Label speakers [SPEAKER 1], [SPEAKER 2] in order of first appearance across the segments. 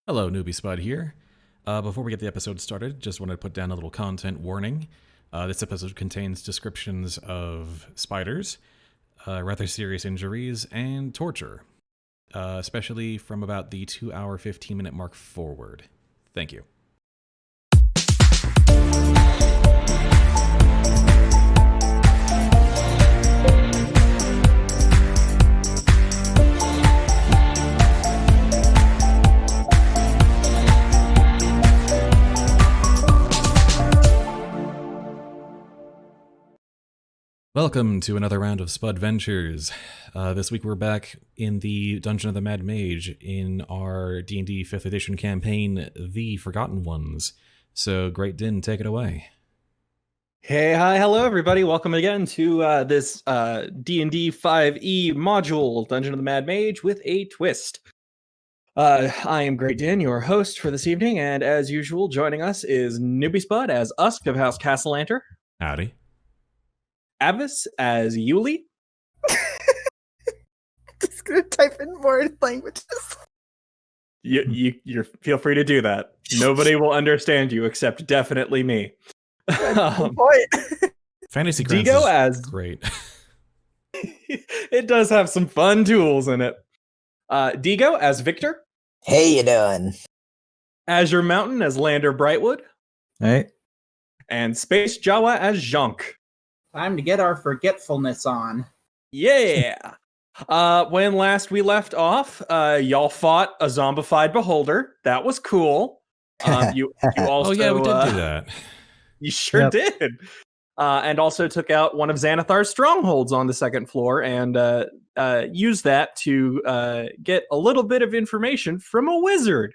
[SPEAKER 1] Hello, Newbiespud here. Before we get the episode started, just want to put down a little content warning. This episode contains descriptions of spiders, rather serious injuries, and torture, especially from about the 2-hour, 15-minute mark forward. Thank you. Welcome to another round of Spudventures. This week we're back in the Dungeon of the Mad Mage in our D&D 5th edition campaign, The Forgotten Ones. So, GreatDinn, take it away.
[SPEAKER 2] Hey, hi, hello everybody. Welcome again to this D&D 5e module, Dungeon of the Mad Mage with a twist. I am GreatDinn, your host for this evening, and as usual, joining us is Newbiespud as Usk of House Castellanter.
[SPEAKER 1] Howdy.
[SPEAKER 2] Avis as Yuliy.
[SPEAKER 3] Just gonna type in more languages.
[SPEAKER 2] You feel free to do that. Nobody will understand you except definitely me.
[SPEAKER 1] Fantasy Grounds
[SPEAKER 2] Digo
[SPEAKER 1] is
[SPEAKER 2] as
[SPEAKER 1] great.
[SPEAKER 2] It does have some fun tools in it. Digo as Victor.
[SPEAKER 3] Hey, you doing?
[SPEAKER 2] Azure Mountain as Lander Brightwood.
[SPEAKER 4] Hey.
[SPEAKER 2] And Space Jawa as Jhank.
[SPEAKER 5] Time to get our forgetfulness on.
[SPEAKER 2] Yeah. When last we left off, y'all fought a zombified beholder. That was cool. You also,
[SPEAKER 1] Oh yeah, we did do that.
[SPEAKER 2] You sure did. And also took out one of Xanathar's strongholds on the second floor and used that to get a little bit of information from a wizard.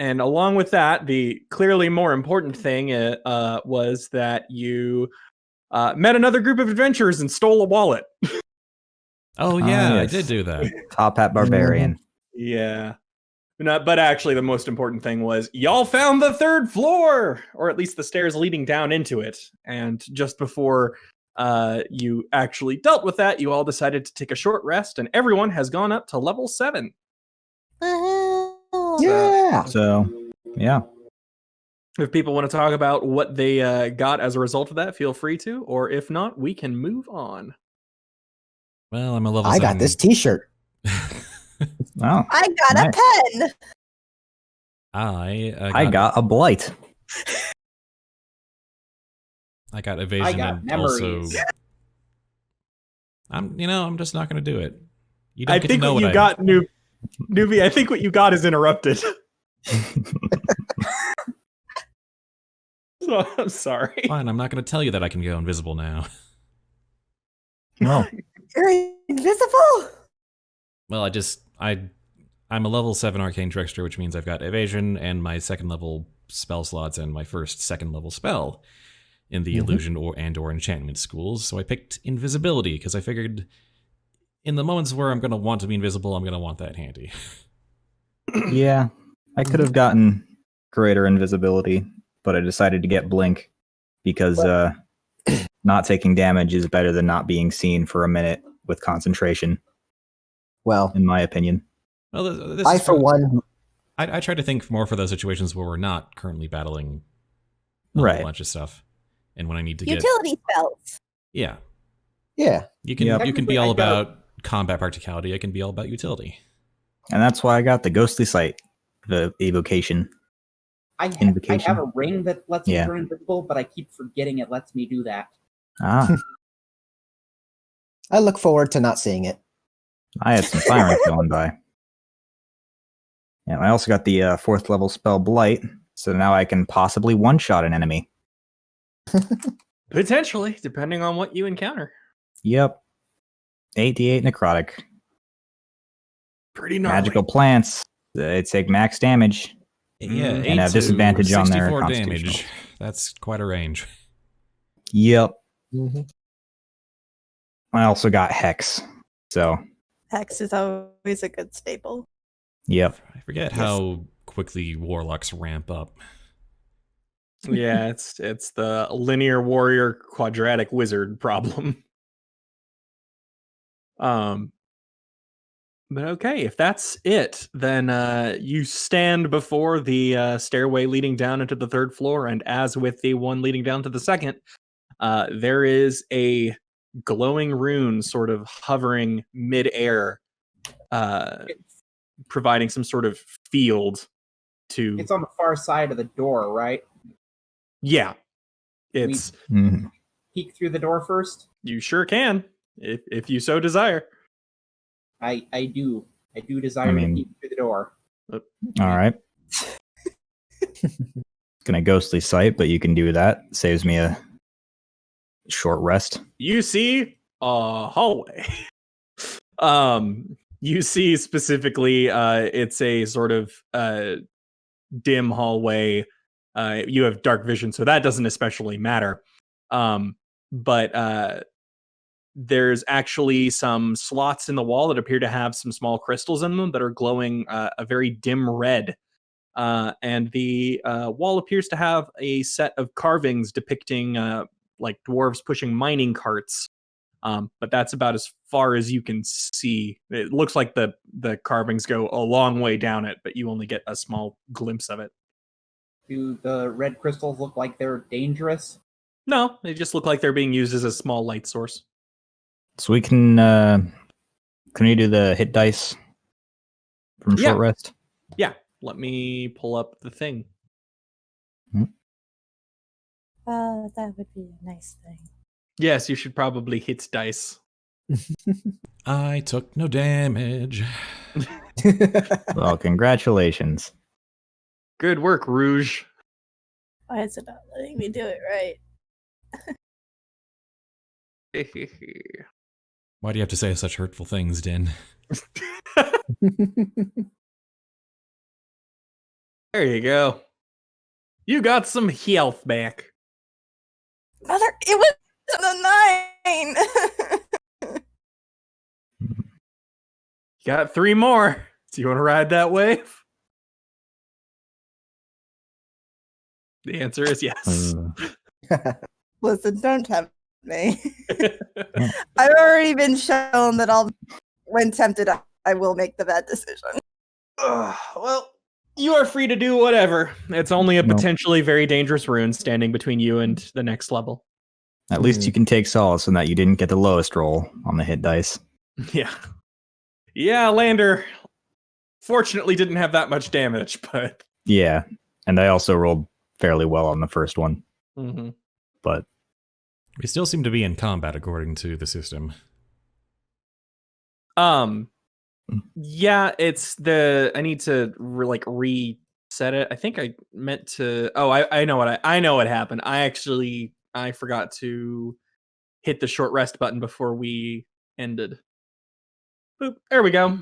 [SPEAKER 2] And along with that, the clearly more important thing was that you met another group of adventurers and stole a wallet.
[SPEAKER 1] Oh yeah,
[SPEAKER 4] yes.
[SPEAKER 1] I did do that.
[SPEAKER 4] Top Hat Barbarian.
[SPEAKER 2] Yeah. But actually, the most important thing was y'all found the third floor, or at least the stairs leading down into it. And just before you actually dealt with that, you all decided to take a short rest, and everyone has gone up to level 7.
[SPEAKER 3] Yeah.
[SPEAKER 4] So, yeah.
[SPEAKER 2] If people want to talk about what they got as a result of that, feel free to. Or if not, we can move on.
[SPEAKER 1] Well, I'm a level
[SPEAKER 3] I
[SPEAKER 1] 7.
[SPEAKER 3] got this t-shirt.
[SPEAKER 4] Oh,
[SPEAKER 3] I got
[SPEAKER 4] nice.
[SPEAKER 3] a pen.
[SPEAKER 1] I
[SPEAKER 4] got a blight.
[SPEAKER 1] I got evasion
[SPEAKER 5] got
[SPEAKER 1] and
[SPEAKER 5] memories.
[SPEAKER 1] also I'm just not going to do it. You don't
[SPEAKER 2] I
[SPEAKER 1] get
[SPEAKER 2] think
[SPEAKER 1] to know
[SPEAKER 2] what you got, Newbie, I think what you got is interrupted. So, I'm sorry.
[SPEAKER 1] Fine, I'm not going to tell you that I can go invisible now.
[SPEAKER 4] No.
[SPEAKER 3] You're invisible.
[SPEAKER 1] Well, I'm a level 7 arcane trickster, which means I've got evasion and my second level spell slots and my first second level spell in the illusion or enchantment schools. So I picked invisibility because I figured in the moments where I'm going to want to be invisible, I'm going to want that handy.
[SPEAKER 4] Yeah, I could have gotten greater invisibility, but I decided to get blink because not taking damage is better than not being seen for a minute with concentration,
[SPEAKER 3] Well,
[SPEAKER 4] in my opinion.
[SPEAKER 1] Well, this
[SPEAKER 3] I
[SPEAKER 1] is
[SPEAKER 3] for one.
[SPEAKER 1] I try to think more for those situations where we're not currently battling a
[SPEAKER 4] Right.
[SPEAKER 1] bunch of stuff, and when I need to get
[SPEAKER 6] Utility spells.
[SPEAKER 1] yeah,
[SPEAKER 3] Yeah.
[SPEAKER 1] you can
[SPEAKER 4] Yep.
[SPEAKER 1] you can be
[SPEAKER 5] Technically,
[SPEAKER 1] all
[SPEAKER 5] I got
[SPEAKER 1] about combat practicality. I can be all about utility.
[SPEAKER 4] And that's why I got the ghostly sight, the evocation.
[SPEAKER 5] I
[SPEAKER 4] Invocation.
[SPEAKER 5] have a ring that lets me
[SPEAKER 4] Yeah.
[SPEAKER 5] turn invisible, but I keep forgetting it lets me do that.
[SPEAKER 4] Ah,
[SPEAKER 3] I look forward to not seeing it.
[SPEAKER 4] I had some sirens going by. Yeah, I also got the 4th level spell Blight, so now I can possibly one-shot an enemy.
[SPEAKER 2] Potentially, depending on what you encounter.
[SPEAKER 4] Yep. 8d8 necrotic.
[SPEAKER 2] Pretty gnarly.
[SPEAKER 4] Magical plants. They take max damage.
[SPEAKER 1] Yeah,
[SPEAKER 4] And
[SPEAKER 1] 8
[SPEAKER 4] have
[SPEAKER 1] to
[SPEAKER 4] disadvantage on their
[SPEAKER 1] 64
[SPEAKER 4] constitutional.
[SPEAKER 1] damage. That's quite a range.
[SPEAKER 4] Yep.
[SPEAKER 3] Mm-hmm.
[SPEAKER 4] I also got Hex. So,
[SPEAKER 6] Hex is always a good staple.
[SPEAKER 4] yep.
[SPEAKER 1] I forget how quickly warlocks ramp up.
[SPEAKER 2] Yeah, it's the linear warrior quadratic wizard problem. But okay, if that's it, then you stand before the stairway leading down into the third floor, and as with the one leading down to the second, there is a glowing rune sort of hovering mid-air, providing some sort of field to...
[SPEAKER 5] It's on the far side of the door, right?
[SPEAKER 2] Yeah. It's...
[SPEAKER 4] Mhm.
[SPEAKER 5] Peek through the door first.
[SPEAKER 2] You sure can, if you so desire.
[SPEAKER 5] I do. I do desire
[SPEAKER 4] I mean-
[SPEAKER 5] to peek through the door.
[SPEAKER 4] All right. Gonna ghostly sight, but you can do that. Saves me a short rest.
[SPEAKER 2] You see a hallway. You see specifically, it's a sort of dim hallway. You have dark vision, so that doesn't especially matter. But there's actually some slots in the wall that appear to have some small crystals in them that are glowing a very dim red. And the wall appears to have a set of carvings depicting like dwarves pushing mining carts. But that's about as far as you can see. It looks like the carvings go a long way down it, but you only get a small glimpse of it.
[SPEAKER 5] Do the red crystals look like they're dangerous?
[SPEAKER 2] No, they just look like they're being used as a small light source.
[SPEAKER 4] So we can we do the hit dice from
[SPEAKER 2] Yeah.
[SPEAKER 4] short rest?
[SPEAKER 2] Yeah, let me pull up the thing.
[SPEAKER 6] That would be a nice thing.
[SPEAKER 2] Yes, you should probably hit dice.
[SPEAKER 1] I took no damage.
[SPEAKER 4] Well, congratulations.
[SPEAKER 2] Good work, Rouge.
[SPEAKER 6] Why is it not letting me do it right?
[SPEAKER 1] Why do you have to say such hurtful things, Din?
[SPEAKER 2] There you go. You got some health back.
[SPEAKER 6] Mother, it was a 9!
[SPEAKER 2] Got 3 more. Do you want to ride that wave? The answer is yes.
[SPEAKER 6] Listen, don't tempt me. I've already been shown that when tempted, I will make the bad decision.
[SPEAKER 2] Well, you are free to do whatever. It's only a
[SPEAKER 4] No.
[SPEAKER 2] potentially very dangerous rune standing between you and the next level.
[SPEAKER 4] At least you can take solace in that you didn't get the lowest roll on the hit dice.
[SPEAKER 2] Yeah. Yeah, Lander fortunately didn't have that much damage, but...
[SPEAKER 4] Yeah, and I also rolled fairly well on the first one, but
[SPEAKER 1] We still seem to be in combat according to the system.
[SPEAKER 2] Yeah, it's the... I need to reset it. I think I meant to... Oh, I know what happened. I forgot to hit the short rest button before we ended. Boop. There we go.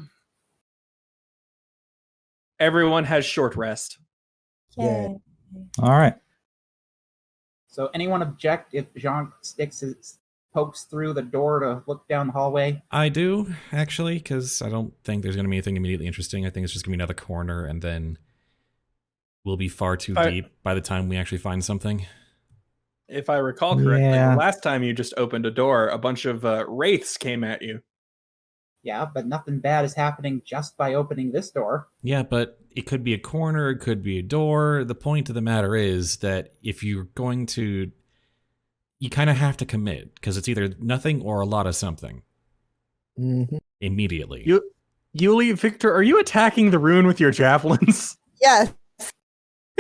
[SPEAKER 2] Everyone has short rest.
[SPEAKER 3] Yeah.
[SPEAKER 4] all right.
[SPEAKER 5] So anyone object if Jhank pokes through the door to look down the hallway?
[SPEAKER 1] I do, actually, because I don't think there's going to be anything immediately interesting. I think it's just going to be another corner, and then we'll be far too deep by the time we actually find something.
[SPEAKER 2] If I recall correctly,
[SPEAKER 4] Yeah.
[SPEAKER 2] the last time you just opened a door, a bunch of wraiths came at you.
[SPEAKER 5] Yeah, but nothing bad is happening just by opening this door.
[SPEAKER 1] Yeah, but it could be a corner, it could be a door. The point of the matter is that if you're going to... You kind of have to commit, because it's either nothing or a lot of something. Immediately.
[SPEAKER 2] Yuliy, Victor, are you attacking the rune with your javelins?
[SPEAKER 6] Yes.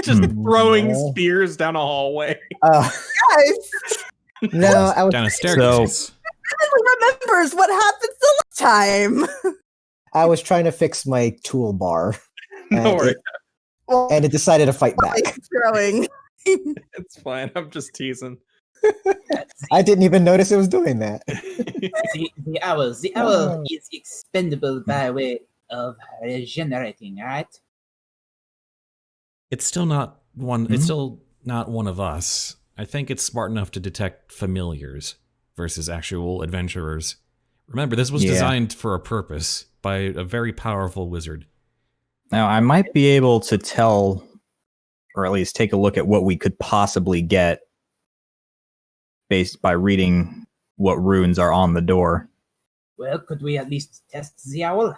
[SPEAKER 2] Just throwing
[SPEAKER 3] No.
[SPEAKER 2] spears down a hallway.
[SPEAKER 6] Guys,
[SPEAKER 3] No, I was
[SPEAKER 1] Down a staircase.
[SPEAKER 6] everyone remembers what happened the last time.
[SPEAKER 3] I was trying to fix my toolbar,
[SPEAKER 2] No worries.
[SPEAKER 6] Well,
[SPEAKER 3] and it decided to fight back.
[SPEAKER 6] like throwing.
[SPEAKER 2] It's fine. I'm just teasing.
[SPEAKER 3] I didn't even notice it was doing that.
[SPEAKER 5] The owl is expendable by way of regenerating, right?
[SPEAKER 1] It's still not one. It's still not one of us. I think it's smart enough to detect familiars versus actual adventurers. Remember, this was designed for a purpose by a very powerful wizard.
[SPEAKER 4] Now, I might be able to tell, or at least take a look at what we could possibly get based by reading what runes are on the door.
[SPEAKER 5] Well, could we at least test the owl?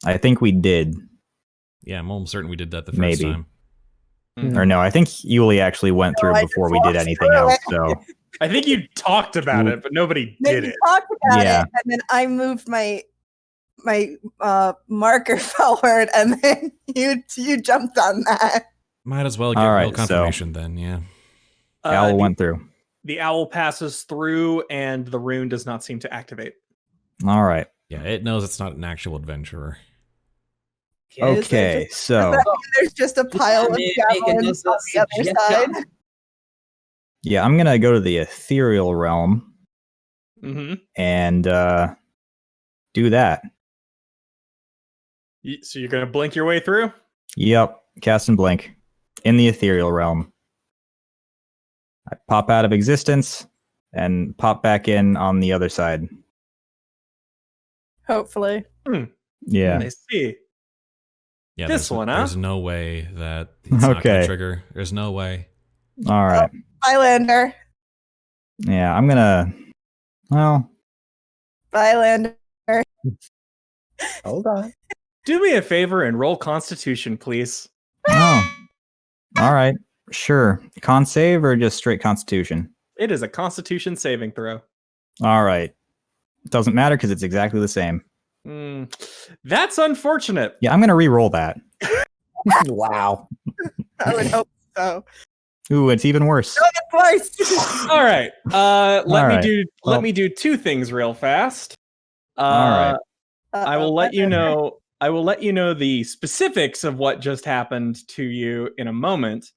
[SPEAKER 4] I think we did.
[SPEAKER 1] Yeah, I'm almost certain we did that the first
[SPEAKER 4] Maybe.
[SPEAKER 1] time.
[SPEAKER 4] Or no, I think Yuliy actually went through
[SPEAKER 6] I
[SPEAKER 4] before
[SPEAKER 6] just
[SPEAKER 4] we did
[SPEAKER 6] walked
[SPEAKER 4] anything
[SPEAKER 6] through
[SPEAKER 4] else.
[SPEAKER 6] it.
[SPEAKER 4] So
[SPEAKER 2] I think you talked about it, but nobody
[SPEAKER 6] Then
[SPEAKER 2] did
[SPEAKER 6] you
[SPEAKER 2] it.
[SPEAKER 6] talked about
[SPEAKER 4] Yeah.
[SPEAKER 6] it, and then I moved my marker forward, and then you jumped on that.
[SPEAKER 1] Might as well get
[SPEAKER 4] All
[SPEAKER 1] real
[SPEAKER 4] right,
[SPEAKER 1] confirmation then, yeah.
[SPEAKER 4] Owl went through.
[SPEAKER 2] The owl passes through, and the rune does not seem to activate.
[SPEAKER 4] All right.
[SPEAKER 1] Yeah, it knows it's not an actual adventurer.
[SPEAKER 4] Okay, so
[SPEAKER 6] There's just a pile of
[SPEAKER 5] Make
[SPEAKER 6] javelins
[SPEAKER 5] another
[SPEAKER 6] on the other
[SPEAKER 5] suggestion.
[SPEAKER 6] side.
[SPEAKER 4] yeah, I'm gonna go to the ethereal realm
[SPEAKER 2] Mm-hmm.
[SPEAKER 4] and do that.
[SPEAKER 2] So you're gonna blink your way through?
[SPEAKER 4] Yep, cast and blink in the ethereal realm. I pop out of existence and pop back in on the other side.
[SPEAKER 6] Hopefully.
[SPEAKER 4] Yeah.
[SPEAKER 2] I see.
[SPEAKER 1] Yeah,
[SPEAKER 2] This one, huh?
[SPEAKER 1] There's no way that it's not going
[SPEAKER 4] Okay.
[SPEAKER 1] to trigger. There's no way.
[SPEAKER 4] All right.
[SPEAKER 6] Bylander.
[SPEAKER 4] Yeah, I'm gonna. Well,
[SPEAKER 6] Bylander.
[SPEAKER 3] Hold on.
[SPEAKER 2] Do me a favor and roll Constitution, please.
[SPEAKER 4] oh. All right. Sure. Con save or just straight Constitution?
[SPEAKER 2] It is a Constitution saving throw.
[SPEAKER 4] All right. Doesn't matter because it's exactly the same.
[SPEAKER 2] That's unfortunate.
[SPEAKER 4] Yeah, I'm gonna re-roll that.
[SPEAKER 3] Wow.
[SPEAKER 6] I would hope so.
[SPEAKER 4] Ooh, it's even worse.
[SPEAKER 6] Twice.
[SPEAKER 2] All right. Let
[SPEAKER 4] right.
[SPEAKER 2] me do two things real fast.
[SPEAKER 4] All right.
[SPEAKER 2] I will let you know. I will let you know the specifics of what just happened to you in a moment.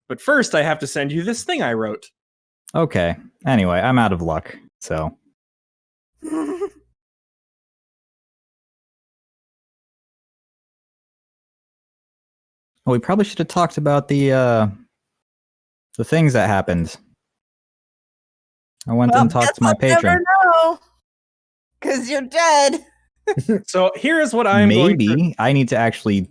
[SPEAKER 2] But first, I have to send you this thing I wrote.
[SPEAKER 4] Okay. Anyway, I'm out of luck. So well, we probably should have talked about the things that happened. I went and talked to my patron.
[SPEAKER 6] Never know. Because you're dead.
[SPEAKER 2] So here's what I'm going to.
[SPEAKER 4] Maybe I need to actually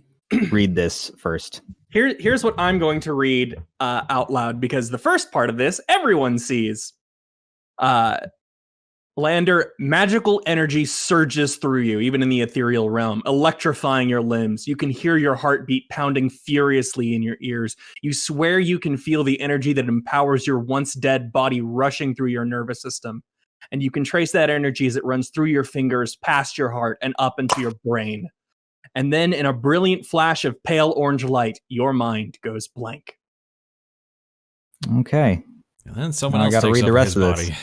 [SPEAKER 4] read this first.
[SPEAKER 2] Here's what I'm going to read out loud because the first part of this everyone sees. Lander, magical energy surges through you, even in the ethereal realm, electrifying your limbs. You can hear your heartbeat pounding furiously in your ears. You swear you can feel the energy that empowers your once dead body rushing through your nervous system. And you can trace that energy as it runs through your fingers, past your heart, and up into your brain. And then, in a brilliant flash of pale orange light, your mind goes blank.
[SPEAKER 4] Okay.
[SPEAKER 1] And then someone
[SPEAKER 4] Now I
[SPEAKER 1] else
[SPEAKER 4] gotta
[SPEAKER 1] takes
[SPEAKER 4] read the
[SPEAKER 1] over
[SPEAKER 4] rest
[SPEAKER 1] his
[SPEAKER 4] of this.
[SPEAKER 1] body.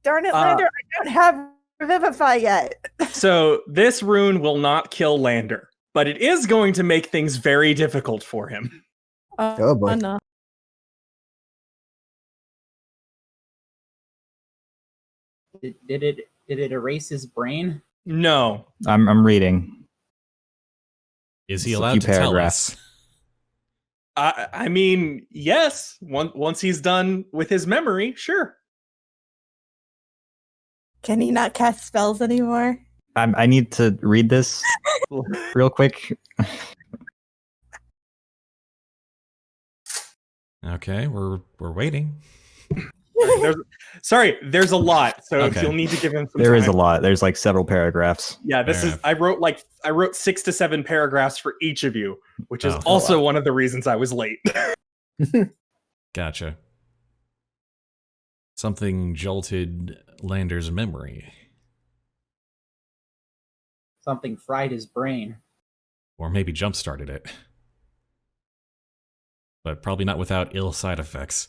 [SPEAKER 6] Darn it, Lander, I don't have Revivify yet.
[SPEAKER 2] So this rune will not kill Lander, but it is going to make things very difficult for him.
[SPEAKER 3] Oh, boy.
[SPEAKER 6] No.
[SPEAKER 5] Did it erase his brain?
[SPEAKER 2] No.
[SPEAKER 4] I'm reading.
[SPEAKER 1] Is he
[SPEAKER 4] Just a
[SPEAKER 1] allowed
[SPEAKER 4] few
[SPEAKER 1] to tell
[SPEAKER 4] paragraphs.
[SPEAKER 1] us?
[SPEAKER 2] I mean, yes. Once he's done with his memory, sure.
[SPEAKER 6] Can he not cast spells anymore?
[SPEAKER 4] I need to read this real quick.
[SPEAKER 1] Okay, we're waiting.
[SPEAKER 2] There's a lot, so
[SPEAKER 1] Okay.
[SPEAKER 2] you'll need to give him some
[SPEAKER 4] There
[SPEAKER 2] time.
[SPEAKER 4] is a lot. There's like several paragraphs.
[SPEAKER 2] Yeah, this
[SPEAKER 1] Fair
[SPEAKER 2] is.
[SPEAKER 1] enough.
[SPEAKER 2] I wrote 6 to 7 paragraphs for each of you, which is
[SPEAKER 1] Oh.
[SPEAKER 2] also one of the reasons I was late.
[SPEAKER 1] Gotcha. Something jolted Lander's memory.
[SPEAKER 5] Something fried his brain.
[SPEAKER 1] Or maybe jump-started it. But probably not without ill side effects.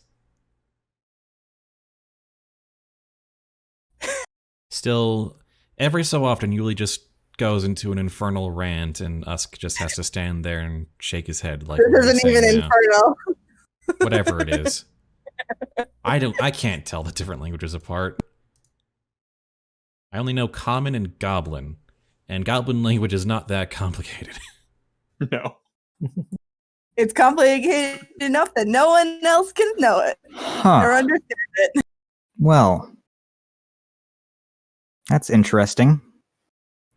[SPEAKER 1] Still, every so often, Yuliy just goes into an infernal rant, and Usk just has to stand there and shake his head like,
[SPEAKER 6] This
[SPEAKER 1] what are you
[SPEAKER 6] isn't even
[SPEAKER 1] saying now?
[SPEAKER 6] infernal.
[SPEAKER 1] Whatever it is. I can't tell the different languages apart. I only know Common and Goblin, and Goblin language is not that complicated.
[SPEAKER 2] No.
[SPEAKER 6] It's complicated enough that no one else can know it or
[SPEAKER 4] Huh.
[SPEAKER 6] understand it.
[SPEAKER 4] Well, that's interesting.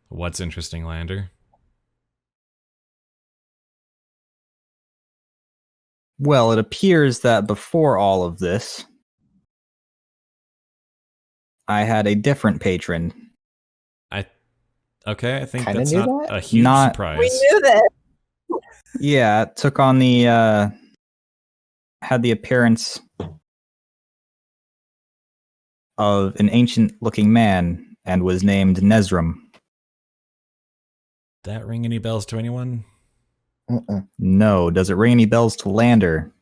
[SPEAKER 1] What's interesting, Lander?
[SPEAKER 4] Well, it appears that before all of this, I had a different patron.
[SPEAKER 1] Okay, I think
[SPEAKER 3] Kinda
[SPEAKER 1] that's
[SPEAKER 3] knew
[SPEAKER 1] not
[SPEAKER 3] that?
[SPEAKER 1] a huge
[SPEAKER 4] Not-
[SPEAKER 1] surprise.
[SPEAKER 6] We knew that.
[SPEAKER 4] Yeah, it took on the had the appearance of an ancient-looking man and was named Nezram.
[SPEAKER 1] That ring any bells to anyone?
[SPEAKER 3] Mm-mm.
[SPEAKER 4] No, does it ring any bells to Lander?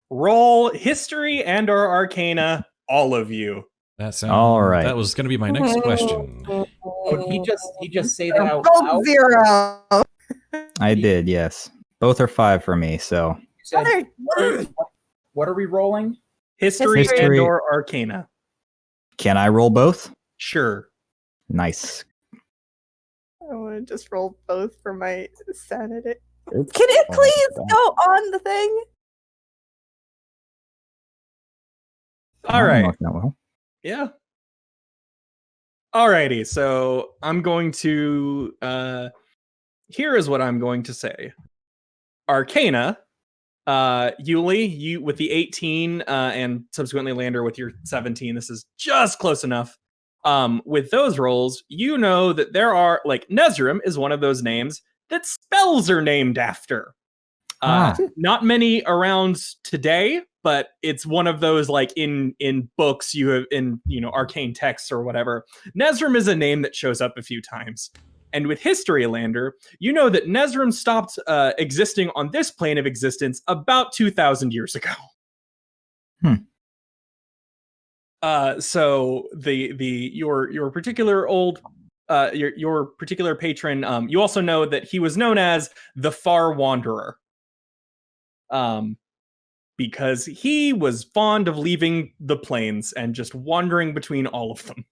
[SPEAKER 2] Roll history and/or arcana, all of you.
[SPEAKER 1] That sounds
[SPEAKER 4] All right.
[SPEAKER 1] That was going to be my next question.
[SPEAKER 5] Oh, did he just say that out
[SPEAKER 6] Both
[SPEAKER 5] loud?
[SPEAKER 6] 0.
[SPEAKER 4] I did, yes. Both are 5 for me, so
[SPEAKER 5] You said, what are we rolling?
[SPEAKER 2] History
[SPEAKER 4] History.
[SPEAKER 2] and/or arcana.
[SPEAKER 4] can I roll both?
[SPEAKER 2] Sure.
[SPEAKER 4] Nice.
[SPEAKER 6] I want to just roll both for my sanity.
[SPEAKER 3] Oops.
[SPEAKER 6] Can it
[SPEAKER 3] Oh,
[SPEAKER 6] please
[SPEAKER 3] God.
[SPEAKER 6] go on the thing?
[SPEAKER 2] All right.
[SPEAKER 4] Working out well.
[SPEAKER 2] Yeah. Alrighty, so I'm going to here is what I'm going to say. Arcana, Yuliy, you with the 18, and subsequently Lander with your 17. This is just close enough. With those rolls, you know that there are like Nezram is one of those names that spells are named after. Not many around today, but it's one of those like in books you have in arcane texts or whatever. Nezram is a name that shows up a few times. And with History Lander, you know that Nezram stopped existing on this plane of existence about 2,000 years ago. So your particular old your particular patron, you also know that he was known as the Far Wanderer. Because he was fond of leaving the plains and just wandering between all of them.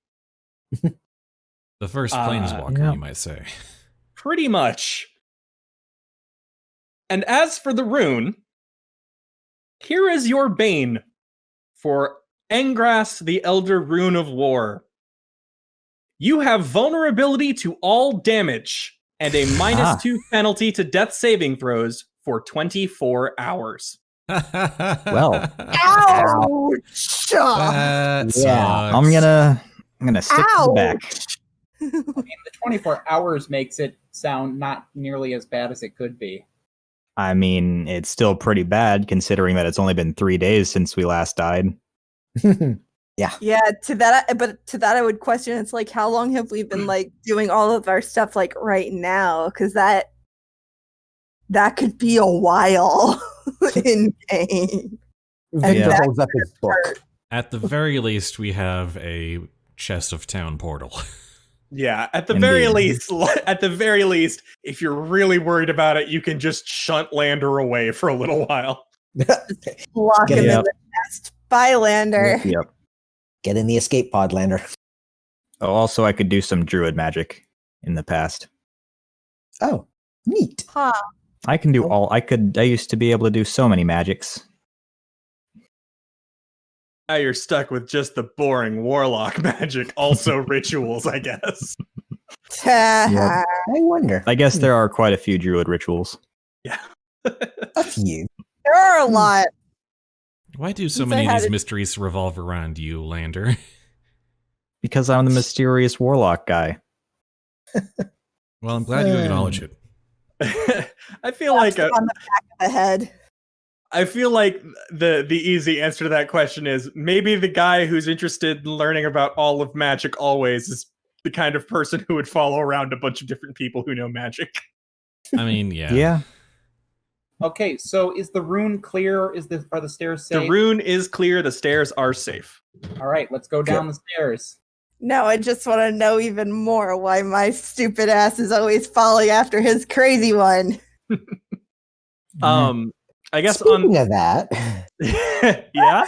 [SPEAKER 1] The first planeswalker,
[SPEAKER 4] yeah.
[SPEAKER 1] you might say.
[SPEAKER 2] Pretty much. And as for the rune, here is your bane for Engras, the Elder Rune of War. You have vulnerability to all damage and a -2 penalty to death saving throws for 24 hours.
[SPEAKER 4] Well.
[SPEAKER 6] Ouch!
[SPEAKER 1] That
[SPEAKER 3] Yeah,
[SPEAKER 1] sucks.
[SPEAKER 4] I'm gonna stick to the back.
[SPEAKER 5] I mean, the 24 hours makes it sound not nearly as bad as it could be.
[SPEAKER 4] I mean, it's still pretty bad considering that it's only been 3 days since we last died.
[SPEAKER 6] Yeah, to that I would question. It's like, how long have we been like doing all of our stuff like right now? Because that could be a while in game.
[SPEAKER 3] Victor
[SPEAKER 4] Yeah.
[SPEAKER 3] holds up his book.
[SPEAKER 1] At the very least, we have a chest of town portal.
[SPEAKER 2] Yeah, at the
[SPEAKER 4] Indeed.
[SPEAKER 2] very least, if you're really worried about it, you can just shunt Lander away for a little while.
[SPEAKER 6] Lock him in
[SPEAKER 4] Yep.
[SPEAKER 6] the nest. Bye, Lander.
[SPEAKER 4] Yep.
[SPEAKER 3] Get in the escape pod, Lander.
[SPEAKER 4] Oh, also, I could do some druid magic in the past.
[SPEAKER 3] Oh, neat.
[SPEAKER 6] Huh.
[SPEAKER 4] I can do all. I used to be able to do so many magics.
[SPEAKER 2] Now you're stuck with just the boring warlock magic, also rituals, I guess.
[SPEAKER 3] I wonder.
[SPEAKER 4] I guess there are quite a few druid rituals.
[SPEAKER 2] Yeah.
[SPEAKER 3] A few.
[SPEAKER 6] There are a lot.
[SPEAKER 1] Why do so
[SPEAKER 6] Since
[SPEAKER 1] many
[SPEAKER 6] I
[SPEAKER 1] of
[SPEAKER 6] had
[SPEAKER 1] these
[SPEAKER 6] it-
[SPEAKER 1] mysteries revolve around you, Lander?
[SPEAKER 4] Because I'm the mysterious warlock guy.
[SPEAKER 1] Well, I'm glad you acknowledge it.
[SPEAKER 2] I feel like
[SPEAKER 6] On the back of the head.
[SPEAKER 2] I feel like the easy answer to that question is maybe the guy who's interested in learning about all of magic always is the kind of person who would follow around a bunch of different people who know magic.
[SPEAKER 1] I mean, yeah.
[SPEAKER 4] Yeah.
[SPEAKER 5] Okay, so is the rune clear? Are the stairs safe?
[SPEAKER 2] The rune is clear, the stairs are safe.
[SPEAKER 5] All right, let's go down the stairs.
[SPEAKER 6] No, I just want to know even more why my stupid ass is always following after his crazy one.
[SPEAKER 2] I guess
[SPEAKER 3] Speaking of that,
[SPEAKER 2] yeah.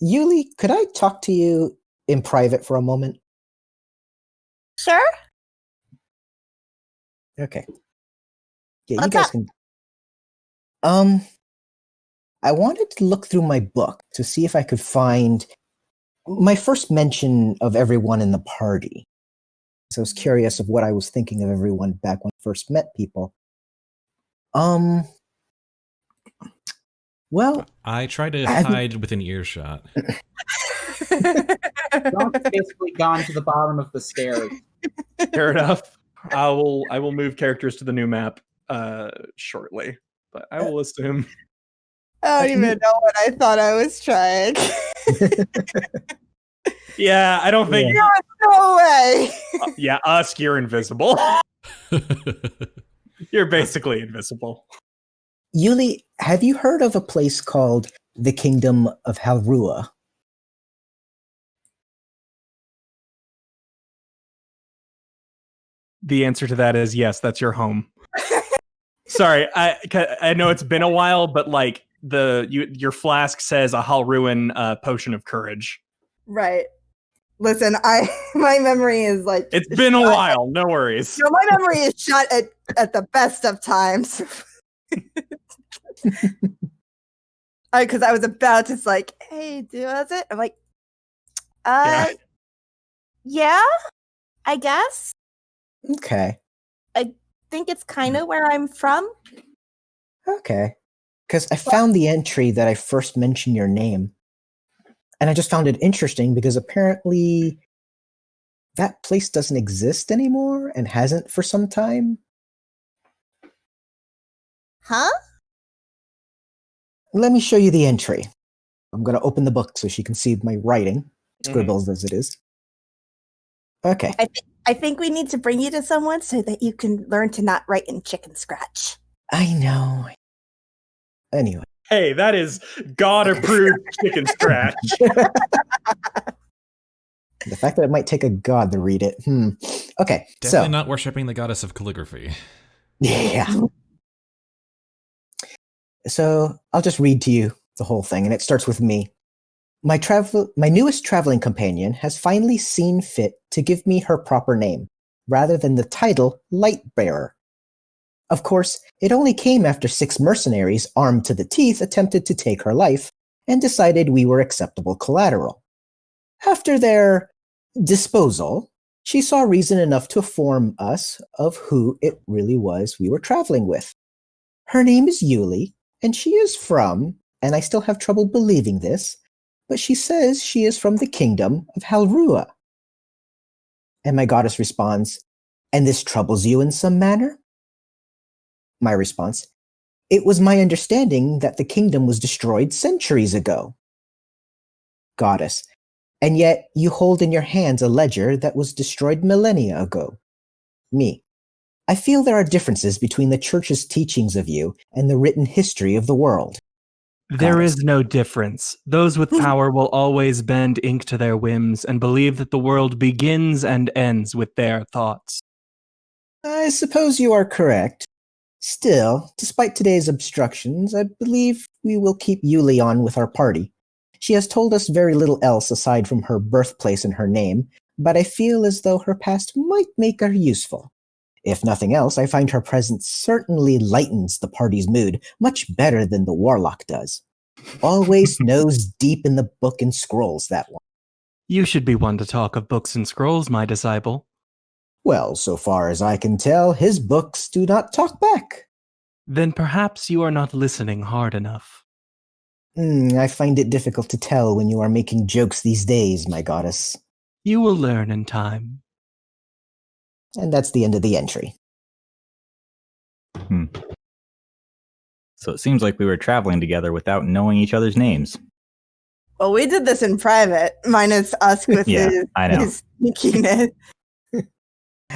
[SPEAKER 3] Yuliy, could I talk to you in private for a moment?
[SPEAKER 6] Sure.
[SPEAKER 3] Okay. Yeah, you
[SPEAKER 6] What's
[SPEAKER 3] guys
[SPEAKER 6] up?
[SPEAKER 3] can. I wanted to look through my book to see if I could find my first mention of everyone in the party. So I was curious of what I was thinking of everyone back when I first met people. Well,
[SPEAKER 1] I try to hide within earshot.
[SPEAKER 5] John's basically gone to the bottom of the stairs.
[SPEAKER 2] Fair enough. I will move characters to the new map shortly, but I will assume.
[SPEAKER 6] I don't even know what I thought I was trying.
[SPEAKER 2] Yeah, I don't think.
[SPEAKER 6] No way.
[SPEAKER 2] Yeah, you're invisible. You're basically invisible.
[SPEAKER 3] Yuliy, have you heard of a place called the Kingdom of Halrua?
[SPEAKER 2] The answer to that is yes. That's your home. Sorry, I know it's been a while, but like your flask says a Halruan potion of courage.
[SPEAKER 6] Right. Listen, my memory is like
[SPEAKER 2] it's been a while. No worries.
[SPEAKER 6] No, my memory is shot at the best of times. Because I was about to like, hey, do it? I'm like, yeah, I guess.
[SPEAKER 3] Okay.
[SPEAKER 6] I think it's kind of where I'm from.
[SPEAKER 3] Okay. Because I found the entry that I first mentioned your name. And I just found it interesting because apparently that place doesn't exist anymore and hasn't for some time.
[SPEAKER 6] Huh?
[SPEAKER 3] Let me show you the entry. I'm going to open the book so she can see my writing, scribbles as it is. Okay.
[SPEAKER 6] I think we need to bring you to someone so that you can learn to not write in chicken scratch.
[SPEAKER 3] I know. Anyway.
[SPEAKER 2] Hey, that is God-approved chicken scratch.
[SPEAKER 3] The fact that it might take a god to read it. Okay,
[SPEAKER 1] Definitely not worshipping the goddess of calligraphy.
[SPEAKER 3] Yeah. So I'll just read to you the whole thing, and it starts with me. My newest traveling companion has finally seen fit to give me her proper name, rather than the title Lightbearer. Of course, it only came after 6 mercenaries armed to the teeth attempted to take her life, and decided we were acceptable collateral. After their disposal, she saw reason enough to inform us of who it really was we were traveling with. Her name is Yuliy, and she is from, and I still have trouble believing this, but she says she is from the kingdom of Halrua. And my goddess responds, and this troubles you in some manner? My response, it was my understanding that the kingdom was destroyed centuries ago. Goddess, and yet you hold in your hands a ledger that was destroyed millennia ago. Me, I feel there are differences between the church's teachings of you and the written history of the world.
[SPEAKER 7] There is no difference. Those with power will always bend ink to their whims and believe that the world begins and ends with their thoughts.
[SPEAKER 3] I suppose you are correct. Still, despite today's obstructions, I believe we will keep Yuliy on with our party. She has told us very little else aside from her birthplace and her name, but I feel as though her past might make her useful. If nothing else, I find her presence certainly lightens the party's mood much better than the Warlock does. Always nose deep in the book and scrolls, that one.
[SPEAKER 7] You should be one to talk of books and scrolls, my disciple.
[SPEAKER 3] Well, so far as I can tell, his books do not talk back.
[SPEAKER 7] Then perhaps you are not listening hard enough.
[SPEAKER 3] I find it difficult to tell when you are making jokes these days, my goddess.
[SPEAKER 7] You will learn in time.
[SPEAKER 3] And that's the end of the entry.
[SPEAKER 4] So it seems like we were traveling together without knowing each other's names.
[SPEAKER 6] Well, we did this in private, minus us with
[SPEAKER 4] I know.
[SPEAKER 6] his sneakiness.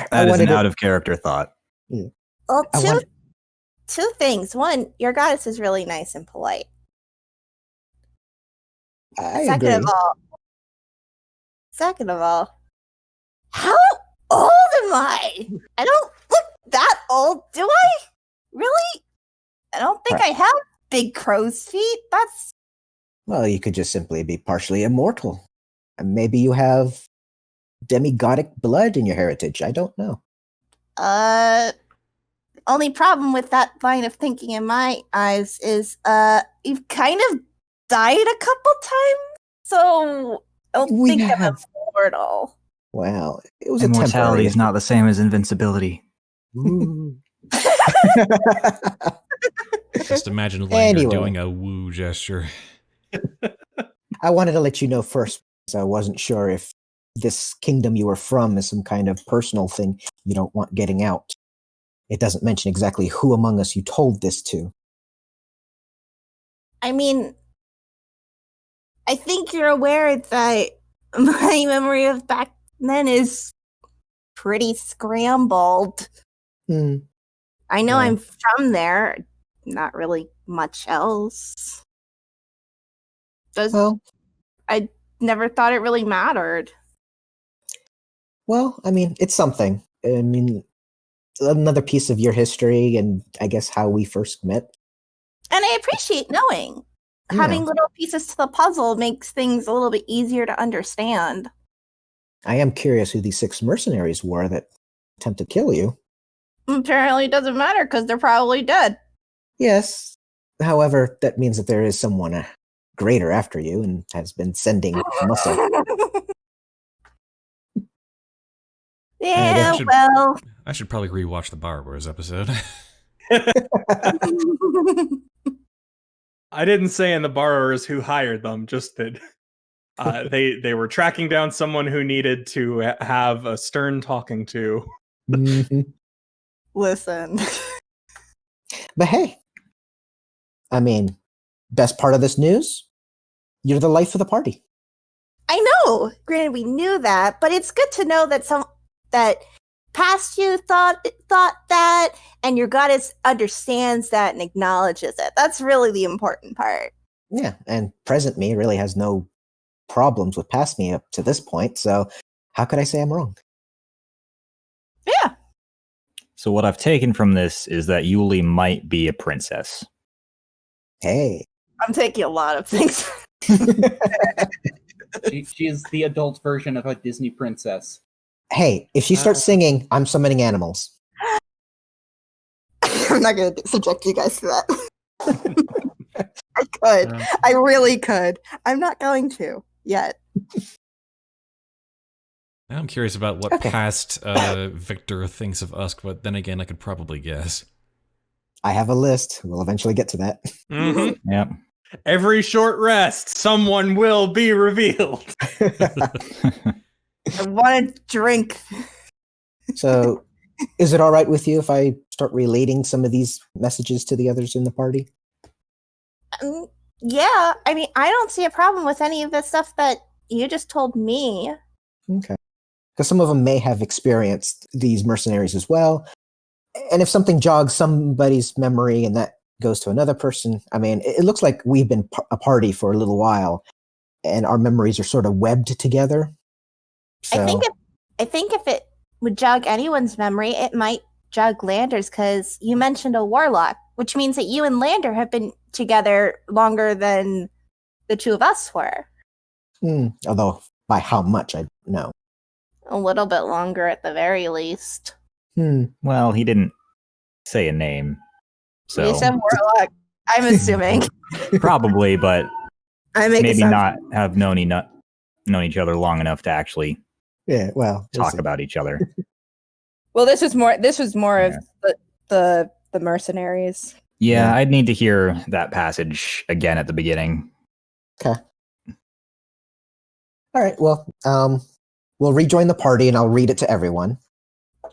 [SPEAKER 4] That is an out-of-character thought.
[SPEAKER 3] Yeah.
[SPEAKER 6] Well, two things. One, your goddess is really nice and polite. Second of all, how old am I? I don't look that old, do I? Really? I don't think I have big crow's feet.
[SPEAKER 3] Well, you could just simply be partially immortal. And maybe you have demigodic blood in your heritage. I don't know.
[SPEAKER 6] Only problem with that line of thinking in my eyes is, you've kind of died a couple times, so I don't think I'm immortal.
[SPEAKER 3] Well, it was
[SPEAKER 4] Immortality is not the same as invincibility.
[SPEAKER 1] Just imagine Langer
[SPEAKER 3] Anyway.
[SPEAKER 1] doing a woo gesture.
[SPEAKER 3] I wanted to let you know first, because I wasn't sure if this kingdom you were from is some kind of personal thing you don't want getting out. It doesn't mention exactly who among us you told this to.
[SPEAKER 6] I mean, I think you're aware that my memory of back then is pretty scrambled. I know
[SPEAKER 3] Yeah.
[SPEAKER 6] I'm from there, not really much else.
[SPEAKER 3] Well,
[SPEAKER 6] I never thought it really mattered.
[SPEAKER 3] I mean, it's something. I mean, another piece of your history and I guess how we first met.
[SPEAKER 6] And I appreciate knowing.
[SPEAKER 3] Yeah.
[SPEAKER 6] Having little pieces to the puzzle makes things a little bit easier to understand.
[SPEAKER 3] I am curious who these 6 mercenaries were that attempted to kill you.
[SPEAKER 6] Apparently it doesn't matter because they're probably dead.
[SPEAKER 3] Yes. However, that means that there is someone greater after you and has been sending muscle.
[SPEAKER 6] Yeah,
[SPEAKER 1] should-
[SPEAKER 6] well.
[SPEAKER 1] I should probably rewatch the Borrowers episode.
[SPEAKER 2] I didn't say in the borrowers who hired them, just that they were tracking down someone who needed to have a stern talking to.
[SPEAKER 3] Mhm.
[SPEAKER 6] Listen.
[SPEAKER 3] But hey, I mean, best part of this news, you're the life of the party.
[SPEAKER 6] I know. Granted, we knew that, but it's good to know that that past you thought that, and your goddess understands that and acknowledges it. That's really the important part.
[SPEAKER 3] Yeah, and present me really has no problems with past me up to this point, so how could I say I'm wrong?
[SPEAKER 6] Yeah.
[SPEAKER 4] So what I've taken from this is that Yuliy might be a princess.
[SPEAKER 3] Hey.
[SPEAKER 6] I'm taking a lot of things.
[SPEAKER 5] She is the adult version of a Disney princess.
[SPEAKER 3] Hey, if she starts singing, I'm summoning animals.
[SPEAKER 6] I'm not going to subject you guys to that. I could. I really could. I'm not going to yet.
[SPEAKER 1] I'm curious about what past Victor thinks of us, but then again, I could probably guess.
[SPEAKER 3] I have a list. We'll eventually get to that.
[SPEAKER 2] Mm-hmm.
[SPEAKER 4] Yep.
[SPEAKER 2] Every short rest, someone will be revealed.
[SPEAKER 6] I want to drink.
[SPEAKER 3] So, is it all right with you if I start relating some of these messages to the others in the party?
[SPEAKER 6] Yeah, I mean, I don't see a problem with any of the stuff that you just told me.
[SPEAKER 3] Okay. Because some of them may have experienced these mercenaries as well. And if something jogs somebody's memory and that goes to another person, I mean, it looks like we've been a party for a little while and our memories are sort of webbed together. So,
[SPEAKER 6] I think if it would jog anyone's memory, it might jog Lander's, because you mentioned a warlock, which means that you and Lander have been together longer than the two of us were.
[SPEAKER 3] Although, by how much, I don't know.
[SPEAKER 6] A little bit longer at the very least.
[SPEAKER 4] Well, he didn't say a name. So
[SPEAKER 6] You said warlock. I'm assuming.
[SPEAKER 4] probably, but
[SPEAKER 6] I make
[SPEAKER 4] maybe
[SPEAKER 6] assumptions.
[SPEAKER 4] not have known each other long enough to actually
[SPEAKER 3] We'll
[SPEAKER 4] talk
[SPEAKER 3] see.
[SPEAKER 4] about each other.
[SPEAKER 6] Well, this was more of the mercenaries.
[SPEAKER 4] Yeah, I'd need to hear that passage again at the beginning.
[SPEAKER 3] Okay. All right. Well, we'll rejoin the party and I'll read it to everyone.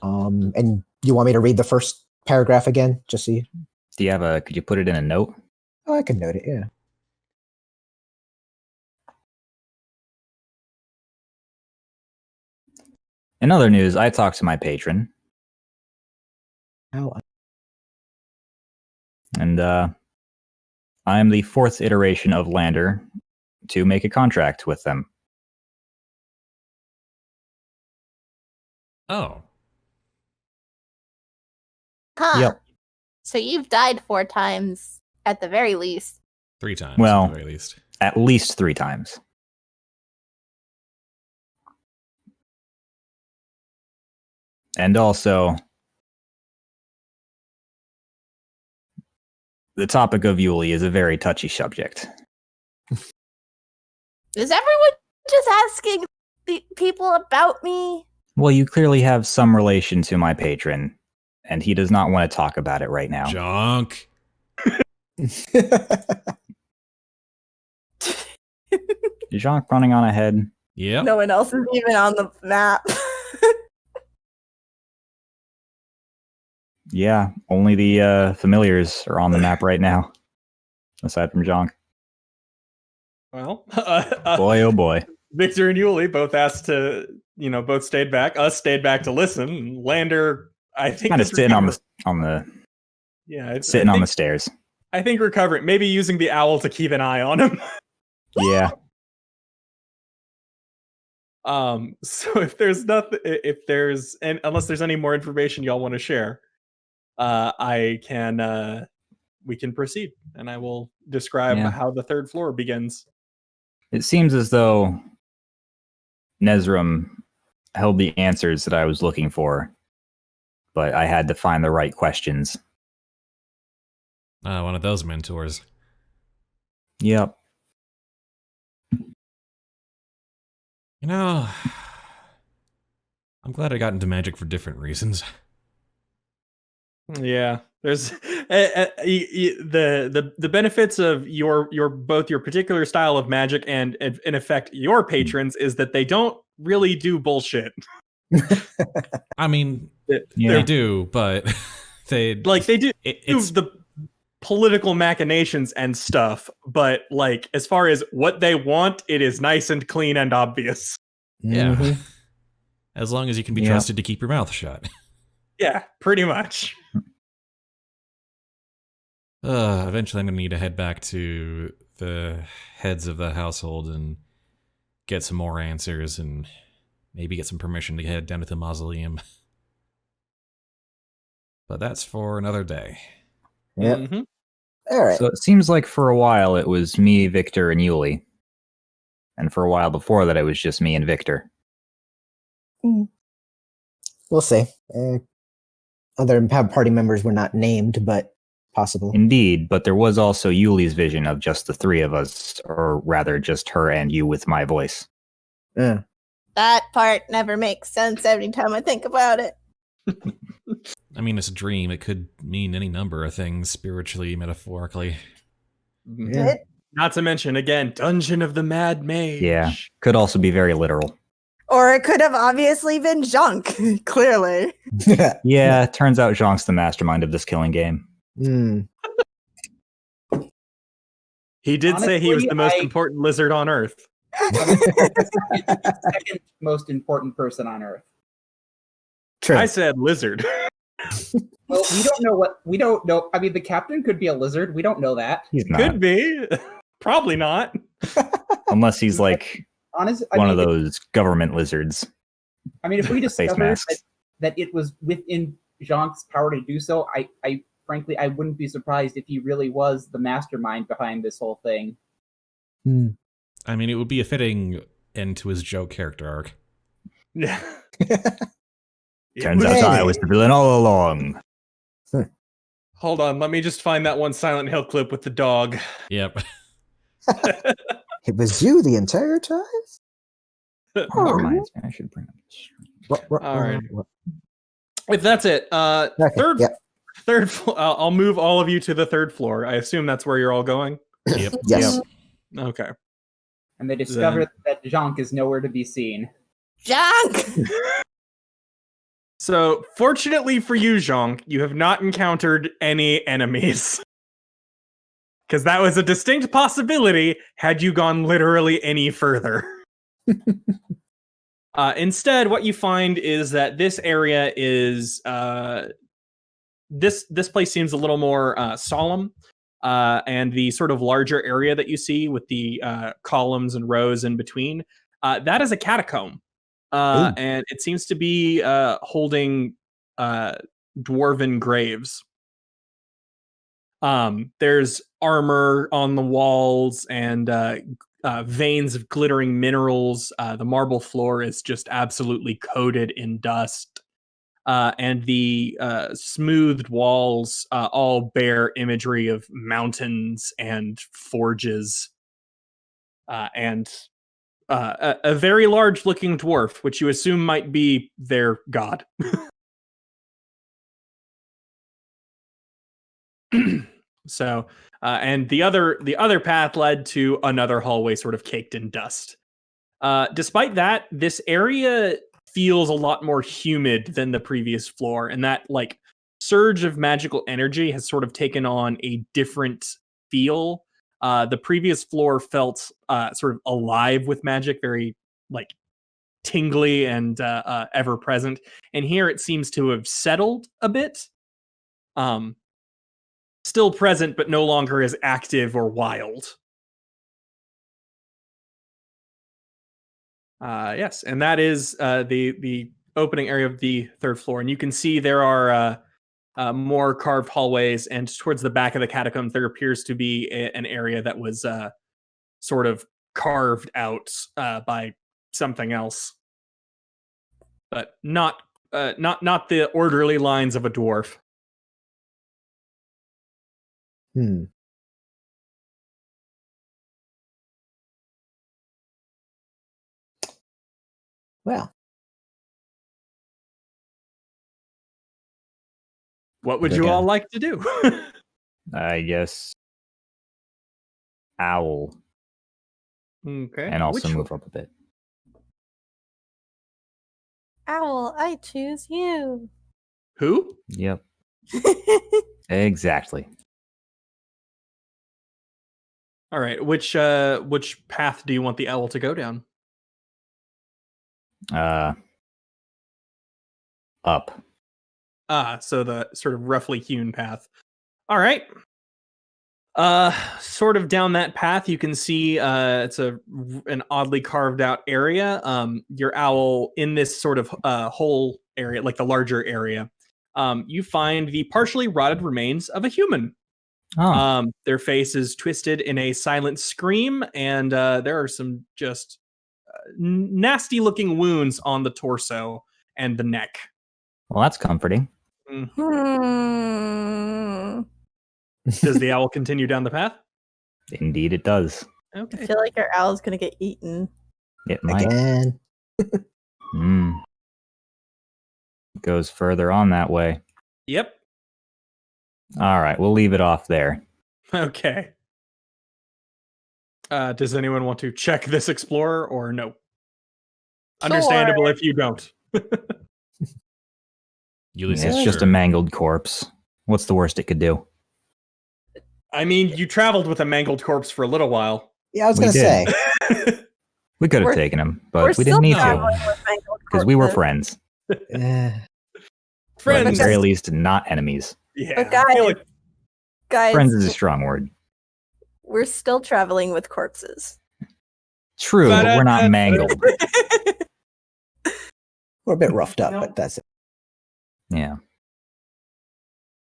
[SPEAKER 3] And you want me to read the first paragraph again? Just so you...
[SPEAKER 4] Do you have could you put it in a note?
[SPEAKER 3] Oh, I can note it, yeah.
[SPEAKER 4] In other news, I talked to my patron.
[SPEAKER 3] Oh,
[SPEAKER 4] And I'm the 4th iteration of Lander to make a contract with them.
[SPEAKER 1] Oh.
[SPEAKER 6] Huh.
[SPEAKER 4] Yep.
[SPEAKER 6] So you've died 4 times at the very least.
[SPEAKER 1] 3 times,
[SPEAKER 4] Well,
[SPEAKER 1] at the very least.
[SPEAKER 4] At least 3 times. And also, the topic of Yuliy is a very touchy subject.
[SPEAKER 6] Is everyone just asking the people about me?
[SPEAKER 4] Well, you clearly have some relation to my patron, and he does not want to talk about it right now.
[SPEAKER 1] Jhank.
[SPEAKER 4] Jhank running on ahead.
[SPEAKER 1] Yep.
[SPEAKER 6] No one else is even on the map.
[SPEAKER 4] Yeah, only the familiars are on the map right now, aside from Jhank.
[SPEAKER 2] Well,
[SPEAKER 4] Boy, oh boy.
[SPEAKER 2] Victor and Yuliy both asked to, both stayed back. Us stayed back to listen. Lander, I think,
[SPEAKER 4] Kind of sitting on the
[SPEAKER 2] yeah,
[SPEAKER 4] on the stairs.
[SPEAKER 2] I think recovering, maybe using the owl to keep an eye on him.
[SPEAKER 4] Yeah.
[SPEAKER 2] So if there's nothing, unless there's any more information y'all want to share, we can proceed, and I will describe how the third floor begins.
[SPEAKER 4] It seems as though Nezram held the answers that I was looking for, but I had to find the right questions.
[SPEAKER 1] One of those mentors.
[SPEAKER 4] Yep.
[SPEAKER 1] I'm glad I got into magic for different reasons.
[SPEAKER 2] Yeah, there's the benefits of your both your particular style of magic and in effect your patrons is that they don't really do bullshit.
[SPEAKER 1] I mean, they do, but they do the political machinations and stuff, but as far as what they want, it is nice and clean and obvious. Yeah.
[SPEAKER 3] Mm-hmm.
[SPEAKER 1] As long as you can be trusted to keep your mouth shut.
[SPEAKER 2] Yeah, pretty much.
[SPEAKER 1] Eventually I'm going to need to head back to the heads of the household and get some more answers and maybe get some permission to head down to the mausoleum. But that's for another day.
[SPEAKER 3] Yep.
[SPEAKER 2] Mm-hmm.
[SPEAKER 3] All right.
[SPEAKER 4] So it seems like for a while it was me, Victor, and Yuliy. And for a while before that it was just me and Victor.
[SPEAKER 3] We'll see. Other party members were not named, but possible.
[SPEAKER 4] Indeed, but there was also Yuliy's vision of just the three of us, or rather just her and you with my voice.
[SPEAKER 3] Yeah.
[SPEAKER 6] That part never makes sense every time I think about it.
[SPEAKER 1] I mean, it's a dream. It could mean any number of things, spiritually, metaphorically.
[SPEAKER 3] Yeah.
[SPEAKER 2] Not to mention, again, Dungeon of the Mad Mage.
[SPEAKER 4] Yeah, could also be very literal.
[SPEAKER 6] Or it could have obviously been Jhank, clearly.
[SPEAKER 4] Yeah, it turns out Jhank's the mastermind of this killing game.
[SPEAKER 2] He did say he was the most important lizard on Earth.
[SPEAKER 5] It's the second most important person on Earth.
[SPEAKER 3] True.
[SPEAKER 2] I said lizard.
[SPEAKER 5] Well, we don't know. I mean, the captain could be a lizard. We don't know that.
[SPEAKER 4] He's not.
[SPEAKER 2] Could be. Probably not.
[SPEAKER 4] Unless he's like one of those government lizards.
[SPEAKER 5] I mean, if we
[SPEAKER 4] Face
[SPEAKER 5] discovered
[SPEAKER 4] masks.
[SPEAKER 5] that it was within Jhank's power to do so, I frankly, I wouldn't be surprised if he really was the mastermind behind this whole thing.
[SPEAKER 1] I mean, it would be a fitting end to his Joe character arc.
[SPEAKER 2] Yeah.
[SPEAKER 4] Turns out I was the villain all along.
[SPEAKER 2] Hold on, let me just find that one Silent Hill clip with the dog.
[SPEAKER 1] Yep.
[SPEAKER 3] It was you the entire time?
[SPEAKER 4] That reminds me, I should bring up this.
[SPEAKER 2] All right. If that's it,
[SPEAKER 3] Okay,
[SPEAKER 2] third floor. I'll move all of you to the third floor. I assume that's where you're all going.
[SPEAKER 1] Yep.
[SPEAKER 3] Yes.
[SPEAKER 2] Okay.
[SPEAKER 5] And they discovered that Jhank is nowhere to be seen.
[SPEAKER 6] Jhank!
[SPEAKER 2] So, fortunately for you, Jhank, you have not encountered any enemies. Because that was a distinct possibility had you gone literally any further. Instead, what you find is that this area is... This place seems a little more solemn. And the sort of larger area that you see with the columns and rows in between, that is a catacomb. And it seems to be holding dwarven graves. There's armor on the walls and veins of glittering minerals. The marble floor is just absolutely coated in dust. And the smoothed walls all bear imagery of mountains and forges. And a very large-looking dwarf, which you assume might be their god. So, and the other path led to another hallway, sort of caked in dust. Despite that, this area feels a lot more humid than the previous floor, and that like surge of magical energy has sort of taken on a different feel. The previous floor felt sort of alive with magic, very like tingly and ever present, and here it seems to have settled a bit. Still present, but no longer as active or wild. Yes, and that is the opening area of the third floor, and you can see there are more carved hallways, and towards the back of the catacombs there appears to be an area that was sort of carved out by something else, but not the orderly lines of a dwarf.
[SPEAKER 3] Well,
[SPEAKER 2] What would you all like to do?
[SPEAKER 4] I guess owl,
[SPEAKER 2] Okay.
[SPEAKER 4] and also
[SPEAKER 2] Which-
[SPEAKER 4] move up a bit.
[SPEAKER 6] Owl, I choose you.
[SPEAKER 2] Who?
[SPEAKER 4] Yep, exactly.
[SPEAKER 2] All right. Which path do you want the owl to go down?
[SPEAKER 4] Up.
[SPEAKER 2] So the sort of roughly hewn path. All right. Sort of down that path, you can see it's an oddly carved out area. Your owl in this sort of whole area, like the larger area, you find the partially rotted remains of a human.
[SPEAKER 4] Oh,
[SPEAKER 2] Their face is twisted in a silent scream, and there are some just nasty looking wounds on the torso and the neck.
[SPEAKER 4] well, that's comforting.
[SPEAKER 2] Does the owl continue down the path?
[SPEAKER 4] Indeed, it does.
[SPEAKER 6] I
[SPEAKER 2] Okay.
[SPEAKER 6] feel like our owl's gonna get eaten.
[SPEAKER 4] It might.
[SPEAKER 3] again.
[SPEAKER 4] Goes further on that way.
[SPEAKER 2] Yep.
[SPEAKER 4] All right, we'll leave it off there.
[SPEAKER 2] Okay. Does anyone want to check this explorer or no? Understandable if you don't.
[SPEAKER 1] Yuliy
[SPEAKER 4] It's
[SPEAKER 1] says,
[SPEAKER 4] just a
[SPEAKER 1] "Sure."
[SPEAKER 4] mangled corpse. What's the worst it could do?
[SPEAKER 2] I mean, you traveled with a mangled corpse for a little while.
[SPEAKER 3] Yeah, I was
[SPEAKER 4] We
[SPEAKER 3] gonna say.
[SPEAKER 4] did. We could have
[SPEAKER 6] We're-
[SPEAKER 4] taken him,
[SPEAKER 6] We're
[SPEAKER 4] but we
[SPEAKER 6] still
[SPEAKER 4] didn't need
[SPEAKER 6] traveling
[SPEAKER 4] to
[SPEAKER 6] with mangled
[SPEAKER 4] because we were
[SPEAKER 6] corpses.
[SPEAKER 4] friends.
[SPEAKER 3] eh,
[SPEAKER 4] Or at
[SPEAKER 2] Friends.
[SPEAKER 4] the very least, not enemies.
[SPEAKER 2] Yeah.
[SPEAKER 6] But
[SPEAKER 2] I feel like-
[SPEAKER 6] Guys,
[SPEAKER 4] Friends is a strong word.
[SPEAKER 6] we're still traveling with corpses.
[SPEAKER 4] True, but we're not mangled.
[SPEAKER 3] we're a bit roughed up,
[SPEAKER 5] No.
[SPEAKER 3] but that's it.
[SPEAKER 4] Yeah.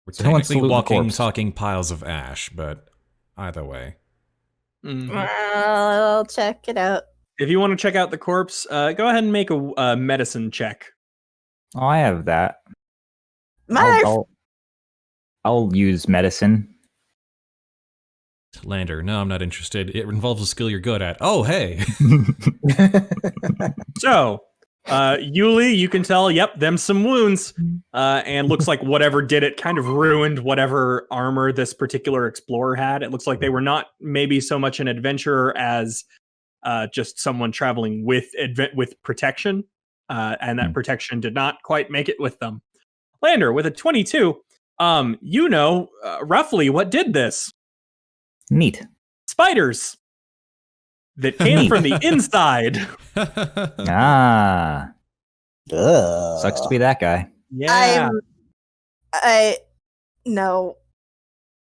[SPEAKER 1] We're
[SPEAKER 4] So who wants to
[SPEAKER 1] technically
[SPEAKER 4] loot the
[SPEAKER 1] walking,
[SPEAKER 4] corpse?
[SPEAKER 1] talking piles of ash, but either way.
[SPEAKER 2] Mhm.
[SPEAKER 6] I'll check it out.
[SPEAKER 2] If you want to check out the corpse, go ahead and make a medicine check.
[SPEAKER 4] Oh, I have that.
[SPEAKER 6] Mother,
[SPEAKER 4] I'll use medicine.
[SPEAKER 1] Lander, no, I'm not interested. It involves a skill you're good at. Oh, hey.
[SPEAKER 2] So, Yuliy, you can tell, yep, them some wounds. And looks like whatever did it kind of ruined whatever armor this particular explorer had. It looks like they were not maybe so much an adventurer as just someone traveling with protection. And that protection did not quite make it with them. Lander, with a 22, you know roughly what did this.
[SPEAKER 4] Neat.
[SPEAKER 2] Spiders that came from the inside.
[SPEAKER 4] Ah,
[SPEAKER 3] Ugh.
[SPEAKER 4] sucks to be that guy.
[SPEAKER 2] Yeah.
[SPEAKER 6] no.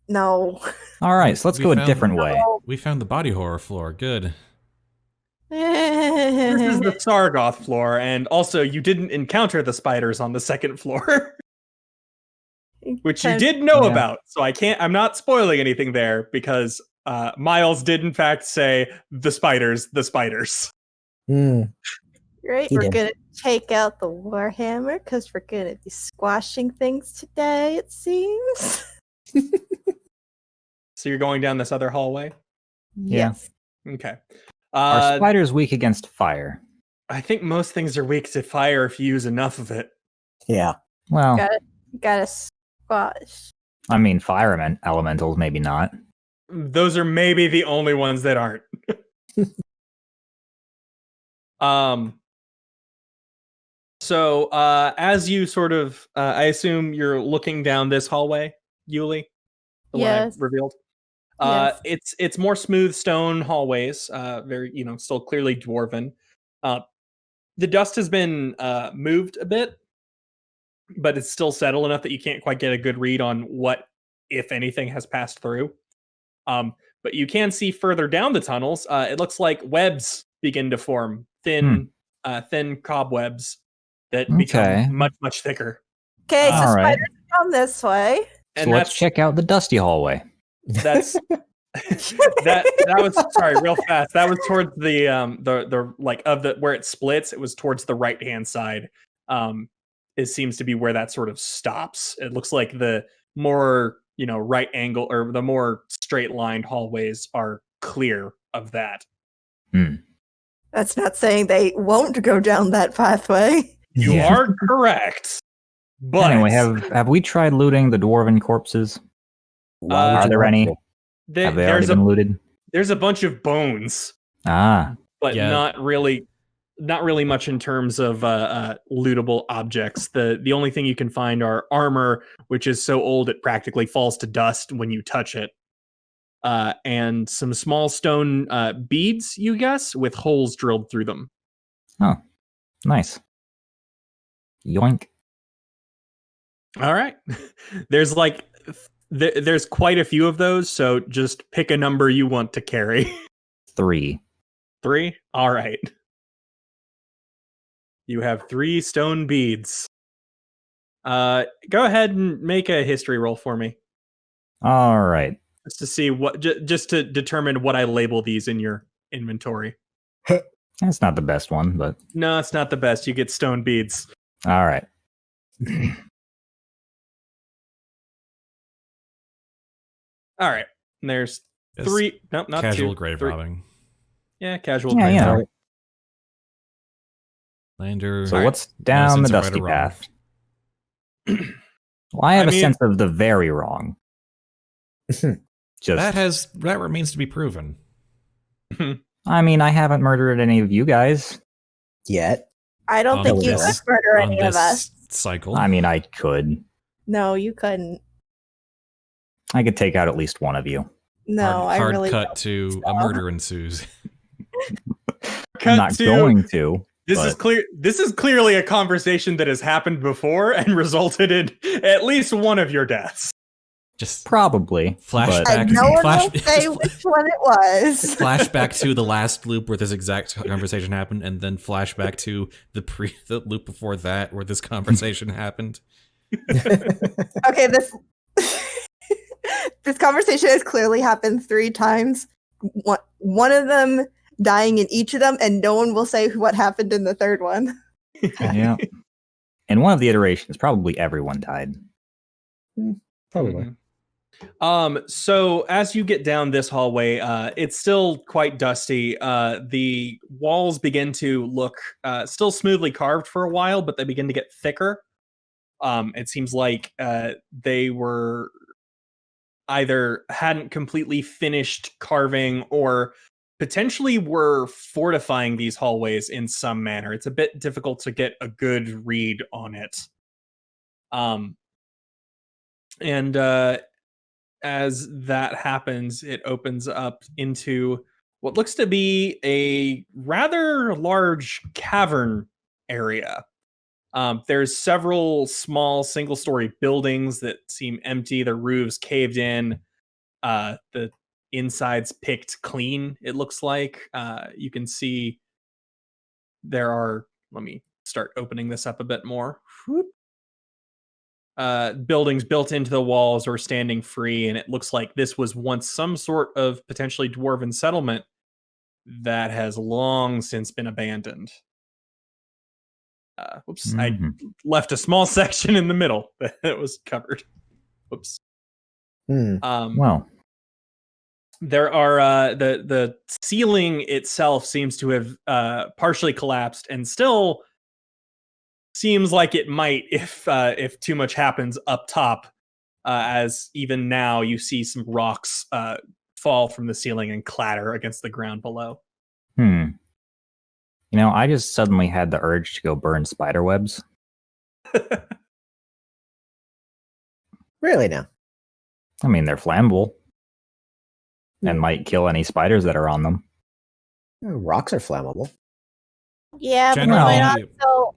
[SPEAKER 4] All right, so let's
[SPEAKER 1] We
[SPEAKER 4] go a
[SPEAKER 1] found-
[SPEAKER 4] different way.
[SPEAKER 1] We found the body horror floor. Good.
[SPEAKER 2] This is the Sargoth floor, and also you didn't encounter the spiders on the second floor, which you did know
[SPEAKER 4] Yeah.
[SPEAKER 2] about. So I'm not spoiling anything there because Miles did in fact say the spiders.
[SPEAKER 3] Hmm.
[SPEAKER 6] Right,
[SPEAKER 3] He
[SPEAKER 6] we're
[SPEAKER 3] did.
[SPEAKER 6] gonna take out the warhammer because we're gonna be squashing things today. It seems.
[SPEAKER 2] So you're going down this other hallway.
[SPEAKER 4] Yeah.
[SPEAKER 6] Yes.
[SPEAKER 2] Okay.
[SPEAKER 4] Are spiders weak against fire?
[SPEAKER 2] I think most things are weak to fire if you use enough of it.
[SPEAKER 3] Yeah.
[SPEAKER 4] Well,
[SPEAKER 6] Gotta squash.
[SPEAKER 4] I mean, fire elementals, maybe not.
[SPEAKER 2] Those are maybe the only ones that aren't. So as you sort of, I assume you're looking down this hallway, Yuliy, the one I revealed.
[SPEAKER 6] Yes.
[SPEAKER 2] It's more smooth stone hallways, very still clearly dwarven. The dust has been moved a bit, but it's still settled enough that you can't quite get a good read on what, if anything, has passed through. But you can see further down the tunnels. It looks like webs begin to form, thin cobwebs that become much thicker.
[SPEAKER 6] Okay, so
[SPEAKER 4] All right.
[SPEAKER 6] spiders come this way.
[SPEAKER 4] So let's check out the dusty hallway.
[SPEAKER 2] That's that was real fast. That was towards the like of the where it splits. It was towards the right hand side. It seems to be where that sort of stops. It looks like the more right angle or the more straight lined hallways are clear of that.
[SPEAKER 6] That's not saying they won't go down that pathway.
[SPEAKER 2] You are correct. But
[SPEAKER 4] anyway, have we tried looting the dwarven corpses? Are there any? Have they already been looted?
[SPEAKER 2] There's a bunch of bones. But not really much in terms of lootable objects. The only thing you can find are armor, which is so old it practically falls to dust when you touch it. And some small stone beads, you guess, with holes drilled through them.
[SPEAKER 4] Oh, nice. Yoink.
[SPEAKER 2] All right. There's quite a few of those, so just pick a number you want to carry.
[SPEAKER 4] 3.
[SPEAKER 2] 3? All right. You have 3 stone beads. Go ahead and make a history roll for me.
[SPEAKER 4] All right.
[SPEAKER 2] Just to see just to determine what I label these in your inventory.
[SPEAKER 4] That's not the best one, but
[SPEAKER 2] no, it's not the best. You get stone beads.
[SPEAKER 4] All right.
[SPEAKER 2] All right. And there's 3. Nope, not
[SPEAKER 1] casual
[SPEAKER 2] 2.
[SPEAKER 1] grave
[SPEAKER 2] 3.
[SPEAKER 1] robbing.
[SPEAKER 2] Yeah, casual grave robbing.
[SPEAKER 1] Lander.
[SPEAKER 4] So what's down the dusty path? Well, I have a sense of the very wrong.
[SPEAKER 1] That remains to be proven.
[SPEAKER 4] I mean, I haven't murdered any of you guys
[SPEAKER 3] yet.
[SPEAKER 6] I don't think you could murder any of us.
[SPEAKER 1] Cycle.
[SPEAKER 4] I mean, I could.
[SPEAKER 6] No, you couldn't.
[SPEAKER 4] I could take out at least one of you.
[SPEAKER 6] No, I really
[SPEAKER 1] cut
[SPEAKER 6] don't
[SPEAKER 1] to
[SPEAKER 6] think
[SPEAKER 1] a
[SPEAKER 6] so.
[SPEAKER 1] murder ensues.
[SPEAKER 4] I'm not going to.
[SPEAKER 2] This is clear. This is clearly a conversation that has happened before and resulted in at least one of your deaths.
[SPEAKER 1] Just
[SPEAKER 4] probably
[SPEAKER 1] flashback.
[SPEAKER 6] No one will say which one it was.
[SPEAKER 1] Flashback to the last loop where this exact conversation happened, and then flashback to the loop before that where this conversation happened.
[SPEAKER 6] Okay, this conversation has clearly happened 3 times. One of them dying in each of them, and no one will say what happened in the third one.
[SPEAKER 4] Yeah. In one of the iterations, probably everyone died.
[SPEAKER 3] Probably.
[SPEAKER 2] So as you get down this hallway, it's still quite dusty. The walls begin to look still smoothly carved for a while, but they begin to get thicker. It seems like they were either hadn't completely finished carving or potentially were fortifying these hallways in some manner. It's a bit difficult to get a good read on it. And as that happens, it opens up into what looks to be a rather large cavern area. There's several small single-story buildings that seem empty. Their roofs caved in. The inside's picked clean, it looks like. You can see there are... Let me start opening this up a bit more. Buildings built into the walls or standing free, and it looks like this was once some sort of potentially dwarven settlement that has long since been abandoned. Whoops, I left a small section in the middle that was covered. Whoops.
[SPEAKER 4] Well,
[SPEAKER 2] there are the ceiling itself seems to have partially collapsed and still seems like it might if too much happens up top. as even now you see some rocks fall from the ceiling and clatter against the ground below.
[SPEAKER 4] You know, I just suddenly had the urge to go burn spider webs.
[SPEAKER 3] Really now?
[SPEAKER 4] I mean, they're flammable and might kill any spiders that are on them.
[SPEAKER 3] Rocks are flammable.
[SPEAKER 6] Yeah, but they
[SPEAKER 1] Generally-
[SPEAKER 6] might also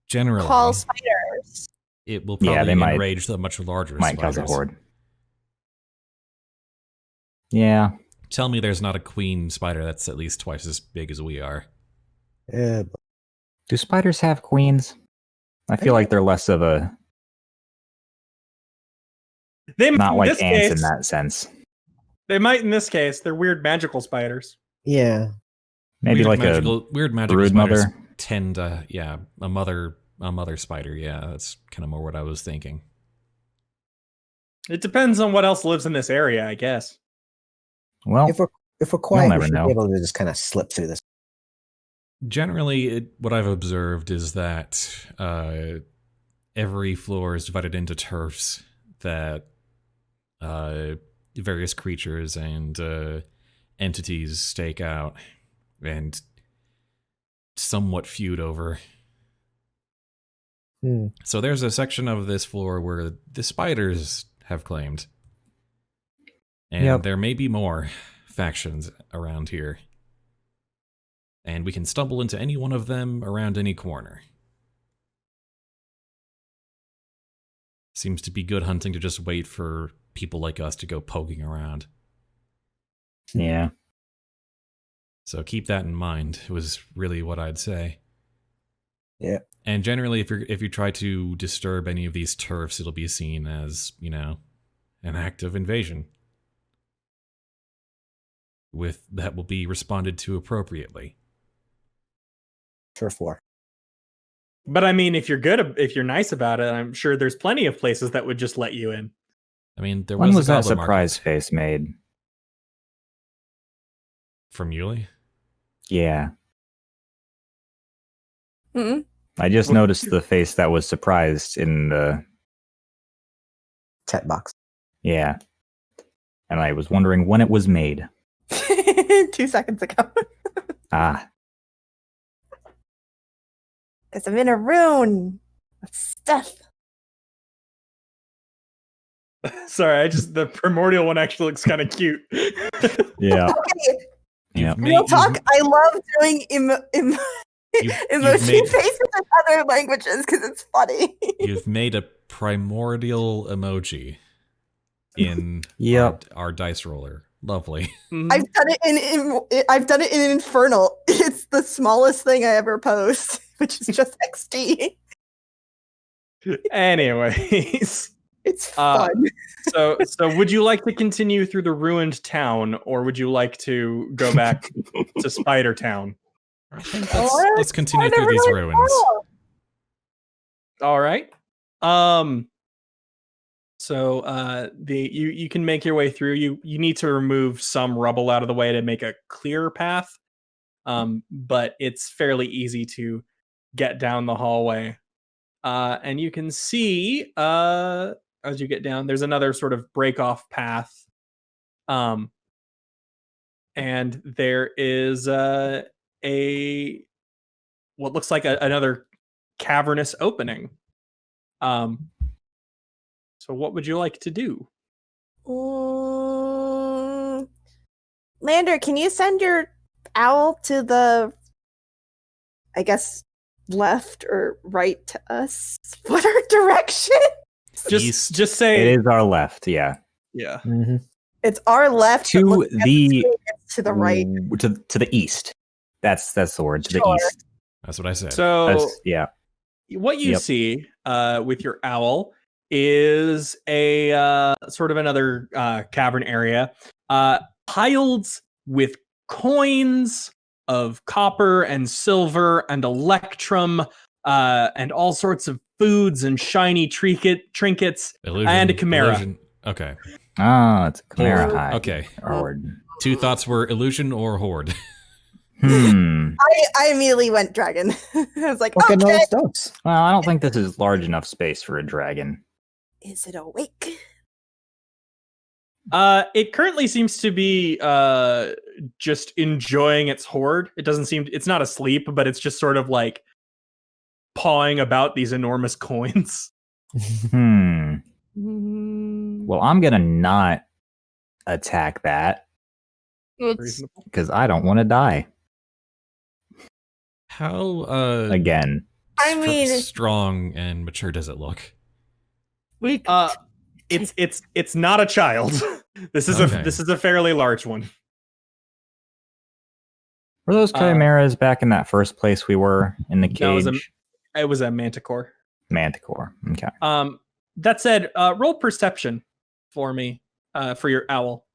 [SPEAKER 1] Generally,
[SPEAKER 6] call spiders.
[SPEAKER 1] it will probably
[SPEAKER 4] they might-
[SPEAKER 1] enrage the much larger
[SPEAKER 4] Might
[SPEAKER 1] spiders.
[SPEAKER 4] cause a horde. Yeah.
[SPEAKER 1] Tell me there's not a queen spider that's at least twice as big as we are.
[SPEAKER 3] Yeah,
[SPEAKER 4] Do spiders have queens? I feel like they're less of a not
[SPEAKER 2] in
[SPEAKER 4] like
[SPEAKER 2] this
[SPEAKER 4] ants
[SPEAKER 2] case,
[SPEAKER 4] in that sense.
[SPEAKER 2] They might in this case. They're weird magical spiders.
[SPEAKER 3] yeah.
[SPEAKER 4] Maybe
[SPEAKER 1] weird
[SPEAKER 4] like
[SPEAKER 1] weird magical
[SPEAKER 4] brood
[SPEAKER 1] spiders
[SPEAKER 4] mother.
[SPEAKER 1] tend to, a mother spider. Yeah, that's kind of more what I was thinking.
[SPEAKER 2] It depends on what else lives in this area, I guess.
[SPEAKER 4] Well,
[SPEAKER 3] If we're quiet,
[SPEAKER 4] never
[SPEAKER 3] we should
[SPEAKER 4] know.
[SPEAKER 3] be able to just kind of slip through this.
[SPEAKER 1] Generally, what I've observed is that every floor is divided into turfs that various creatures and entities stake out and somewhat feud over. So there's a section of this floor where the spiders have claimed. And there may be more factions around here. And we can stumble into any one of them around any corner. Seems to be good hunting to just wait for people like us to go poking around.
[SPEAKER 4] yeah.
[SPEAKER 1] So keep that in mind, was really what I'd say.
[SPEAKER 3] Yeah.
[SPEAKER 1] And generally, if you try to disturb any of these turfs, it'll be seen as, an act of invasion. That will be responded to appropriately.
[SPEAKER 3] Turf war.
[SPEAKER 2] But I mean, if you're nice about it, I'm sure there's plenty of places that would just let you in.
[SPEAKER 1] I mean, there
[SPEAKER 4] When
[SPEAKER 1] was
[SPEAKER 4] was
[SPEAKER 1] a
[SPEAKER 4] that
[SPEAKER 1] goblin
[SPEAKER 4] surprise
[SPEAKER 1] market
[SPEAKER 4] face made?
[SPEAKER 1] from Yuliy.
[SPEAKER 4] Yeah.
[SPEAKER 6] Hmm?
[SPEAKER 4] I just noticed the face that was surprised in the...
[SPEAKER 3] Chat box.
[SPEAKER 4] Yeah. And I was wondering when it was made.
[SPEAKER 6] 2 seconds ago.
[SPEAKER 4] Ah.
[SPEAKER 6] Because I'm in a rune of stuff.
[SPEAKER 2] Sorry, the primordial one actually looks kind of cute.
[SPEAKER 4] Yeah.
[SPEAKER 6] Okay,
[SPEAKER 4] Yeah.
[SPEAKER 6] real talk. I love doing emoji
[SPEAKER 1] made-
[SPEAKER 6] faces in other languages because it's funny.
[SPEAKER 1] You've made a primordial emoji in
[SPEAKER 4] Yep.
[SPEAKER 1] our dice roller. Lovely.
[SPEAKER 6] I've done it in Infernal. It's the smallest thing I ever post, which is just XD.
[SPEAKER 2] Anyways,
[SPEAKER 6] It's fun.
[SPEAKER 2] so would you like to continue through the ruined town, or would you like to go back to Spider Town?
[SPEAKER 1] I think let's continue through these ruins.
[SPEAKER 2] All right. So you can make your way through. You need to remove some rubble out of the way to make a clear path. But it's fairly easy to get down the hallway. And you can see as you get down, there's another sort of break off path. And there is what looks like another cavernous opening. So what would you like to do?
[SPEAKER 6] Lander, can you send your owl to the, I guess, left or right to us? What our direction?
[SPEAKER 1] East.
[SPEAKER 2] Just say
[SPEAKER 4] It is our left, yeah.
[SPEAKER 2] yeah.
[SPEAKER 3] Mm-hmm.
[SPEAKER 6] It's our left but
[SPEAKER 4] To
[SPEAKER 6] looking at
[SPEAKER 4] the
[SPEAKER 6] screen, it's to the right.
[SPEAKER 4] To the east. That's the word. To
[SPEAKER 6] Sure.
[SPEAKER 4] the east.
[SPEAKER 1] That's what I said.
[SPEAKER 2] So
[SPEAKER 4] Yeah.
[SPEAKER 2] what you
[SPEAKER 4] Yep.
[SPEAKER 2] see with your owl is a sort of another cavern area piled with coins of copper and silver and electrum and all sorts of foods and shiny trinkets
[SPEAKER 1] Illusion,
[SPEAKER 2] and a chimera.
[SPEAKER 1] illusion. Okay.
[SPEAKER 4] Ah, it's a chimera
[SPEAKER 1] Horde.
[SPEAKER 4] hide.
[SPEAKER 1] Okay.
[SPEAKER 4] Horde.
[SPEAKER 1] Two thoughts were illusion or horde.
[SPEAKER 6] I immediately went dragon. I was like,
[SPEAKER 3] Okay, no,
[SPEAKER 6] okay.
[SPEAKER 3] it's dogs.
[SPEAKER 4] Well, I don't think this is large enough space for a dragon.
[SPEAKER 6] Is it awake?
[SPEAKER 2] It currently seems to be just enjoying its hoard. It doesn't seem it's not asleep, but it's just sort of like pawing about these enormous coins.
[SPEAKER 4] Well, I'm gonna not attack that
[SPEAKER 6] It's,
[SPEAKER 4] because I don't want to die
[SPEAKER 1] How
[SPEAKER 4] again.
[SPEAKER 6] I mean,
[SPEAKER 1] strong and mature does it look?
[SPEAKER 6] we
[SPEAKER 2] It's not a child. This is
[SPEAKER 1] Okay.
[SPEAKER 2] a fairly large one.
[SPEAKER 4] Were those chimeras back in that first place we were in the
[SPEAKER 2] That was
[SPEAKER 4] cage?
[SPEAKER 2] It was a manticore.
[SPEAKER 4] Manticore. Okay.
[SPEAKER 2] That said, roll perception for me for your owl.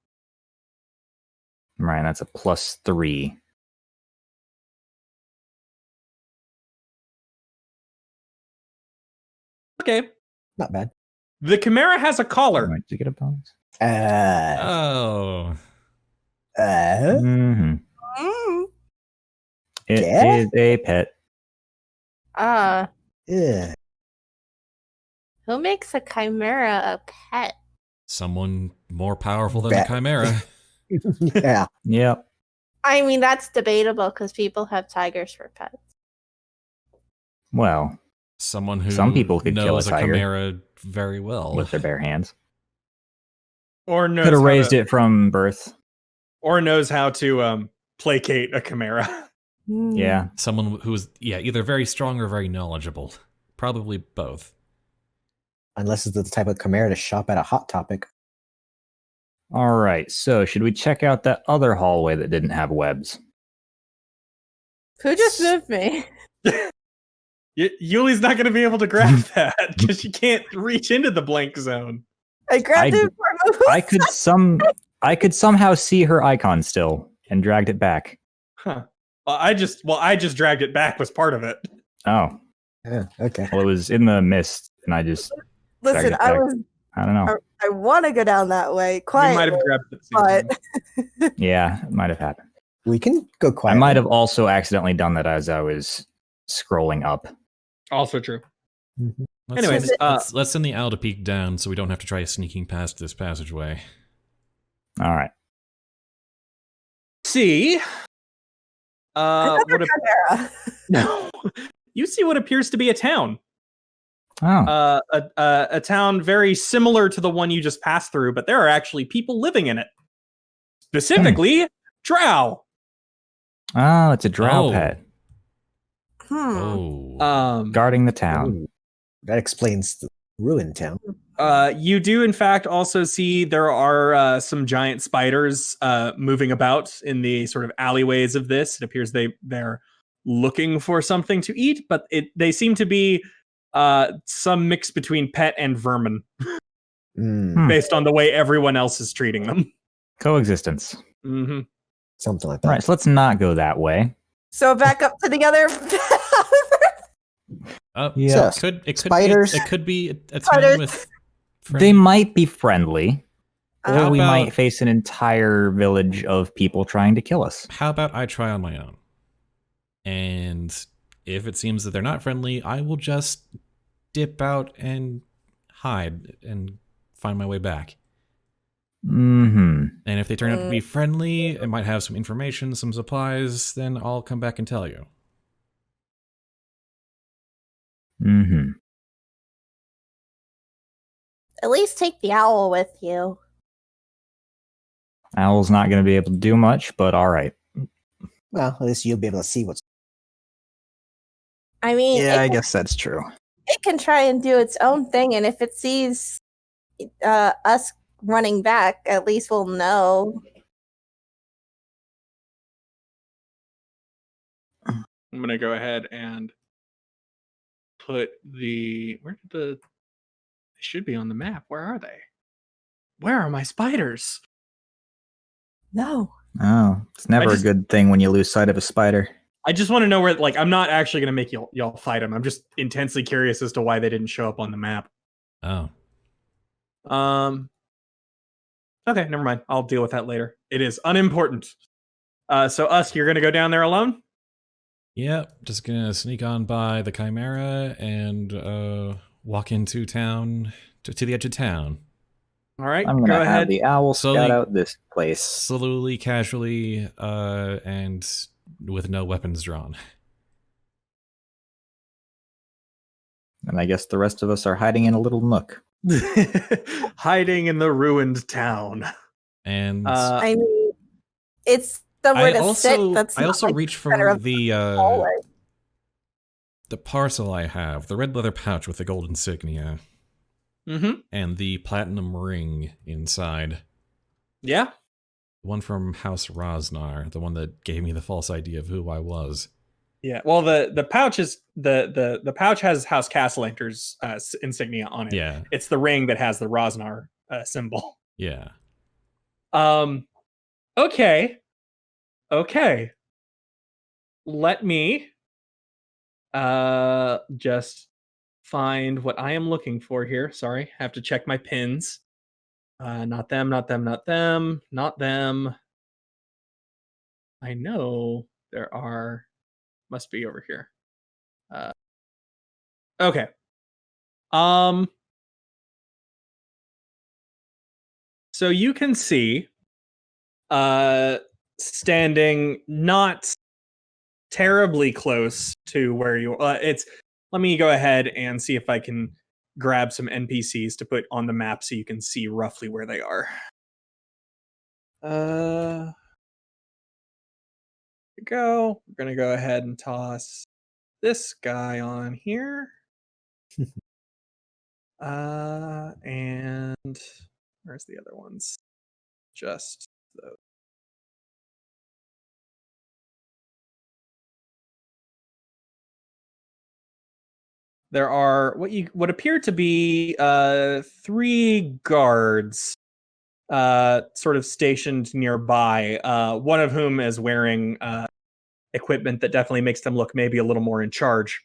[SPEAKER 4] Right, that's a +3.
[SPEAKER 2] Okay.
[SPEAKER 3] Not bad.
[SPEAKER 2] The chimera has a collar.
[SPEAKER 4] Right, did you get a bonus?
[SPEAKER 1] Oh.
[SPEAKER 4] Mm-hmm.
[SPEAKER 6] Mm.
[SPEAKER 4] It
[SPEAKER 3] Yeah?
[SPEAKER 4] is a pet.
[SPEAKER 3] Yeah.
[SPEAKER 6] Who makes a chimera a pet?
[SPEAKER 1] Someone more powerful than a
[SPEAKER 3] Bet.
[SPEAKER 1] chimera.
[SPEAKER 3] Yeah.
[SPEAKER 4] Yep.
[SPEAKER 6] I mean, that's debatable because people have tigers for pets.
[SPEAKER 4] Well,
[SPEAKER 1] Someone who
[SPEAKER 4] Some people could kill
[SPEAKER 1] knows
[SPEAKER 4] a tiger.
[SPEAKER 1] chimera very well.
[SPEAKER 4] with their bare hands.
[SPEAKER 2] Or knows
[SPEAKER 4] Could have
[SPEAKER 2] how
[SPEAKER 4] raised
[SPEAKER 2] to-
[SPEAKER 4] it from birth.
[SPEAKER 2] Or knows how to placate a chimera.
[SPEAKER 4] Yeah.
[SPEAKER 1] Someone who's either very strong or very knowledgeable. Probably both.
[SPEAKER 3] Unless it's the type of chimera to shop at a Hot Topic.
[SPEAKER 4] All right. So, should we check out that other hallway that didn't have webs?
[SPEAKER 6] Who just moved me?
[SPEAKER 2] Yuli's not going to be able to grab that because she can't reach into the blank zone.
[SPEAKER 6] I grabbed
[SPEAKER 4] I-
[SPEAKER 6] it for a move.
[SPEAKER 4] I could somehow see her icon still and dragged it back.
[SPEAKER 2] Huh. I just dragged it back was part of it.
[SPEAKER 4] Oh,
[SPEAKER 3] Yeah, okay.
[SPEAKER 4] well, it was in the mist, and I just
[SPEAKER 6] Listen,
[SPEAKER 4] dragged it
[SPEAKER 6] I
[SPEAKER 4] back.
[SPEAKER 6] was
[SPEAKER 4] I don't know.
[SPEAKER 6] I want to go down that way
[SPEAKER 2] You
[SPEAKER 6] quietly,
[SPEAKER 2] might have grabbed it at the same
[SPEAKER 6] but
[SPEAKER 2] time.
[SPEAKER 4] Yeah, it might have happened.
[SPEAKER 3] We can go quiet.
[SPEAKER 4] I might have also accidentally done that as I was scrolling up.
[SPEAKER 2] Also true.
[SPEAKER 3] Mhm.
[SPEAKER 2] Anyways,
[SPEAKER 1] let's send the owl to peek down so we don't have to try sneaking past this passageway.
[SPEAKER 4] All right.
[SPEAKER 2] See.
[SPEAKER 6] another
[SPEAKER 2] What
[SPEAKER 6] chimera.
[SPEAKER 2] no. You see what appears to be a town.
[SPEAKER 4] Oh,
[SPEAKER 2] A town very similar to the one you just passed through, but there are actually people living in it. Specifically, drow.
[SPEAKER 4] it's a drow
[SPEAKER 1] Oh.
[SPEAKER 4] pet
[SPEAKER 1] Oh.
[SPEAKER 4] guarding the town.
[SPEAKER 3] Ooh, that explains the ruined town.
[SPEAKER 2] You do, in fact, also see there are some giant spiders moving about in the sort of alleyways of this. It appears they're looking for something to eat, but they seem to be some mix between pet and vermin,
[SPEAKER 3] Mm,
[SPEAKER 2] based on the way everyone else is treating them.
[SPEAKER 4] Coexistence.
[SPEAKER 2] Mm-hmm.
[SPEAKER 3] something like
[SPEAKER 4] All
[SPEAKER 3] that.
[SPEAKER 4] right, so let's not go that way.
[SPEAKER 6] So back up to the other.
[SPEAKER 4] Yeah.
[SPEAKER 3] So,
[SPEAKER 1] It
[SPEAKER 3] spiders.
[SPEAKER 1] could be a town
[SPEAKER 6] Spiders.
[SPEAKER 1] with.
[SPEAKER 4] They might be friendly, or
[SPEAKER 1] How
[SPEAKER 4] we
[SPEAKER 1] about-
[SPEAKER 4] might face an entire village of people trying to kill us.
[SPEAKER 1] How about I try on my own? And if it seems that they're not friendly, I will just dip out and hide and find my way back.
[SPEAKER 4] Mm-hmm.
[SPEAKER 1] And if they turn out to be friendly, I might have some information, some supplies, then I'll come back and tell you.
[SPEAKER 4] Mm-hmm.
[SPEAKER 6] At least take the owl with you.
[SPEAKER 4] Owl's not going to be able to do much, but all right.
[SPEAKER 3] Well, at least you'll be able to see what's.
[SPEAKER 6] I mean,
[SPEAKER 4] guess that's true.
[SPEAKER 6] it can try and do its own thing, and if it sees us running back, at least we'll know.
[SPEAKER 2] I'm gonna go ahead and put where did they should be on the map. Where are they? Where are my spiders?
[SPEAKER 6] No.
[SPEAKER 4] Oh, it's never
[SPEAKER 2] just-
[SPEAKER 4] a good thing when you lose sight of a spider.
[SPEAKER 2] I just want to know where. Like, I'm not actually gonna make y'all fight them. I'm just intensely curious as to why they didn't show up on the map.
[SPEAKER 1] Oh.
[SPEAKER 2] Okay, never mind. I'll deal with that later. It is unimportant. So Usk, you're gonna go down there alone?
[SPEAKER 1] Yep, just gonna sneak on by the Chimera and walk into town, to the edge of town.
[SPEAKER 2] All right,
[SPEAKER 4] I'm
[SPEAKER 2] go
[SPEAKER 4] gonna have
[SPEAKER 2] ahead.
[SPEAKER 4] the owl
[SPEAKER 1] So
[SPEAKER 4] scout
[SPEAKER 1] you-
[SPEAKER 4] out this place.
[SPEAKER 1] Slowly, casually, and with no weapons drawn.
[SPEAKER 4] And I guess the rest of us are hiding in a little nook.
[SPEAKER 2] Hiding in the ruined town.
[SPEAKER 1] And
[SPEAKER 6] I mean, it's somewhere
[SPEAKER 1] I
[SPEAKER 6] to
[SPEAKER 1] also
[SPEAKER 6] sit. That's
[SPEAKER 1] I
[SPEAKER 6] not,
[SPEAKER 1] also
[SPEAKER 6] like,
[SPEAKER 1] reach
[SPEAKER 6] center
[SPEAKER 1] for
[SPEAKER 6] of hallway.
[SPEAKER 1] the parcel I have, the red leather pouch with the gold insignia, and the platinum ring inside.
[SPEAKER 2] Yeah.
[SPEAKER 1] One from House Rosnar, the one that gave me the false idea of who I was.
[SPEAKER 2] Yeah. Well, the pouch is the pouch has House Castellanter's insignia on it.
[SPEAKER 1] Yeah.
[SPEAKER 2] It's the ring that has the Rosnar symbol.
[SPEAKER 1] Yeah.
[SPEAKER 2] Okay. Okay. Let me just find what I am looking for here. Sorry, I have to check my pins. Not them, not them, not them, not them. I know there are, must be over here. Okay. So you can see standing not terribly close to where you it's let me go ahead and see if I can grab some NPCs to put on the map so you can see roughly where they are. Here we go. We're gonna go ahead and toss this guy on here. And where's the other ones? Just those. There are what appear to be 3 guards sort of stationed nearby, one of whom is wearing equipment that definitely makes them look maybe a little more in charge.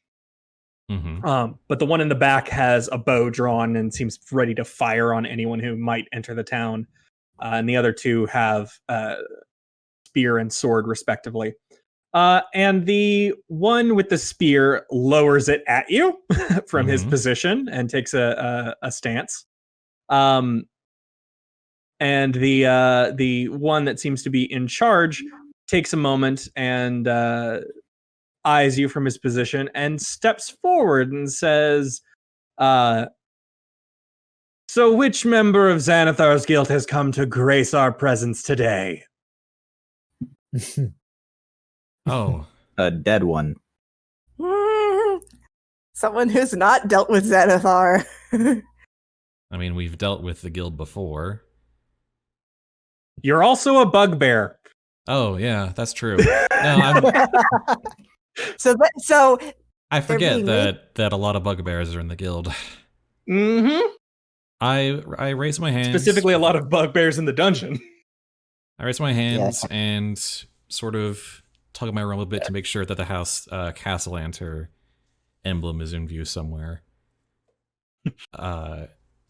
[SPEAKER 2] But the one in the back has a bow drawn and seems ready to fire on anyone who might enter the town. And the other 2 have spear and sword, respectively. And the one with the spear lowers it at you from his position and takes a stance. And the one that seems to be in charge takes a moment and eyes you from his position and steps forward and says, "So which member of Xanathar's guild has come to grace our presence today?"
[SPEAKER 1] Oh.
[SPEAKER 4] A dead one.
[SPEAKER 6] Someone who's not dealt with Xanathar.
[SPEAKER 1] I mean, we've dealt with the guild before.
[SPEAKER 2] You're also a bugbear.
[SPEAKER 1] Oh, yeah, that's true. No,
[SPEAKER 6] So
[SPEAKER 1] I forget
[SPEAKER 6] being
[SPEAKER 1] that a lot of bugbears are in the guild. I raise my hands.
[SPEAKER 2] Specifically, a lot of bugbears in the dungeon.
[SPEAKER 1] I raise my hands and sort of tug my robe a bit to make sure that the House Castellanter emblem is in view somewhere.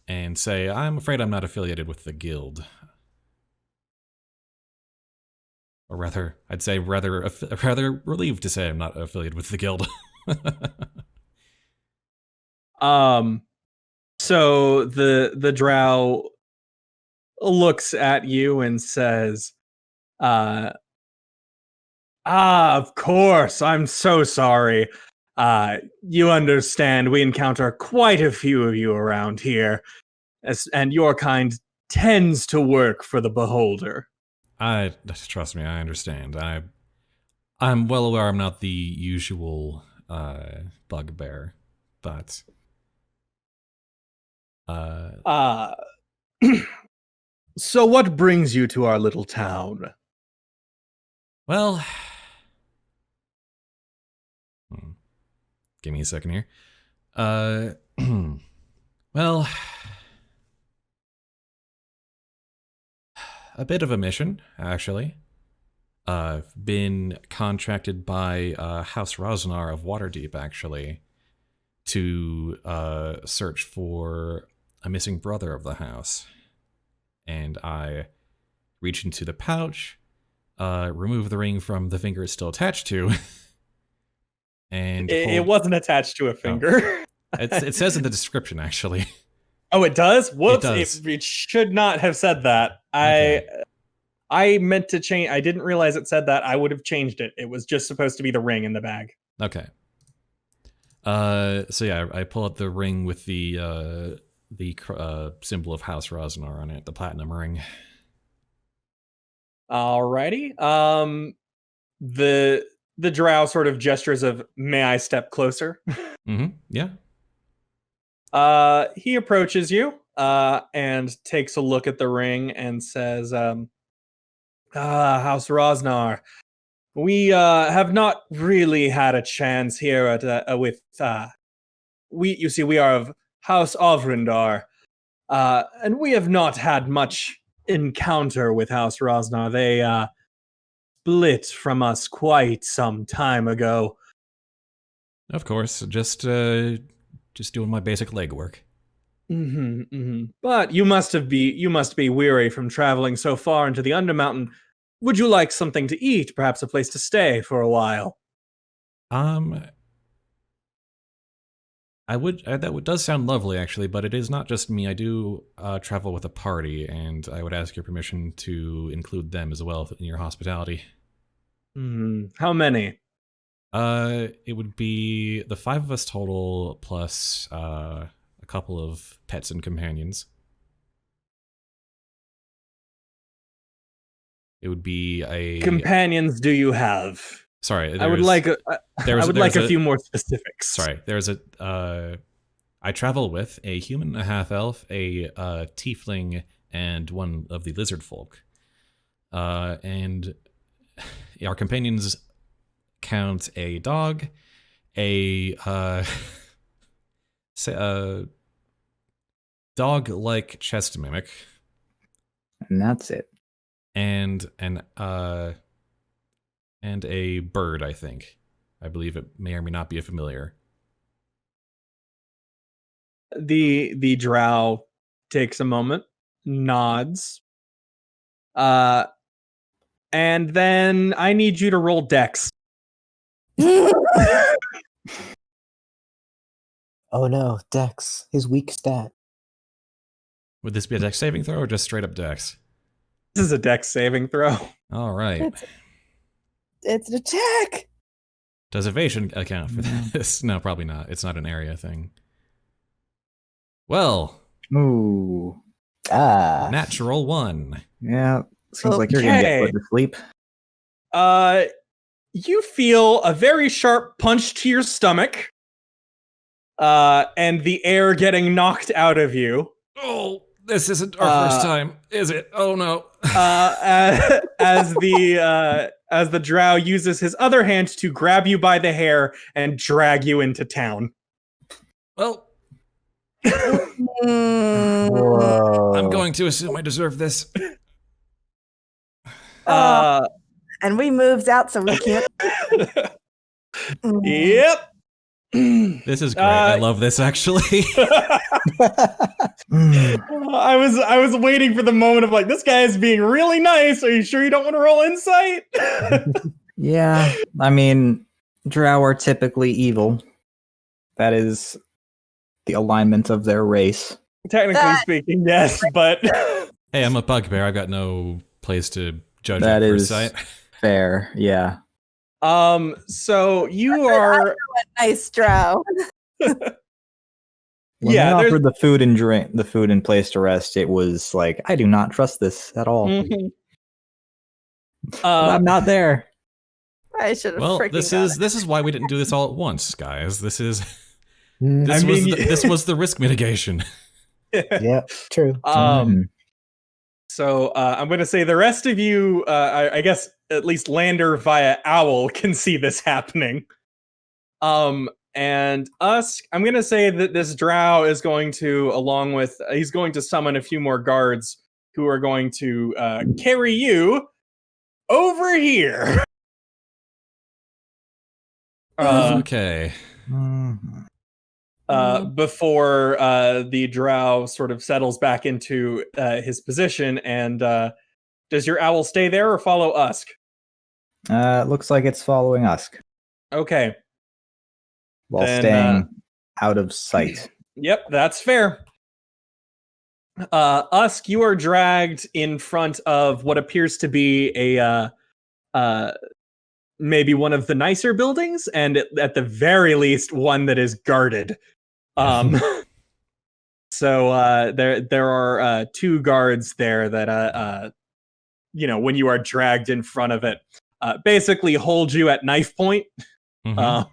[SPEAKER 1] And say, I'm afraid I'm not affiliated with the guild. Or rather, I'd say rather relieved to say I'm not affiliated with the guild.
[SPEAKER 2] So the drow looks at you and says, of course, I'm so sorry. You understand, we encounter quite a few of you around here, and your kind tends to work for the beholder.
[SPEAKER 1] Trust me, I understand. I'm well aware I'm not the usual bugbear, but
[SPEAKER 2] So what brings you to our little town?
[SPEAKER 1] Well, give me a second here. Well, a bit of a mission, actually. I've been contracted by House Rosnar of Waterdeep, actually, to search for a missing brother of the house. And I reach into the pouch, remove the ring from the finger it's still attached to, and
[SPEAKER 2] it wasn't attached to a finger.
[SPEAKER 1] It says in the description, actually.
[SPEAKER 2] Oh, it does? Whoops!
[SPEAKER 1] does.
[SPEAKER 2] It should not have said that.
[SPEAKER 1] Okay.
[SPEAKER 2] I meant to change. I didn't realize it said that. I would have changed it. It was just supposed to be the ring in the bag.
[SPEAKER 1] Okay. So yeah, I pull out the ring with the symbol of House Rosnar on it, the platinum ring.
[SPEAKER 2] Alrighty. The drow sort of gestures of "May I step closer?"
[SPEAKER 1] Yeah.
[SPEAKER 2] He approaches you and takes a look at the ring and says, House Rosnar, we have not really had a chance here at we are of House Ovrindar, and we have not had much encounter with House Rosnar. They split from us quite some time ago.
[SPEAKER 1] Of course, just doing my basic legwork.
[SPEAKER 2] But you must be weary from traveling so far into the Undermountain. Would you like something to eat? Perhaps a place to stay for a while?
[SPEAKER 1] I would. That does sound lovely, actually, but it is not just me. I do travel with a party, and I would ask your permission to include them as well in your hospitality.
[SPEAKER 2] How many?
[SPEAKER 1] It would be the 5 of us total, plus a couple of pets and companions. It would be a
[SPEAKER 2] companions. Do you have?
[SPEAKER 1] Sorry,
[SPEAKER 2] I would like a few more specifics.
[SPEAKER 1] Sorry, there's a. I travel with a human, a half elf, a tiefling, and one of the lizardfolk. And our companions count a dog, a dog-like chest mimic,
[SPEAKER 4] and that's it.
[SPEAKER 1] And a bird, I think. I believe it may or may not be a familiar.
[SPEAKER 2] The drow takes a moment, nods, and then I need you to roll Dex.
[SPEAKER 3] Oh no, Dex, his weak stat.
[SPEAKER 1] Would this be a Dex saving throw or just straight up Dex?
[SPEAKER 2] This is a Dex saving throw.
[SPEAKER 1] All right.
[SPEAKER 6] It's an attack.
[SPEAKER 1] Does evasion account for this? No, probably not. It's not an area thing. Well.
[SPEAKER 4] Ooh.
[SPEAKER 1] Natural 1.
[SPEAKER 4] Yeah. Seems like you're gonna get put to sleep.
[SPEAKER 2] You feel a very sharp punch to your stomach, and the air getting knocked out of you.
[SPEAKER 1] Oh, this isn't our first time, is it? Oh no.
[SPEAKER 2] As the drow uses his other hand to grab you by the hair and drag you into town.
[SPEAKER 1] Well,
[SPEAKER 3] Whoa.
[SPEAKER 1] I'm going to assume I deserve this.
[SPEAKER 6] And we moved out, so we can't.
[SPEAKER 2] Yep.
[SPEAKER 1] This is great. I love this, actually.
[SPEAKER 2] I was waiting for the moment of like, this guy is being really nice. Are you sure you don't want to roll insight?
[SPEAKER 4] Yeah, I mean, drow are typically evil. That is the alignment of their race.
[SPEAKER 2] Technically speaking, yes, but
[SPEAKER 1] Hey, I'm a bugbear. I've got no place to judge
[SPEAKER 4] that
[SPEAKER 1] at first
[SPEAKER 4] is
[SPEAKER 1] sight.
[SPEAKER 4] fair, yeah.
[SPEAKER 2] So you are
[SPEAKER 6] a nice drow.
[SPEAKER 4] When
[SPEAKER 2] Yeah,
[SPEAKER 4] they offered the food and drink, the food and place to rest, it was like, I do not trust this at all. I'm not there.
[SPEAKER 6] I should have.
[SPEAKER 1] Well,
[SPEAKER 6] freaking
[SPEAKER 1] this is why we didn't do this all at once, guys. This was
[SPEAKER 2] mean,
[SPEAKER 1] the risk mitigation.
[SPEAKER 3] Yeah, true.
[SPEAKER 2] So I'm going to say the rest of you, I guess at least Lander via Owl can see this happening. And us, I'm going to say that this drow is going to, he's going to summon a few more guards who are going to carry you over here.
[SPEAKER 1] Okay.
[SPEAKER 2] Before the drow sort of settles back into his position. And does your owl stay there or follow Usk?
[SPEAKER 4] Looks like it's following Usk.
[SPEAKER 2] Okay.
[SPEAKER 4] While
[SPEAKER 2] Then,
[SPEAKER 4] staying out of sight.
[SPEAKER 2] Yep, that's fair. Usk, you are dragged in front of what appears to be a maybe one of the nicer buildings, and at the very least, one that is guarded. So there are 2 guards there that when you are dragged in front of it, basically hold you at knife point.
[SPEAKER 1] Not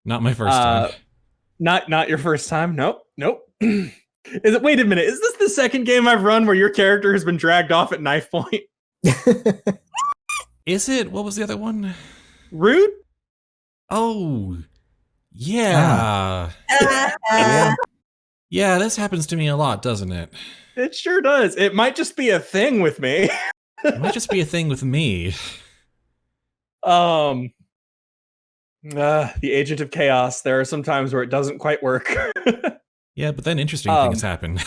[SPEAKER 1] my first time.
[SPEAKER 2] Not your first time. Nope. Wait a minute. Is this the second game I've run where your character has been dragged off at knife point?
[SPEAKER 1] Is it? What was the other one?
[SPEAKER 2] Rude?
[SPEAKER 1] Oh, yeah. Yeah, this happens to me a lot, doesn't it?
[SPEAKER 2] It sure does. It might just be a thing with me.
[SPEAKER 1] It might just be a thing with me.
[SPEAKER 2] The agent of chaos. There are some times where it doesn't quite work.
[SPEAKER 1] Yeah, but then interesting things happen.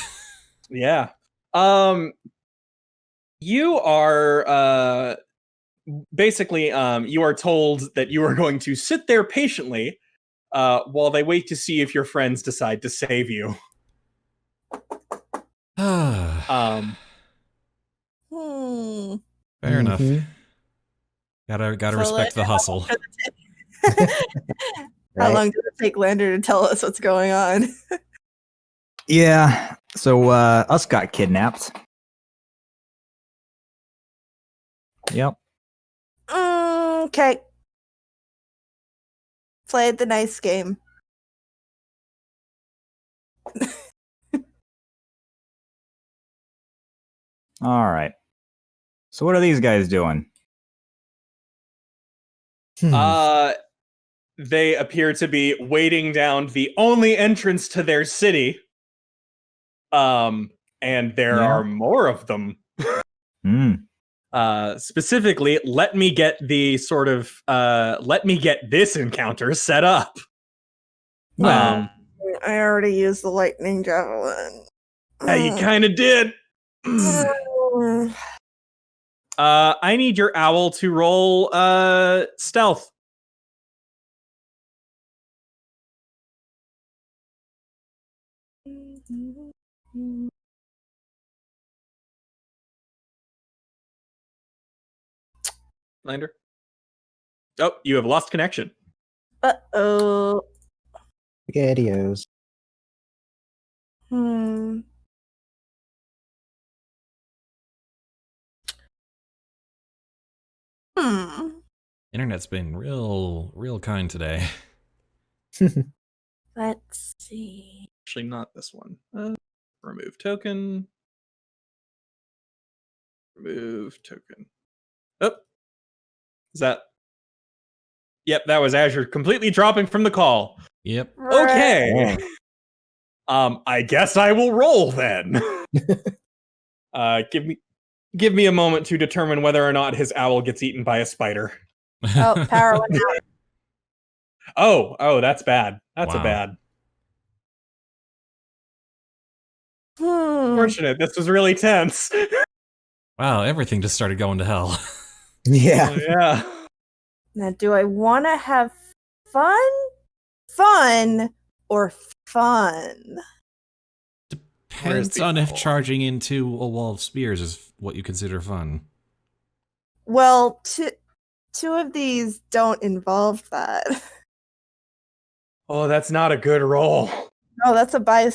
[SPEAKER 2] Yeah. You are basically you are told that you are going to sit there patiently while they wait to see if your friends decide to save you.
[SPEAKER 1] Fair enough. Gotta respect the hustle.
[SPEAKER 6] How long did it take Lander to tell us what's going on?
[SPEAKER 4] Yeah, so us got kidnapped. Yep.
[SPEAKER 6] Okay. Played the nice game.
[SPEAKER 4] All right. So what are these guys doing?
[SPEAKER 2] They appear to be waiting down the only entrance to their city. And there are more of them. Specifically, let me get the sort of let me get this encounter set up.
[SPEAKER 6] I already used the lightning javelin.
[SPEAKER 2] You kind of did. I need your owl to roll stealth. Lander? Oh, you have lost connection.
[SPEAKER 6] Uh-oh.
[SPEAKER 3] Spaghettios.
[SPEAKER 1] Internet's been real kind today.
[SPEAKER 6] Let's see.
[SPEAKER 2] Actually, not this one. Remove token. Remove token. Oh. Is that... Yep, that was Azure completely dropping from the call.
[SPEAKER 1] Yep.
[SPEAKER 2] Okay. I guess I will roll then. Give me a moment to determine whether or not his owl gets eaten by a spider.
[SPEAKER 6] Oh, power went out.
[SPEAKER 2] Oh, that's bad. That's a
[SPEAKER 1] Wow.
[SPEAKER 2] bad. Fortunate. This was really tense.
[SPEAKER 1] Wow, everything just started going to hell.
[SPEAKER 3] Yeah.
[SPEAKER 2] Oh, yeah.
[SPEAKER 6] Now, do I want to have fun, or fun?
[SPEAKER 1] Depends on if charging into a wall of spears is what you consider fun.
[SPEAKER 6] Well, two of these don't involve that.
[SPEAKER 2] Oh, that's not a good roll.
[SPEAKER 6] No, that's a bi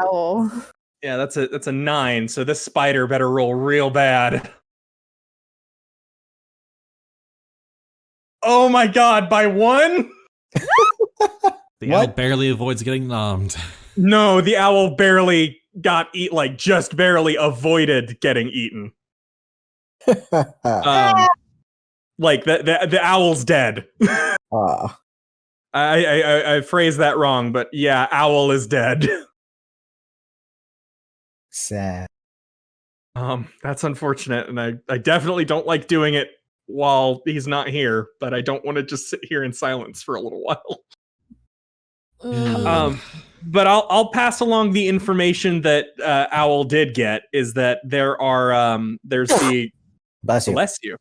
[SPEAKER 6] owl.
[SPEAKER 2] Yeah, that's a 9. So this spider better roll real bad. Oh my god, by 1?
[SPEAKER 1] The owl barely avoids getting nommed.
[SPEAKER 2] No, the owl barely got just barely avoided getting eaten. The owl's dead. I phrased that wrong, but yeah, owl is dead.
[SPEAKER 3] Sad.
[SPEAKER 2] That's unfortunate, and I definitely don't like doing it while he's not here, but I don't want to just sit here in silence for a little while. But I'll pass along the information that Owl did get, is that there are there's the bless you.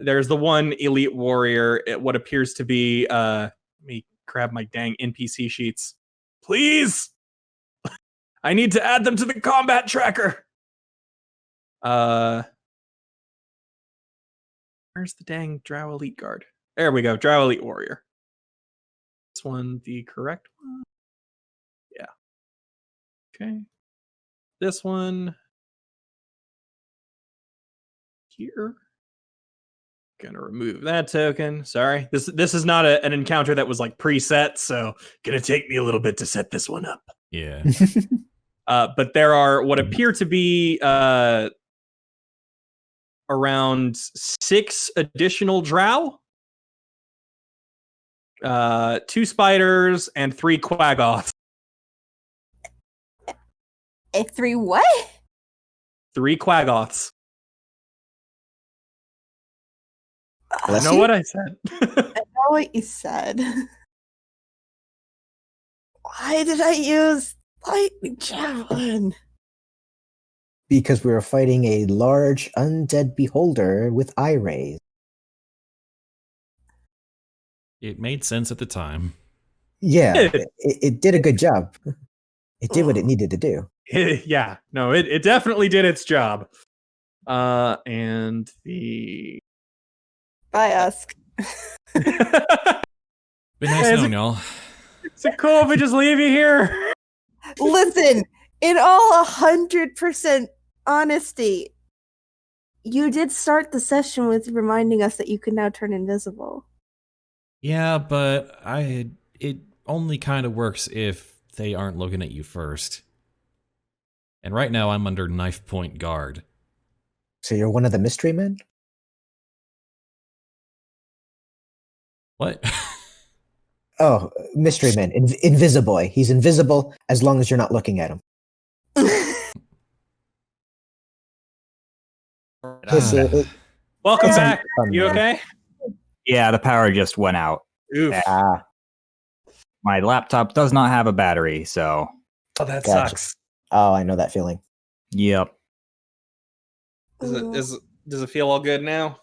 [SPEAKER 2] There's the one elite warrior at what appears to be let me grab my dang NPC sheets, please. I need to add them to the combat tracker. Where's the dang Drow Elite Guard? There we go, Drow Elite Warrior. This one, the correct one? Yeah. Okay. This one here. Gonna remove that token. Sorry. This is not an encounter that was like preset, so gonna take me a little bit to set this one up.
[SPEAKER 1] Yeah.
[SPEAKER 2] But there are what appear to be around 6 additional drow, 2 spiders, and 3 quaggoths.
[SPEAKER 6] 3 what?
[SPEAKER 2] 3 quaggoths.
[SPEAKER 3] Bless
[SPEAKER 2] I know
[SPEAKER 3] you?
[SPEAKER 2] what I said.
[SPEAKER 6] I know what you said. Why did I use lightning javelin?
[SPEAKER 3] Because we were fighting a large undead beholder with eye rays.
[SPEAKER 1] It made sense at the time.
[SPEAKER 3] Yeah, it did a good job. It did what it needed to do.
[SPEAKER 2] Yeah, no, it definitely did its job. And the
[SPEAKER 6] Bye, Usk.
[SPEAKER 1] Been nice
[SPEAKER 2] Hey,
[SPEAKER 1] knowing y'all.
[SPEAKER 2] Is it cool if we just leave you here?
[SPEAKER 6] Listen, in all 100% honesty, you did start the session with reminding us that you can now turn invisible.
[SPEAKER 1] Yeah, but it only kind of works if they aren't looking at you first. And right now I'm under knife point guard.
[SPEAKER 3] So you're one of the mystery men?
[SPEAKER 1] What?
[SPEAKER 3] Oh, mystery man. Invisiboy. He's invisible as long as you're not looking at him.
[SPEAKER 2] Welcome
[SPEAKER 3] It's
[SPEAKER 2] back.
[SPEAKER 3] fun,
[SPEAKER 2] You
[SPEAKER 3] man.
[SPEAKER 2] okay?
[SPEAKER 4] Yeah, the power just went out.
[SPEAKER 2] Oof.
[SPEAKER 3] Ah,
[SPEAKER 4] My laptop does not have a battery, so
[SPEAKER 2] Oh, that
[SPEAKER 3] Gotcha.
[SPEAKER 2] sucks.
[SPEAKER 3] oh, I know that feeling.
[SPEAKER 4] yep.
[SPEAKER 2] Does it feel all good now?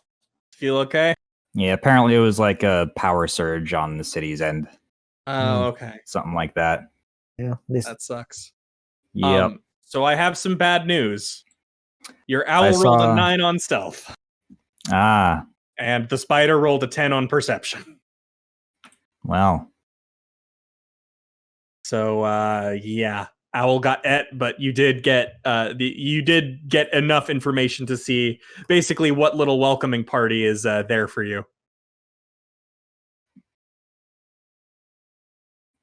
[SPEAKER 2] Feel okay?
[SPEAKER 4] Yeah, apparently it was like a power surge on the city's end.
[SPEAKER 2] Oh, okay.
[SPEAKER 4] Something like that.
[SPEAKER 3] Yeah, this
[SPEAKER 2] That sucks.
[SPEAKER 4] Yep.
[SPEAKER 2] So I have some bad news. Your owl
[SPEAKER 4] I
[SPEAKER 2] rolled
[SPEAKER 4] saw-
[SPEAKER 2] a 9 on stealth,
[SPEAKER 4] Ah,
[SPEAKER 2] and the spider rolled a 10 on perception.
[SPEAKER 4] well.
[SPEAKER 2] So yeah, owl got et, but you did get enough information to see basically what little welcoming party is there for you.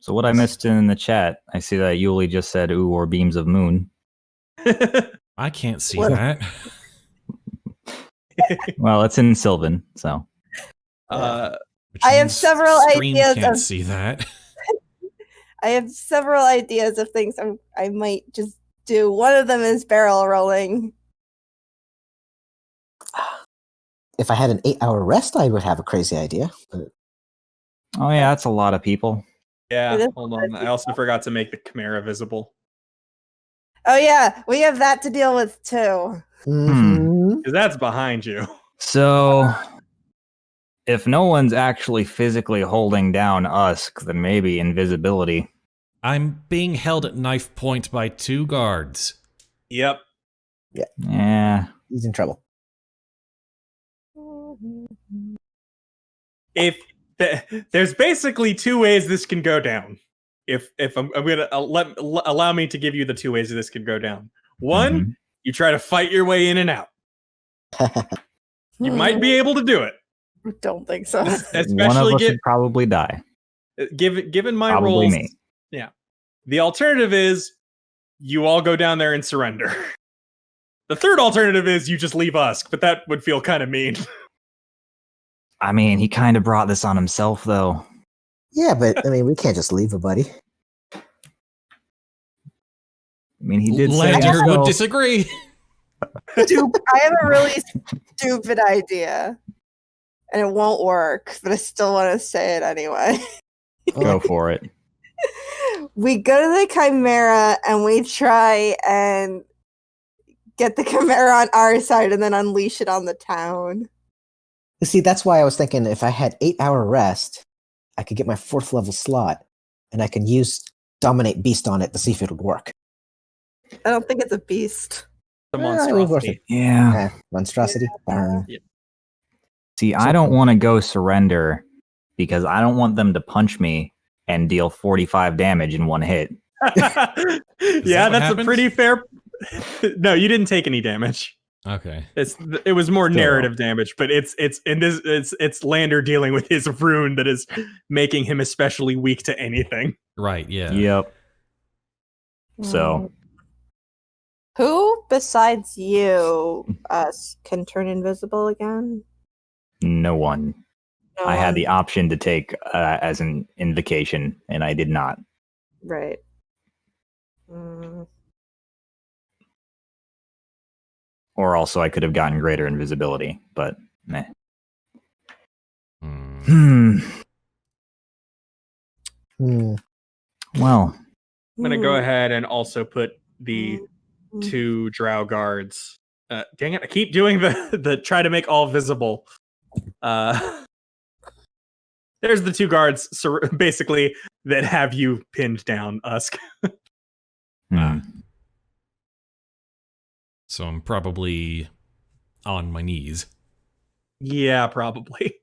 [SPEAKER 4] So what I missed in the chat, I see that Yuliy just said, ooh, or beams of moon.
[SPEAKER 1] I can't see
[SPEAKER 3] What?
[SPEAKER 1] that.
[SPEAKER 4] Well, it's in Sylvan, so.
[SPEAKER 1] Which
[SPEAKER 6] I have
[SPEAKER 1] means
[SPEAKER 6] several
[SPEAKER 1] stream
[SPEAKER 6] ideas
[SPEAKER 1] can't
[SPEAKER 6] of-
[SPEAKER 1] see that.
[SPEAKER 6] I have several ideas of things I might just do. One of them is barrel rolling.
[SPEAKER 3] if I had an 8-hour rest, I would have a crazy idea. But
[SPEAKER 4] Oh yeah, that's a lot of people.
[SPEAKER 2] Yeah,
[SPEAKER 6] It is
[SPEAKER 2] hold on. I also forgot to make the Chimera visible.
[SPEAKER 6] Oh yeah, we have that to deal with too.
[SPEAKER 3] Mhm.
[SPEAKER 2] Because that's behind you.
[SPEAKER 4] So, if no one's actually physically holding down Usk, then maybe invisibility.
[SPEAKER 1] I'm being held at knife point by 2 guards.
[SPEAKER 2] Yep.
[SPEAKER 4] Yeah.
[SPEAKER 3] He's in trouble.
[SPEAKER 2] If there's basically 2 ways this can go down. If I'm gonna allow me to give you the 2 ways this can go down. One,
[SPEAKER 4] Mhm.
[SPEAKER 2] you try to fight your way in and out. You might be able to do it.
[SPEAKER 6] Don't think so.
[SPEAKER 4] One of
[SPEAKER 2] Especially
[SPEAKER 4] us would probably die.
[SPEAKER 2] given my
[SPEAKER 4] Probably
[SPEAKER 2] roles.
[SPEAKER 4] me.
[SPEAKER 2] Yeah. The alternative is you all go down there and surrender. The third alternative is you just leave Usk, but that would feel kind of mean.
[SPEAKER 4] I mean, he kind of brought this on himself, though.
[SPEAKER 3] Yeah, but I mean, we can't just leave a buddy.
[SPEAKER 4] I mean, he did say
[SPEAKER 1] Lander would
[SPEAKER 4] himself-
[SPEAKER 1] disagree.
[SPEAKER 6] I have a really stupid idea, and it won't work, but I still want to say it anyway.
[SPEAKER 4] Go for it.
[SPEAKER 6] We go to the Chimera and we try and get the Chimera on our side and then unleash it on the town.
[SPEAKER 3] See, that's why I was thinking if I had 8-hour rest, I could get my 4th level slot, and I can use Dominate Beast on it to see if it would work.
[SPEAKER 6] I don't think it's a beast.
[SPEAKER 2] The
[SPEAKER 3] I will worth
[SPEAKER 2] monstrosity.
[SPEAKER 3] it.
[SPEAKER 4] Yeah.
[SPEAKER 3] Monstrosity. Burn.
[SPEAKER 4] See, I don't want to go surrender because I don't want them to punch me and deal 45 damage in one hit.
[SPEAKER 2] Yeah,
[SPEAKER 1] what
[SPEAKER 2] that's
[SPEAKER 1] happened?
[SPEAKER 2] a pretty fair. No, you didn't take any damage.
[SPEAKER 1] Okay.
[SPEAKER 2] It was more
[SPEAKER 4] Still.
[SPEAKER 2] narrative damage, but it's Lander dealing with his rune that is making him especially weak to anything.
[SPEAKER 1] Right, yeah.
[SPEAKER 4] Yep. So,
[SPEAKER 6] Who besides you can turn invisible again?
[SPEAKER 4] no one.
[SPEAKER 6] No
[SPEAKER 4] I had
[SPEAKER 6] one.
[SPEAKER 4] the option to take as an invocation, and I did not.
[SPEAKER 6] Right. Mm.
[SPEAKER 4] Or also, I could have gotten greater invisibility, but meh.
[SPEAKER 1] Hmm.
[SPEAKER 4] Well,
[SPEAKER 2] I'm gonna go ahead and also put the
[SPEAKER 6] Mm.
[SPEAKER 2] 2 drow guards. Dang it! I keep doing the try to make all visible. There's the 2 guards, basically that have you pinned down, Usk.
[SPEAKER 1] So I'm probably on my knees.
[SPEAKER 2] Yeah, probably.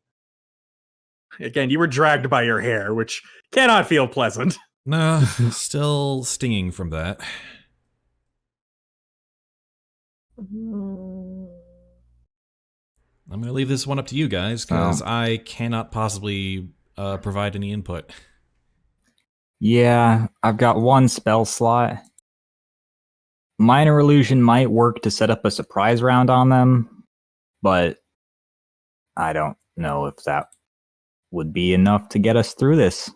[SPEAKER 2] Again, you were dragged by your hair, which cannot feel pleasant.
[SPEAKER 1] Nah, still stinging from that.
[SPEAKER 6] Mm.
[SPEAKER 1] I'm going to leave this one up to you guys, because I cannot possibly provide any input.
[SPEAKER 4] yeah, I've got 1 spell slot. Minor illusion might work to set up a surprise round on them, but I don't know if that would be enough to get us through this.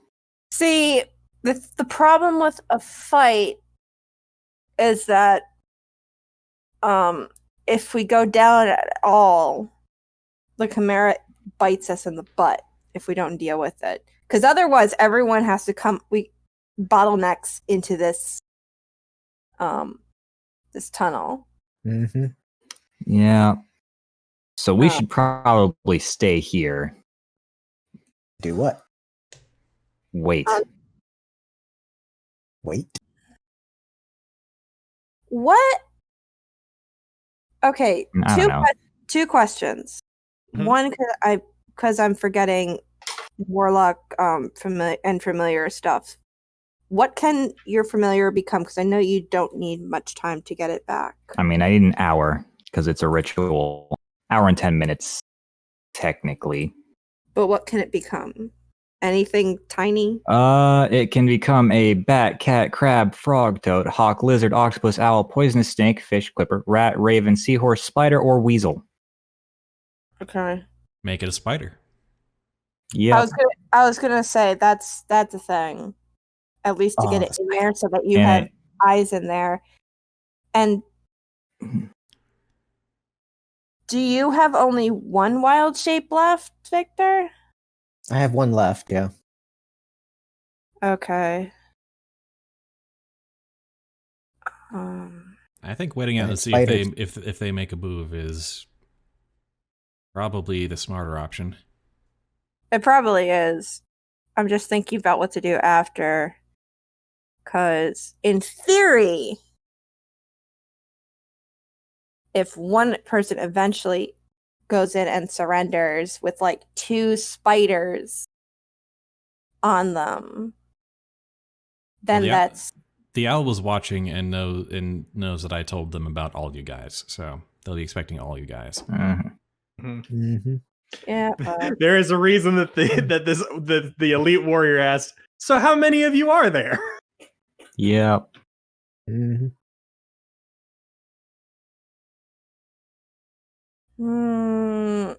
[SPEAKER 6] See, the problem with a fight is that if we go down at all, the Chimera bites us in the butt if we don't deal with it. Because otherwise, everyone has to come. We bottlenecks into this this tunnel.
[SPEAKER 3] Mm-hmm.
[SPEAKER 4] Yeah. So we should probably stay here.
[SPEAKER 3] Do what?
[SPEAKER 4] Wait.
[SPEAKER 3] Wait.
[SPEAKER 6] What? Okay,
[SPEAKER 4] I don't know.
[SPEAKER 6] two questions.
[SPEAKER 2] Mhm.
[SPEAKER 6] One, because I'm forgetting Warlock familiar stuff. What can your familiar become? Because I know you don't need much time to get it back.
[SPEAKER 4] I mean, I need an hour because it's a ritual. Hour and 10 minutes, technically.
[SPEAKER 6] But what can it become? Anything tiny?
[SPEAKER 4] It can become a bat, cat, crab, frog, toad, hawk, lizard, octopus, owl, poisonous snake, fish, clipper, rat, raven, seahorse, spider, or weasel.
[SPEAKER 6] Okay.
[SPEAKER 1] Make it a spider.
[SPEAKER 4] Yeah.
[SPEAKER 6] I was gonna say that's a thing. At least to get it in there so that you have eyes in there. And do you have only 1 wild shape left, Victor?
[SPEAKER 3] I have 1 left, yeah.
[SPEAKER 6] Okay.
[SPEAKER 1] I think waiting out
[SPEAKER 3] Yeah,
[SPEAKER 1] and see
[SPEAKER 3] spiders.
[SPEAKER 1] if they make a move is probably the smarter option.
[SPEAKER 6] It probably is. I'm just thinking about what to do after. Because, in theory, if one person eventually goes in and surrenders with like 2 spiders on them, then that's...
[SPEAKER 1] The owl was watching and knows that I told them about all you guys, so they'll be expecting all you guys.
[SPEAKER 3] Mm-hmm.
[SPEAKER 6] Yeah.
[SPEAKER 2] There is a reason that the elite warrior asked, so how many of you are there?
[SPEAKER 4] Yeah.
[SPEAKER 3] Mm-hmm.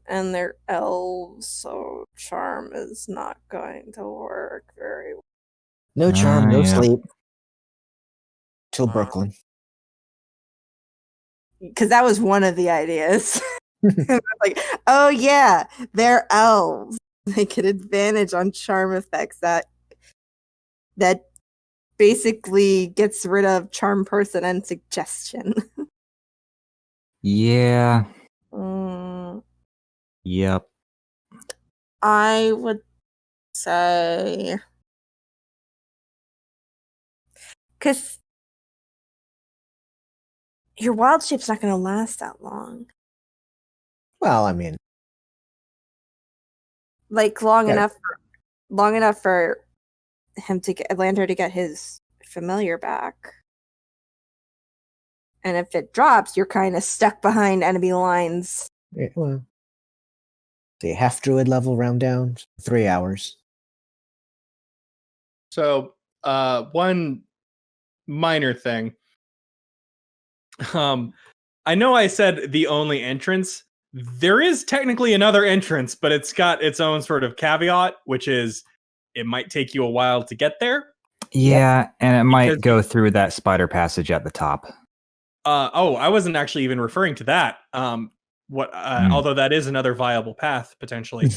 [SPEAKER 6] And they're elves, so charm is not going to work very well.
[SPEAKER 3] No charm, no
[SPEAKER 4] yeah.
[SPEAKER 3] sleep. Till Brooklyn.
[SPEAKER 6] Because that was one of the ideas. Like, oh yeah, they're elves. They get advantage on charm effects that basically gets rid of charm person and suggestion.
[SPEAKER 4] Yeah. Yep.
[SPEAKER 6] I would say, because Your wild shape's not going to last that long.
[SPEAKER 3] Well, I mean,
[SPEAKER 6] Like long enough for him to get Lander to get his familiar back. And if it drops, you're kind of stuck behind enemy lines.
[SPEAKER 3] well, the half druid level round down, 3 hours.
[SPEAKER 2] So, one minor thing. I know I said the only entrance. There is technically another entrance, but it's got its own sort of caveat, which is it might take you a while to get there.
[SPEAKER 4] Yeah, and it might go through that spider passage at the top.
[SPEAKER 2] I wasn't actually even referring to that. Although that is another viable path potentially.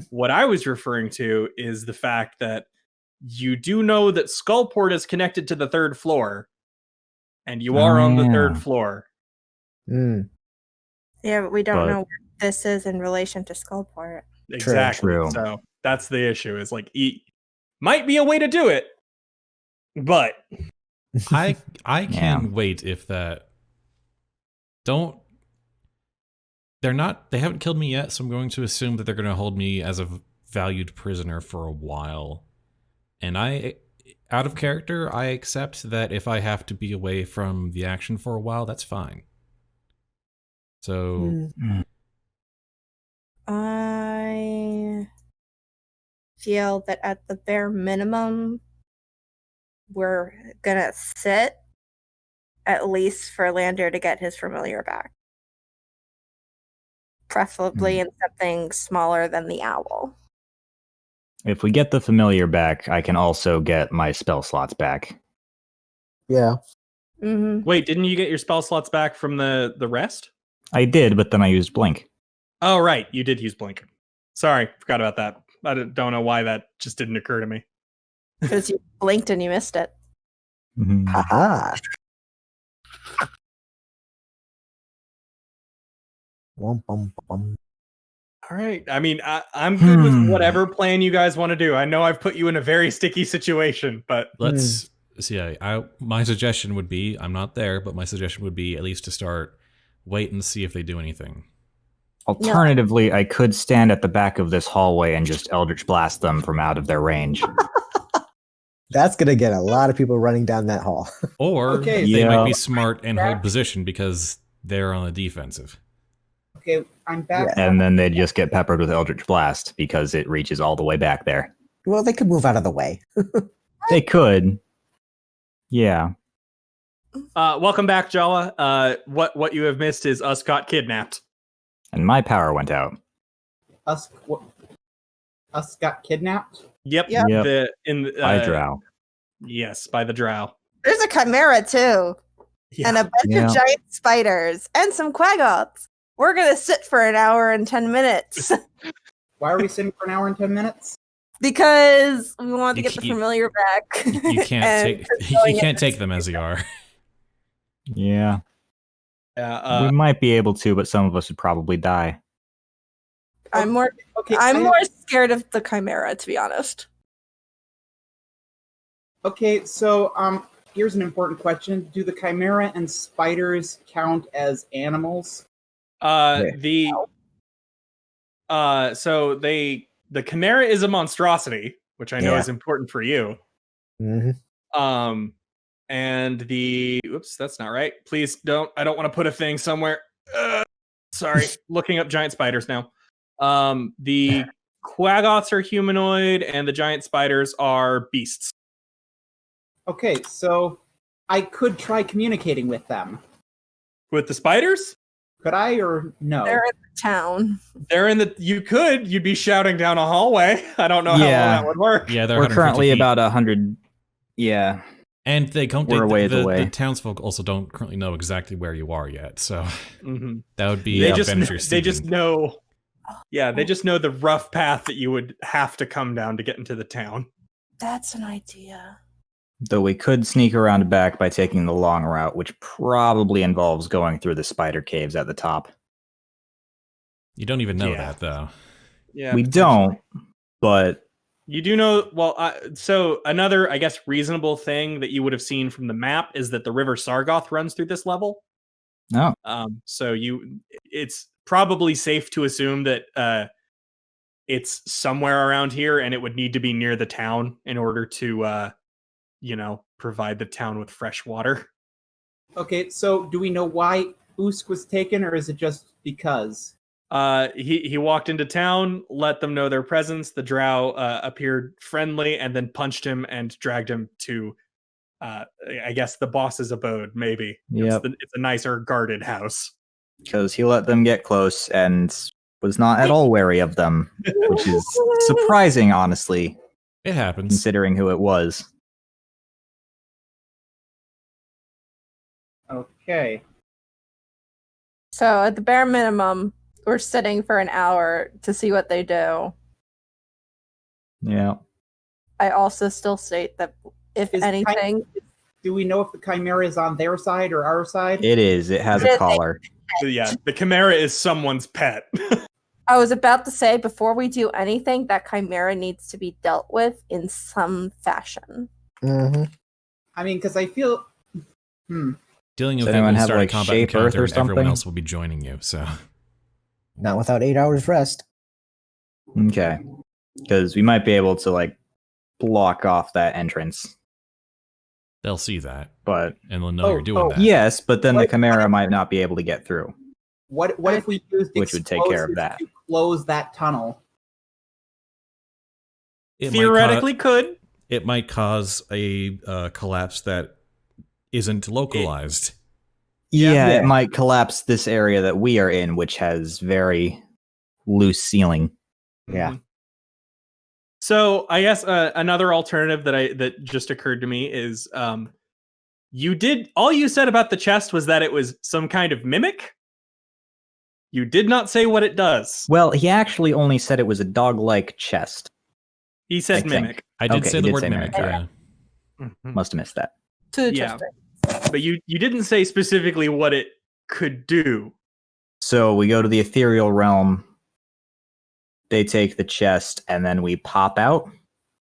[SPEAKER 2] What I was referring to is the fact that you do know that Skullport is connected to the 3rd floor, and you are on the 3rd floor.
[SPEAKER 6] Yeah, but we don't know where this is in relation to Skullport.
[SPEAKER 2] Exactly.
[SPEAKER 4] True.
[SPEAKER 2] So that's the issue. Is like might be a way to do it, but
[SPEAKER 1] I can wait if that. They haven't killed me yet, so I'm going to assume that they're going to hold me as a valued prisoner for a while. And out of character, I accept that if I have to be away from the action for a while, that's fine. So
[SPEAKER 6] I feel that at the bare minimum, we're gonna sit at least for Lander to get his familiar back. Preferably in something smaller than the owl.
[SPEAKER 4] If we get the familiar back, I can also get my spell slots back.
[SPEAKER 3] Yeah.
[SPEAKER 6] Mm-hmm.
[SPEAKER 2] Wait, didn't you get your spell slots back from the rest?
[SPEAKER 4] I did, but then I used Blink.
[SPEAKER 2] Oh, right. You did use Blink. Sorry, forgot about that. I don't know why that just didn't occur to me.
[SPEAKER 6] Because you blinked and you missed it.
[SPEAKER 4] Mm-hmm.
[SPEAKER 3] Haha. Wum, bum, bum.
[SPEAKER 2] All right. I mean, I'm good with whatever plan you guys want to do. I know I've put you in a very sticky situation, but
[SPEAKER 1] let's see. My suggestion would be, I'm not there, but my suggestion would be at least to start, wait and see if they do anything.
[SPEAKER 4] Alternatively, I could stand at the back of this hallway and just Eldritch Blast them from out of their range.
[SPEAKER 3] That's going to get a lot of people running down that hall.
[SPEAKER 1] Or they might be smart and hold position because they're on the defensive.
[SPEAKER 5] Okay, I'm back.
[SPEAKER 3] Yeah.
[SPEAKER 4] And then they'd just get peppered with Eldritch Blast because it reaches all the way back there.
[SPEAKER 3] Well, they could move out of the way.
[SPEAKER 4] They could. Yeah.
[SPEAKER 2] welcome back, Jawa. What you have missed is us got kidnapped.
[SPEAKER 4] And my power went out.
[SPEAKER 5] Us got kidnapped?
[SPEAKER 2] Yep.
[SPEAKER 4] Yep. By Drow.
[SPEAKER 2] Yes, by the Drow.
[SPEAKER 6] There's a chimera too.
[SPEAKER 2] Yeah.
[SPEAKER 6] And a bunch of giant spiders and some quaggots. We're gonna sit for an hour and 10 minutes.
[SPEAKER 5] Why are we sitting for an hour and 10 minutes?
[SPEAKER 6] Because we want to get the familiar back.
[SPEAKER 1] You can't take them as they are.
[SPEAKER 4] Yeah. We might be able to, but some of us would probably die.
[SPEAKER 6] I'm more scared of the chimera, to be honest.
[SPEAKER 5] Okay, so here's an important question. Do the chimera and spiders count as animals?
[SPEAKER 2] The chimera is a monstrosity, which I know is important for you.
[SPEAKER 3] Mm-hmm.
[SPEAKER 2] And that's not right. Please don't. I don't want to put a thing somewhere. Sorry, looking up giant spiders now. The quaggots are humanoid, and the giant spiders are beasts.
[SPEAKER 5] Okay, so I could try communicating with them.
[SPEAKER 2] With the spiders?
[SPEAKER 5] Could I or no?
[SPEAKER 6] They're in the town.
[SPEAKER 2] You'd be shouting down a hallway. I don't know how long that would work.
[SPEAKER 1] Yeah,
[SPEAKER 4] we're currently about 100. Yeah.
[SPEAKER 1] And they don't.
[SPEAKER 4] We're a ways away.
[SPEAKER 1] The townsfolk also don't currently know exactly where you are yet, so that would be.
[SPEAKER 2] They just know. Yeah, they just know the rough path that you would have to come down to get into the town.
[SPEAKER 6] That's an idea.
[SPEAKER 4] Though we could sneak around back by taking the long route, which probably involves going through the spider caves at the top.
[SPEAKER 1] You don't even know that, though.
[SPEAKER 2] Yeah,
[SPEAKER 4] we don't, but
[SPEAKER 2] you do know. Well, so another, I guess, reasonable thing that you would have seen from the map is that the River Sargoth runs through this level.
[SPEAKER 4] No.
[SPEAKER 2] So it's probably safe to assume that it's somewhere around here, and it would need to be near the town in order to, provide the town with fresh water.
[SPEAKER 5] Okay, so do we know why Usk was taken, or is it just because?
[SPEAKER 2] He walked into town, let them know their presence. The drow appeared friendly, and then punched him and dragged him to, I guess, the boss's abode. Maybe
[SPEAKER 4] Yep.
[SPEAKER 2] It's a nicer guarded house.
[SPEAKER 4] Because he let them get close and was not at all wary of them, which is surprising, honestly,
[SPEAKER 1] It happens.
[SPEAKER 4] considering who it was.
[SPEAKER 5] Okay.
[SPEAKER 6] So at the bare minimum, we're sitting for an hour to see what they do.
[SPEAKER 4] Yeah.
[SPEAKER 6] I also still state that if anything,
[SPEAKER 5] Do we know if the Chimera is on their side or our side?
[SPEAKER 4] It is. It has a collar.
[SPEAKER 2] So yeah, the Chimera is someone's pet.
[SPEAKER 6] I was about to say, before we do anything, that Chimera needs to be dealt with in some fashion.
[SPEAKER 3] Mm-hmm.
[SPEAKER 5] I mean, because I feel...
[SPEAKER 1] Dealing
[SPEAKER 4] Does
[SPEAKER 1] with it
[SPEAKER 4] anyone
[SPEAKER 1] when you
[SPEAKER 4] have,
[SPEAKER 1] start a
[SPEAKER 4] like,
[SPEAKER 1] combat
[SPEAKER 4] Shape Earth
[SPEAKER 1] encounter,
[SPEAKER 4] or
[SPEAKER 1] and everyone
[SPEAKER 4] something?
[SPEAKER 1] else will be joining you. So
[SPEAKER 3] Not without 8 hours rest.
[SPEAKER 4] Okay. Because we might be able to, like, block off that entrance.
[SPEAKER 1] they'll see that,
[SPEAKER 4] But
[SPEAKER 1] and they'll know you're doing that.
[SPEAKER 4] yes, but then the
[SPEAKER 5] What-
[SPEAKER 4] Chimera might not be able to get through.
[SPEAKER 5] What if we used
[SPEAKER 4] Which would take care of
[SPEAKER 5] explosives
[SPEAKER 4] that.
[SPEAKER 5] to close that tunnel?
[SPEAKER 1] It
[SPEAKER 2] Theoretically, could.
[SPEAKER 1] it might cause a collapse that isn't localized.
[SPEAKER 4] Yeah, it might collapse this area that we are in, which has very loose ceiling.
[SPEAKER 3] Yeah.
[SPEAKER 2] So I guess another alternative that just occurred to me is all you said about the chest was that it was some kind of mimic. You did not say what it does.
[SPEAKER 4] Well, he actually only said it was a dog-like chest.
[SPEAKER 2] He said
[SPEAKER 4] I think.
[SPEAKER 2] mimic.
[SPEAKER 1] I did
[SPEAKER 4] Okay,
[SPEAKER 1] say
[SPEAKER 4] you
[SPEAKER 1] the
[SPEAKER 4] did
[SPEAKER 1] word
[SPEAKER 4] say
[SPEAKER 1] mimic.
[SPEAKER 4] mimic,
[SPEAKER 1] Yeah.
[SPEAKER 4] Must have missed that.
[SPEAKER 6] To
[SPEAKER 2] Yeah. But you didn't say specifically what it could do.
[SPEAKER 4] So we go to the ethereal realm. They take the chest, and then we pop out.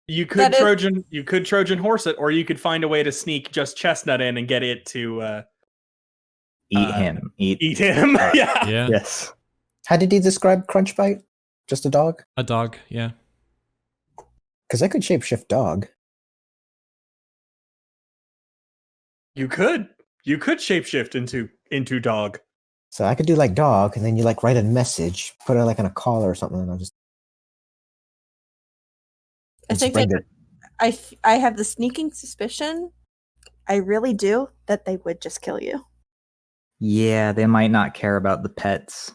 [SPEAKER 2] You could Trojan horse it, or you could find a way to sneak just Chestnut in and get it to
[SPEAKER 4] Eat him.
[SPEAKER 2] eat him. Yeah.
[SPEAKER 1] Yeah.
[SPEAKER 4] Yes.
[SPEAKER 3] How did he describe Crunchbite? Just a dog?
[SPEAKER 1] A dog. Yeah.
[SPEAKER 3] Because I could shapeshift dog.
[SPEAKER 2] You could shapeshift into dog.
[SPEAKER 3] So I could do like dog, and then you like write a message, put it like on a collar or something, and I'll just.
[SPEAKER 6] I think
[SPEAKER 3] bring it.
[SPEAKER 6] I have the sneaking suspicion, I really do, that they would just kill you.
[SPEAKER 4] Yeah, they might not care about the pets.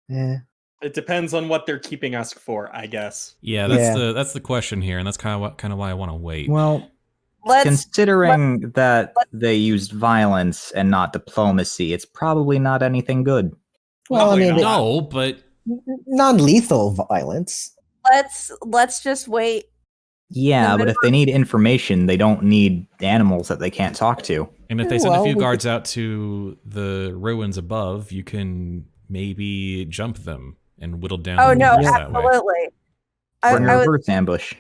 [SPEAKER 3] Yeah.
[SPEAKER 2] It depends on what they're keeping us for, I guess.
[SPEAKER 1] Yeah, that's the question here, and that's kind of why I want to wait.
[SPEAKER 4] Well,
[SPEAKER 6] Let's
[SPEAKER 4] considering that they used violence and not diplomacy, it's probably not anything good.
[SPEAKER 3] Well, I mean,
[SPEAKER 1] no, but
[SPEAKER 3] non-lethal violence.
[SPEAKER 6] let's just wait.
[SPEAKER 4] Yeah, but if they need information, they don't need animals that they can't talk to.
[SPEAKER 1] and if they send a
[SPEAKER 3] Well,
[SPEAKER 1] few
[SPEAKER 3] we
[SPEAKER 1] guards out to the ruins above, you can maybe jump them and whittle down.
[SPEAKER 6] Oh
[SPEAKER 1] the
[SPEAKER 6] no,
[SPEAKER 1] numbers that way.
[SPEAKER 6] absolutely.
[SPEAKER 4] Bring
[SPEAKER 6] I
[SPEAKER 4] a
[SPEAKER 6] was
[SPEAKER 4] reverse ambush.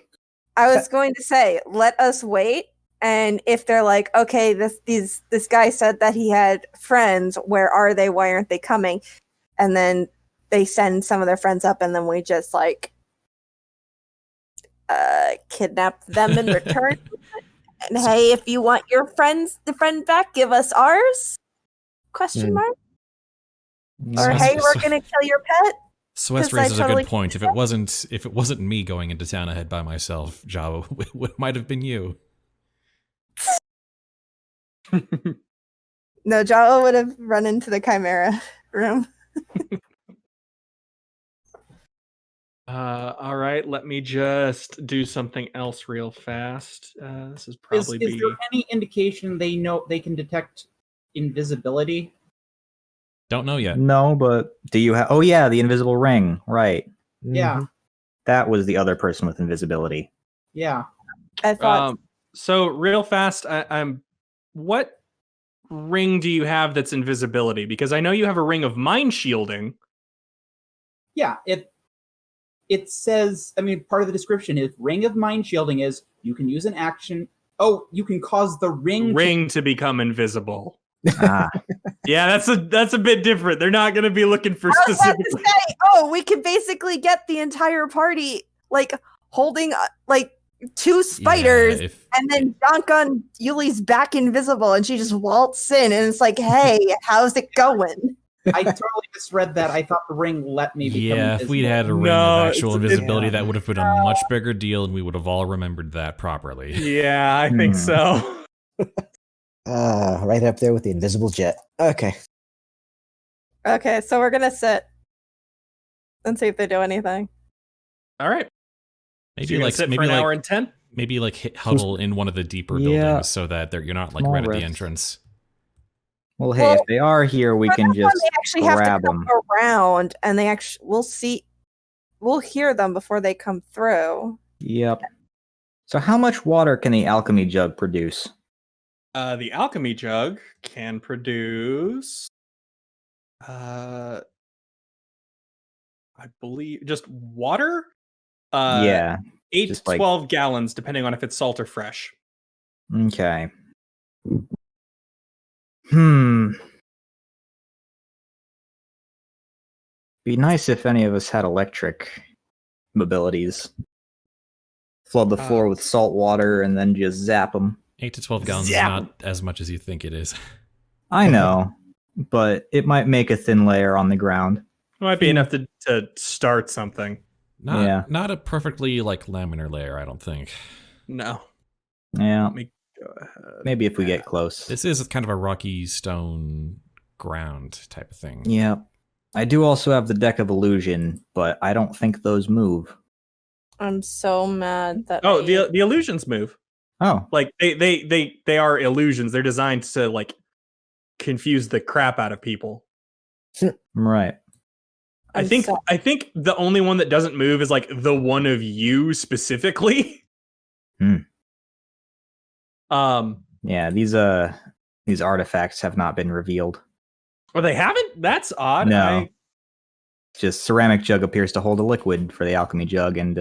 [SPEAKER 6] I was going to say, let us wait, and if they're like, okay, this guy said that he had friends, where are they? Why aren't they coming? And then they send some of their friends up, and then we just like kidnap them in return. And hey, if you want your friend back, give us ours? Question mark? Or hey, we're gonna kill your pet?
[SPEAKER 1] Swess
[SPEAKER 6] 'Cause I
[SPEAKER 1] raises a
[SPEAKER 6] totally
[SPEAKER 1] good point. If it wasn't me going into town ahead by myself, Jawa, it might have been you.
[SPEAKER 6] No, Jawa would have run into the Chimera room.
[SPEAKER 2] All right, let me just do something else real fast. This is probably
[SPEAKER 5] Is there any indication they know they can detect invisibility?
[SPEAKER 1] Don't know yet.
[SPEAKER 4] No, but do you have... Oh, yeah, the invisible ring. Right.
[SPEAKER 5] Yeah,
[SPEAKER 4] That was the other person with invisibility.
[SPEAKER 5] yeah.
[SPEAKER 6] I thought
[SPEAKER 2] So real fast, I'm. What ring do you have that's invisibility? Because I know you have a ring of mind shielding.
[SPEAKER 5] Yeah, it says, I mean, part of the description is ring of mind shielding is you can use an action. Oh, you can cause the ring
[SPEAKER 2] To become invisible.
[SPEAKER 4] Ah,
[SPEAKER 2] Yeah, that's a bit different. They're not going to be looking for
[SPEAKER 6] I was about
[SPEAKER 2] specific.
[SPEAKER 6] to say, oh, we could basically get the entire party like holding like 2 spiders,
[SPEAKER 1] Yeah,
[SPEAKER 6] and then Jhank on Yuliy's back invisible, and she just waltz in, and it's like, hey, how's it going?
[SPEAKER 5] I totally misread that. I thought the ring let me become
[SPEAKER 1] yeah, if we'd had a ring
[SPEAKER 2] No,
[SPEAKER 1] of actual
[SPEAKER 2] it's-
[SPEAKER 1] invisibility,
[SPEAKER 3] yeah.
[SPEAKER 1] that would have been a much bigger deal, and we would have all remembered that properly.
[SPEAKER 2] Yeah, I think so.
[SPEAKER 3] Right up there with the invisible jet. Okay.
[SPEAKER 6] Okay, so we're gonna sit and see if they do anything.
[SPEAKER 2] All right.
[SPEAKER 1] Maybe
[SPEAKER 2] So you're gonna
[SPEAKER 1] like
[SPEAKER 2] sit
[SPEAKER 1] maybe
[SPEAKER 2] for an
[SPEAKER 1] like
[SPEAKER 2] hour and 10.
[SPEAKER 1] maybe like huddle in one of the deeper
[SPEAKER 4] Yeah.
[SPEAKER 1] buildings so that you're not like
[SPEAKER 4] Small
[SPEAKER 1] right at the
[SPEAKER 4] rifts.
[SPEAKER 1] entrance.
[SPEAKER 4] well, hey,
[SPEAKER 6] Well,
[SPEAKER 4] if they are here, we
[SPEAKER 6] For
[SPEAKER 4] can
[SPEAKER 6] this one,
[SPEAKER 4] just
[SPEAKER 6] they actually have to
[SPEAKER 4] grab
[SPEAKER 6] come
[SPEAKER 4] them.
[SPEAKER 6] around, and they actually we'll hear them before they come through.
[SPEAKER 4] Yep. So how much water can the alchemy jug produce?
[SPEAKER 2] The alchemy jug can produce I believe just water.
[SPEAKER 4] Yeah.
[SPEAKER 2] 8
[SPEAKER 4] just
[SPEAKER 2] to
[SPEAKER 4] like-
[SPEAKER 2] 12 gallons, depending on if it's salt or fresh.
[SPEAKER 4] Okay. Be nice if any of us had electric abilities. Flood the floor with salt water and then just zap them.
[SPEAKER 1] 8 to 12 gallons is
[SPEAKER 2] Zap.
[SPEAKER 1] not as much as you think it is.
[SPEAKER 4] I know, but it might make a thin layer on the ground.
[SPEAKER 2] It might be enough to start something.
[SPEAKER 1] Not
[SPEAKER 4] Yeah.
[SPEAKER 1] not a perfectly like laminar layer, I don't think.
[SPEAKER 2] No.
[SPEAKER 4] Yeah,
[SPEAKER 2] Let me go ahead.
[SPEAKER 4] maybe if we get close.
[SPEAKER 1] This is kind of a rocky stone ground type of thing.
[SPEAKER 4] Yeah. I do also have the deck of illusion, but I don't think those move.
[SPEAKER 6] I'm so mad that.
[SPEAKER 2] Oh, the illusions move.
[SPEAKER 4] Oh,
[SPEAKER 2] Like they are illusions. They're designed to like confuse the crap out of people.
[SPEAKER 4] right.
[SPEAKER 6] I'm so-
[SPEAKER 2] I think the only one that doesn't move is like the one of you specifically.
[SPEAKER 4] Yeah, these artifacts have not been revealed.
[SPEAKER 2] Well, they haven't. That's odd.
[SPEAKER 4] No. Just ceramic jug appears to hold a liquid for the alchemy jug, and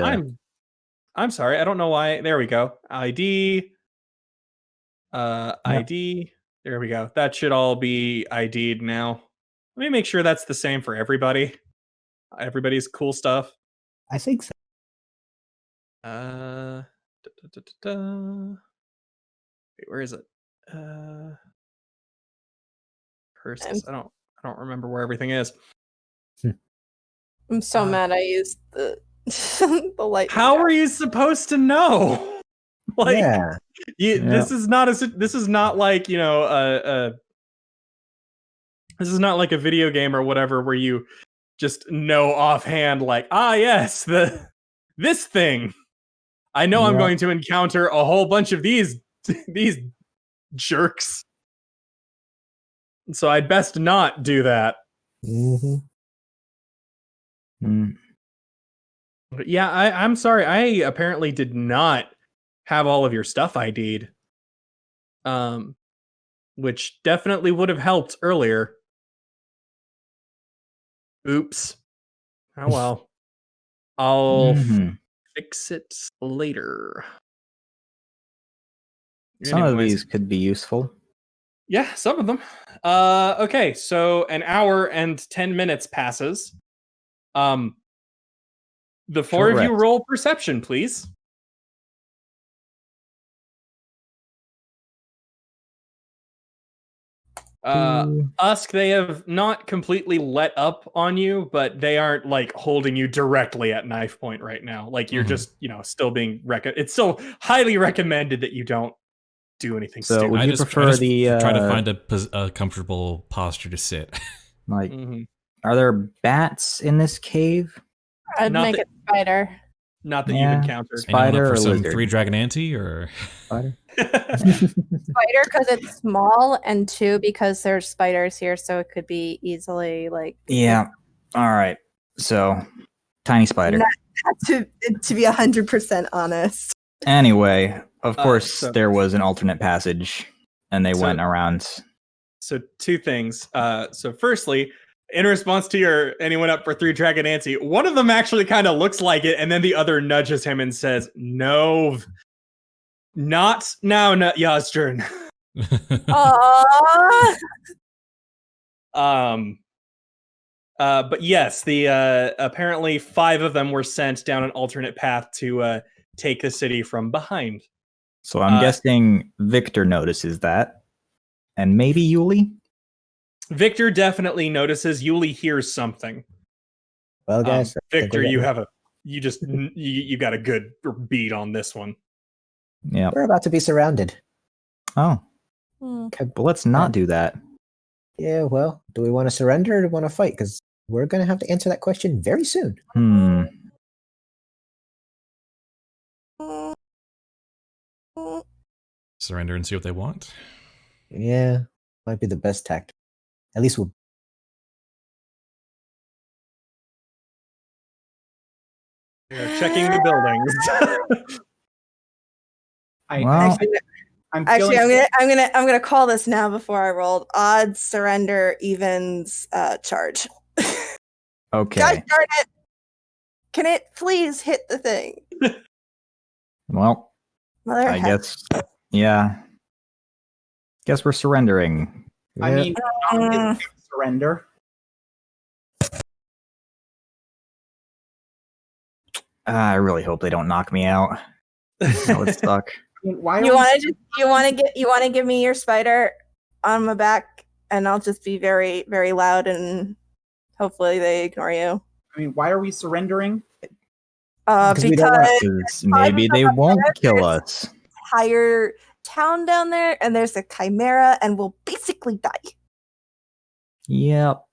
[SPEAKER 2] I'm sorry. I don't know why. There we go. ID. ID. There we go. That should all be ID'd now. Let me make sure that's the same for everybody. Everybody's cool stuff.
[SPEAKER 3] I think so.
[SPEAKER 2] Wait, where is it? Curses. I don't remember where everything is.
[SPEAKER 6] I'm so mad I used the the light.
[SPEAKER 2] How are you supposed to know? Like,
[SPEAKER 3] Yeah.
[SPEAKER 2] this is not like, you know, this is not like a video game or whatever where you just know offhand, like, yes, this thing. I know I'm
[SPEAKER 3] Yeah.
[SPEAKER 2] going to encounter a whole bunch of these jerks. So I'd best not do that.
[SPEAKER 3] Mm-hmm.
[SPEAKER 2] But yeah, I'm sorry. I apparently did not have all of your stuff ID'd. Which definitely would have helped earlier. Oops. Oh well. I'll fix it later.
[SPEAKER 4] Some of
[SPEAKER 2] Anyways.
[SPEAKER 4] these could be useful.
[SPEAKER 2] Yeah, some of them. Okay, so an hour and 10 minutes passes. The four of you
[SPEAKER 4] Correct.
[SPEAKER 2] roll perception, please. Usk, they have not completely let up on you, but they aren't like holding you directly at knife point right now. Like you're just, you know, still being it's still highly recommended that you don't do anything
[SPEAKER 4] So
[SPEAKER 2] stupid.
[SPEAKER 4] would
[SPEAKER 1] I
[SPEAKER 4] you
[SPEAKER 1] just
[SPEAKER 4] prefer the
[SPEAKER 1] try to find a comfortable posture to sit.
[SPEAKER 4] like?
[SPEAKER 2] Mhm.
[SPEAKER 4] Are there bats in this cave?
[SPEAKER 6] I'd
[SPEAKER 2] Not
[SPEAKER 6] make
[SPEAKER 2] that-
[SPEAKER 6] it spider.
[SPEAKER 2] Not that
[SPEAKER 4] Yeah.
[SPEAKER 2] you've encountered.
[SPEAKER 1] Anyone
[SPEAKER 4] Spider
[SPEAKER 1] up for
[SPEAKER 4] or
[SPEAKER 1] some
[SPEAKER 4] lizard?
[SPEAKER 1] 3 dragon ante or
[SPEAKER 4] Spider?
[SPEAKER 6] Spider because it's small, and 2 because there's spiders here, so it could be easily like.
[SPEAKER 4] Yeah. All right. So tiny spider.
[SPEAKER 6] No. To be 100% honest.
[SPEAKER 4] Anyway, of course,
[SPEAKER 2] so-
[SPEAKER 4] there was an alternate passage, and they
[SPEAKER 2] So-
[SPEAKER 4] went around.
[SPEAKER 2] So 2 things. So firstly, in response to your anyone up for 3 dragon ante, one of them actually kind of looks like it, and then the other nudges him and says, "No, not now, not Yazjern."
[SPEAKER 6] Aww.
[SPEAKER 2] But yes, the apparently 5 of them were sent down an alternate path to take the city from behind.
[SPEAKER 4] So I'm guessing Victor notices that. And maybe Yuliy?
[SPEAKER 2] Victor definitely notices. Yuliy hears something.
[SPEAKER 3] Well, guys,
[SPEAKER 2] Victor, you got a good beat on this one.
[SPEAKER 4] Yeah.
[SPEAKER 3] we're about to be surrounded.
[SPEAKER 4] Oh,
[SPEAKER 3] Okay.
[SPEAKER 4] but let's not do that.
[SPEAKER 3] Yeah, well, do we want to surrender or do we want to fight? Because we're going to have to answer that question very soon.
[SPEAKER 1] Surrender and see what they want.
[SPEAKER 3] Yeah, might be the best tactic. At least we'll.
[SPEAKER 2] Checking the buildings.
[SPEAKER 4] Well,
[SPEAKER 5] I'm
[SPEAKER 6] Actually,
[SPEAKER 5] feeling-
[SPEAKER 6] I'm gonna call this now before I rolled. Odds, surrender, evens, charge.
[SPEAKER 4] okay.
[SPEAKER 6] Gosh darn it! Can it please hit the thing?
[SPEAKER 4] Well,
[SPEAKER 6] Mother
[SPEAKER 4] I
[SPEAKER 6] heck.
[SPEAKER 4] guess, yeah. Guess we're surrendering.
[SPEAKER 5] I
[SPEAKER 3] Yeah.
[SPEAKER 5] mean, Jhank isn't gonna surrender.
[SPEAKER 4] I really hope they don't knock me out. That would suck.
[SPEAKER 5] I mean, why?
[SPEAKER 6] You want to give me your spider on my back, and I'll just be very, very loud, and hopefully they ignore you.
[SPEAKER 5] I mean, why are we surrendering?
[SPEAKER 3] Because we don't want-
[SPEAKER 4] Because maybe they won't kill us.
[SPEAKER 6] Entire town down there, and there's a chimera, and we'll basically die.
[SPEAKER 4] Yep.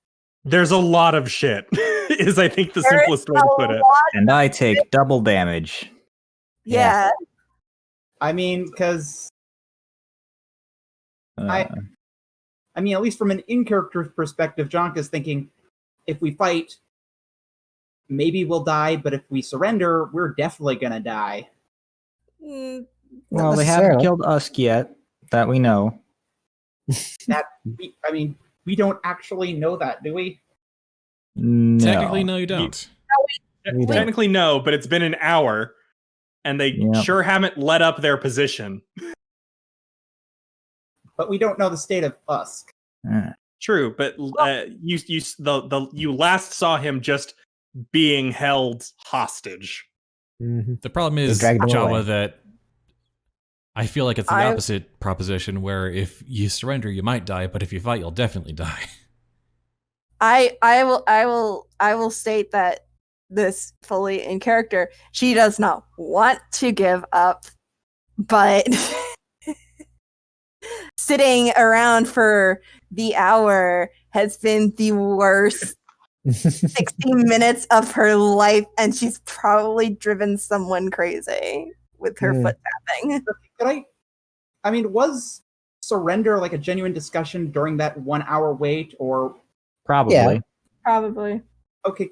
[SPEAKER 2] There's a lot of shit, is I think the
[SPEAKER 6] There
[SPEAKER 2] simplest
[SPEAKER 6] is
[SPEAKER 2] way to
[SPEAKER 6] a
[SPEAKER 2] put it.
[SPEAKER 6] lot-
[SPEAKER 4] And I take double damage.
[SPEAKER 6] Yeah.
[SPEAKER 5] I mean, because
[SPEAKER 4] Uh,
[SPEAKER 5] I mean, at least from an in-character perspective, Jhank is thinking, if we fight, maybe we'll die, but if we surrender, we're definitely gonna die.
[SPEAKER 6] Mm,
[SPEAKER 4] well,
[SPEAKER 3] Not
[SPEAKER 4] they haven't
[SPEAKER 3] necessarily.
[SPEAKER 4] killed us yet, that we know.
[SPEAKER 5] We don't actually know that, do we?
[SPEAKER 4] No.
[SPEAKER 1] Technically, no, you don't.
[SPEAKER 3] We don't.
[SPEAKER 2] Technically, no, but it's been an hour, and they
[SPEAKER 4] Yep.
[SPEAKER 2] sure haven't let up their position.
[SPEAKER 5] But we don't know the state of Usk.
[SPEAKER 4] Uh,
[SPEAKER 2] True, but you last saw him just being held hostage.
[SPEAKER 3] Mhm.
[SPEAKER 1] The problem
[SPEAKER 3] They
[SPEAKER 1] is,
[SPEAKER 3] dragged them
[SPEAKER 1] Jawa,
[SPEAKER 3] away.
[SPEAKER 1] that I feel like it's the
[SPEAKER 6] I-
[SPEAKER 1] opposite proposition where if you surrender, you might die, but if you fight, you'll definitely die.
[SPEAKER 6] I will state that this fully in character. She does not want to give up, but sitting around for the hour has been the worst 60 minutes of her life, and she's probably driven someone crazy with her
[SPEAKER 3] Mm.
[SPEAKER 6] foot tapping.
[SPEAKER 5] I mean, was surrender like a genuine discussion during that 1 hour wait, or
[SPEAKER 4] probably.
[SPEAKER 3] Yeah.
[SPEAKER 6] Probably.
[SPEAKER 5] okay,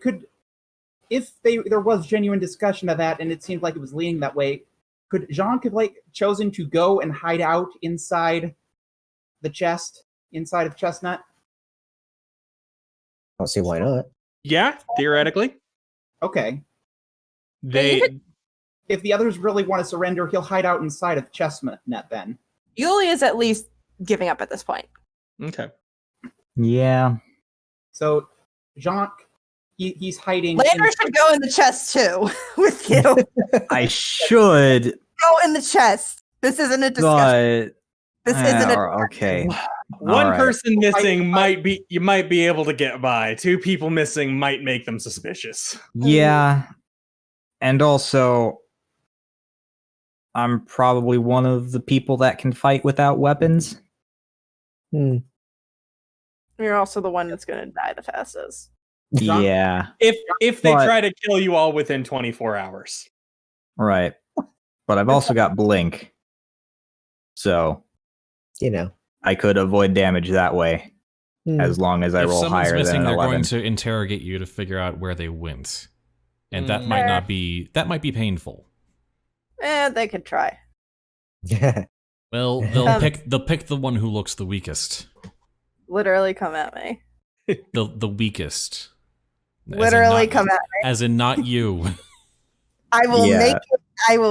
[SPEAKER 5] if there was genuine discussion of that and it seemed like it was leaning that way, could Jhank have like chosen to go and hide out inside the chest, inside of Chestnut?
[SPEAKER 3] I don't see why not.
[SPEAKER 2] Yeah, theoretically.
[SPEAKER 5] Okay.
[SPEAKER 2] They
[SPEAKER 5] If the others really want to surrender, he'll hide out inside of Chestnut then.
[SPEAKER 6] Yuliy is at least giving up at this point.
[SPEAKER 2] okay.
[SPEAKER 4] Yeah.
[SPEAKER 5] So Jhank, he's hiding.
[SPEAKER 6] Lander should go in the chest too with you. Go
[SPEAKER 4] I should,
[SPEAKER 6] in the chest. This isn't a discussion.
[SPEAKER 4] but
[SPEAKER 6] This isn't a
[SPEAKER 4] okay.
[SPEAKER 2] One
[SPEAKER 4] Alright.
[SPEAKER 2] person missing you might be able to get by. 2 people missing might make them suspicious.
[SPEAKER 4] Yeah. And also, I'm probably one of the people that can fight without weapons.
[SPEAKER 3] Hmm.
[SPEAKER 6] You're also the one that's going to die the fastest.
[SPEAKER 5] Jhank-
[SPEAKER 4] Yeah.
[SPEAKER 2] If they
[SPEAKER 4] But-
[SPEAKER 2] try to kill you all within 24 hours.
[SPEAKER 4] Right. But I've also got Blink. So
[SPEAKER 3] You know.
[SPEAKER 4] I could avoid damage that way
[SPEAKER 3] Hmm.
[SPEAKER 4] as long as I
[SPEAKER 1] if
[SPEAKER 4] roll
[SPEAKER 1] someone's
[SPEAKER 4] higher
[SPEAKER 1] missing,
[SPEAKER 4] than an
[SPEAKER 1] they're
[SPEAKER 4] 11.
[SPEAKER 1] going to interrogate you to figure out where they went, and that
[SPEAKER 2] Mm.
[SPEAKER 1] might not be painful.
[SPEAKER 6] They could try.
[SPEAKER 1] Well, they'll pick the one who looks the weakest.
[SPEAKER 6] Literally come at me.
[SPEAKER 1] The weakest. As in
[SPEAKER 6] Literally
[SPEAKER 1] not-
[SPEAKER 6] come at me.
[SPEAKER 1] As in not you.
[SPEAKER 6] I will
[SPEAKER 4] Yeah.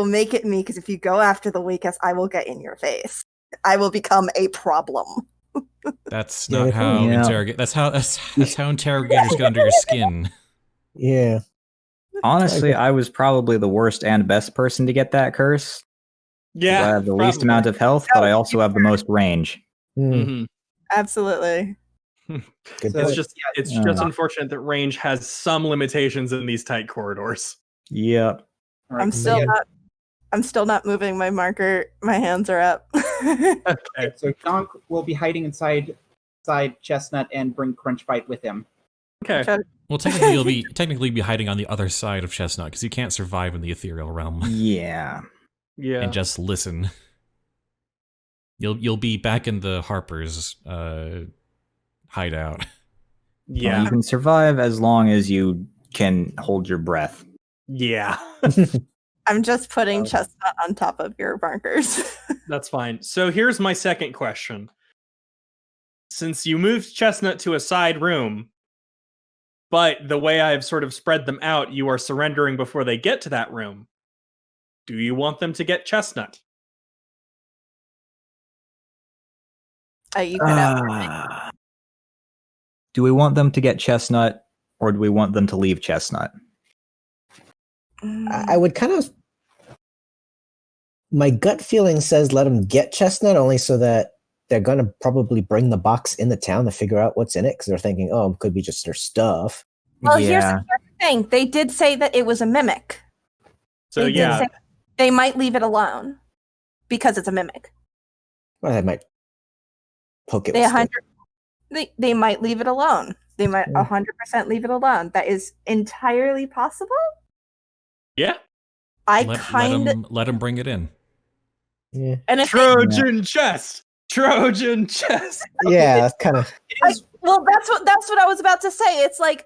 [SPEAKER 6] make it me, because if you go after the weakest, I will get in your face. I will become a problem.
[SPEAKER 1] That's
[SPEAKER 3] Yeah,
[SPEAKER 1] not how
[SPEAKER 4] yeah.
[SPEAKER 1] interrogate. That's how interrogators get under your skin.
[SPEAKER 3] Yeah.
[SPEAKER 4] Honestly, I was probably the worst and best person to get that curse. 'Cause I have the least amount of health, but I also have the most range.
[SPEAKER 7] Mhm.
[SPEAKER 6] Absolutely.
[SPEAKER 3] Good
[SPEAKER 5] So-
[SPEAKER 7] It's
[SPEAKER 3] point.
[SPEAKER 7] just it's
[SPEAKER 4] Yeah.
[SPEAKER 7] just unfortunate that range has some limitations in these tight corridors.
[SPEAKER 4] Yep.
[SPEAKER 5] All right,
[SPEAKER 6] I'm
[SPEAKER 5] so yeah,
[SPEAKER 6] still not moving my marker. My hands are up.
[SPEAKER 7] Okay.
[SPEAKER 5] so Jhank will be hiding inside Chestnut and bring Crunchbite with him.
[SPEAKER 7] Okay.
[SPEAKER 1] Well, technically, you'll be hiding on the other side of Chestnut because you can't survive in the ethereal realm
[SPEAKER 4] Yeah.
[SPEAKER 7] Yeah.
[SPEAKER 1] and just listen. You'll be back in the Harper's hideout.
[SPEAKER 4] Well,
[SPEAKER 7] Yeah.
[SPEAKER 4] you can survive as long as you can hold your breath.
[SPEAKER 7] Yeah.
[SPEAKER 6] I'm just putting Chestnut on top of your markers.
[SPEAKER 7] That's fine. So here's my second question. Since you moved Chestnut to a side room, but the way I've sort of spread them out, you are surrendering before they get to that room. Do you want them to get Chestnut?
[SPEAKER 6] You could have.
[SPEAKER 4] Do we want them to get Chestnut, or do we want them to leave Chestnut?
[SPEAKER 3] I would kind of. My gut feeling says let them get Chestnut only so that they're going to probably bring the box in the town to figure out what's in it because they're thinking, oh, it could be just their stuff.
[SPEAKER 6] Well, here's the thing. They did say that it was a mimic.
[SPEAKER 7] So
[SPEAKER 6] They did
[SPEAKER 7] yeah,
[SPEAKER 6] say they might leave it alone because it's a mimic.
[SPEAKER 3] Well, they might poke it.
[SPEAKER 6] They
[SPEAKER 3] with stick.
[SPEAKER 6] 100. They might leave it alone. They might
[SPEAKER 3] Yeah.
[SPEAKER 6] 100% leave it alone. That is entirely possible.
[SPEAKER 7] yeah.
[SPEAKER 6] I
[SPEAKER 1] Let
[SPEAKER 6] kind of
[SPEAKER 1] them bring it in.
[SPEAKER 3] Yeah,
[SPEAKER 6] and if
[SPEAKER 7] Trojan chest. Trojan chest.
[SPEAKER 3] yeah, that's kind of.
[SPEAKER 6] well, that's what I was about to say. It's like,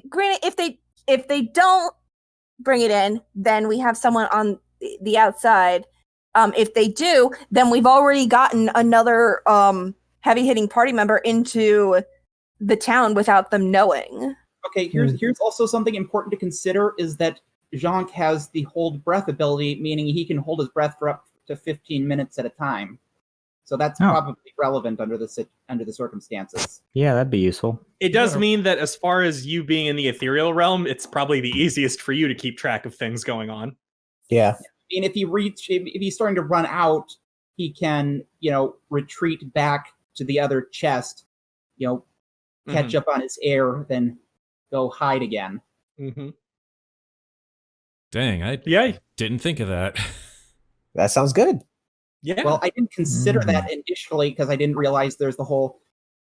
[SPEAKER 6] granted, if they don't bring it in, then we have someone on the outside. If they do, then we've already gotten another heavy hitting party member into the town without them knowing.
[SPEAKER 5] Okay, here's also something important to consider is that Jhank has the hold breath ability, meaning he can hold his breath for up to 15 minutes at a time. So that's probably relevant under the circumstances.
[SPEAKER 4] Yeah, that'd be useful.
[SPEAKER 7] It does mean that as far as you being in the ethereal realm, it's probably the easiest for you to keep track of things going on.
[SPEAKER 3] Yeah.
[SPEAKER 5] I mean, if he's starting to run out, he can, retreat back to the other chest, catch up on his air, then go hide again.
[SPEAKER 7] Mm-hmm.
[SPEAKER 1] Dang, I didn't think of that.
[SPEAKER 3] That sounds good.
[SPEAKER 7] Yeah.
[SPEAKER 5] Well, I didn't consider that initially because I didn't realize there's the whole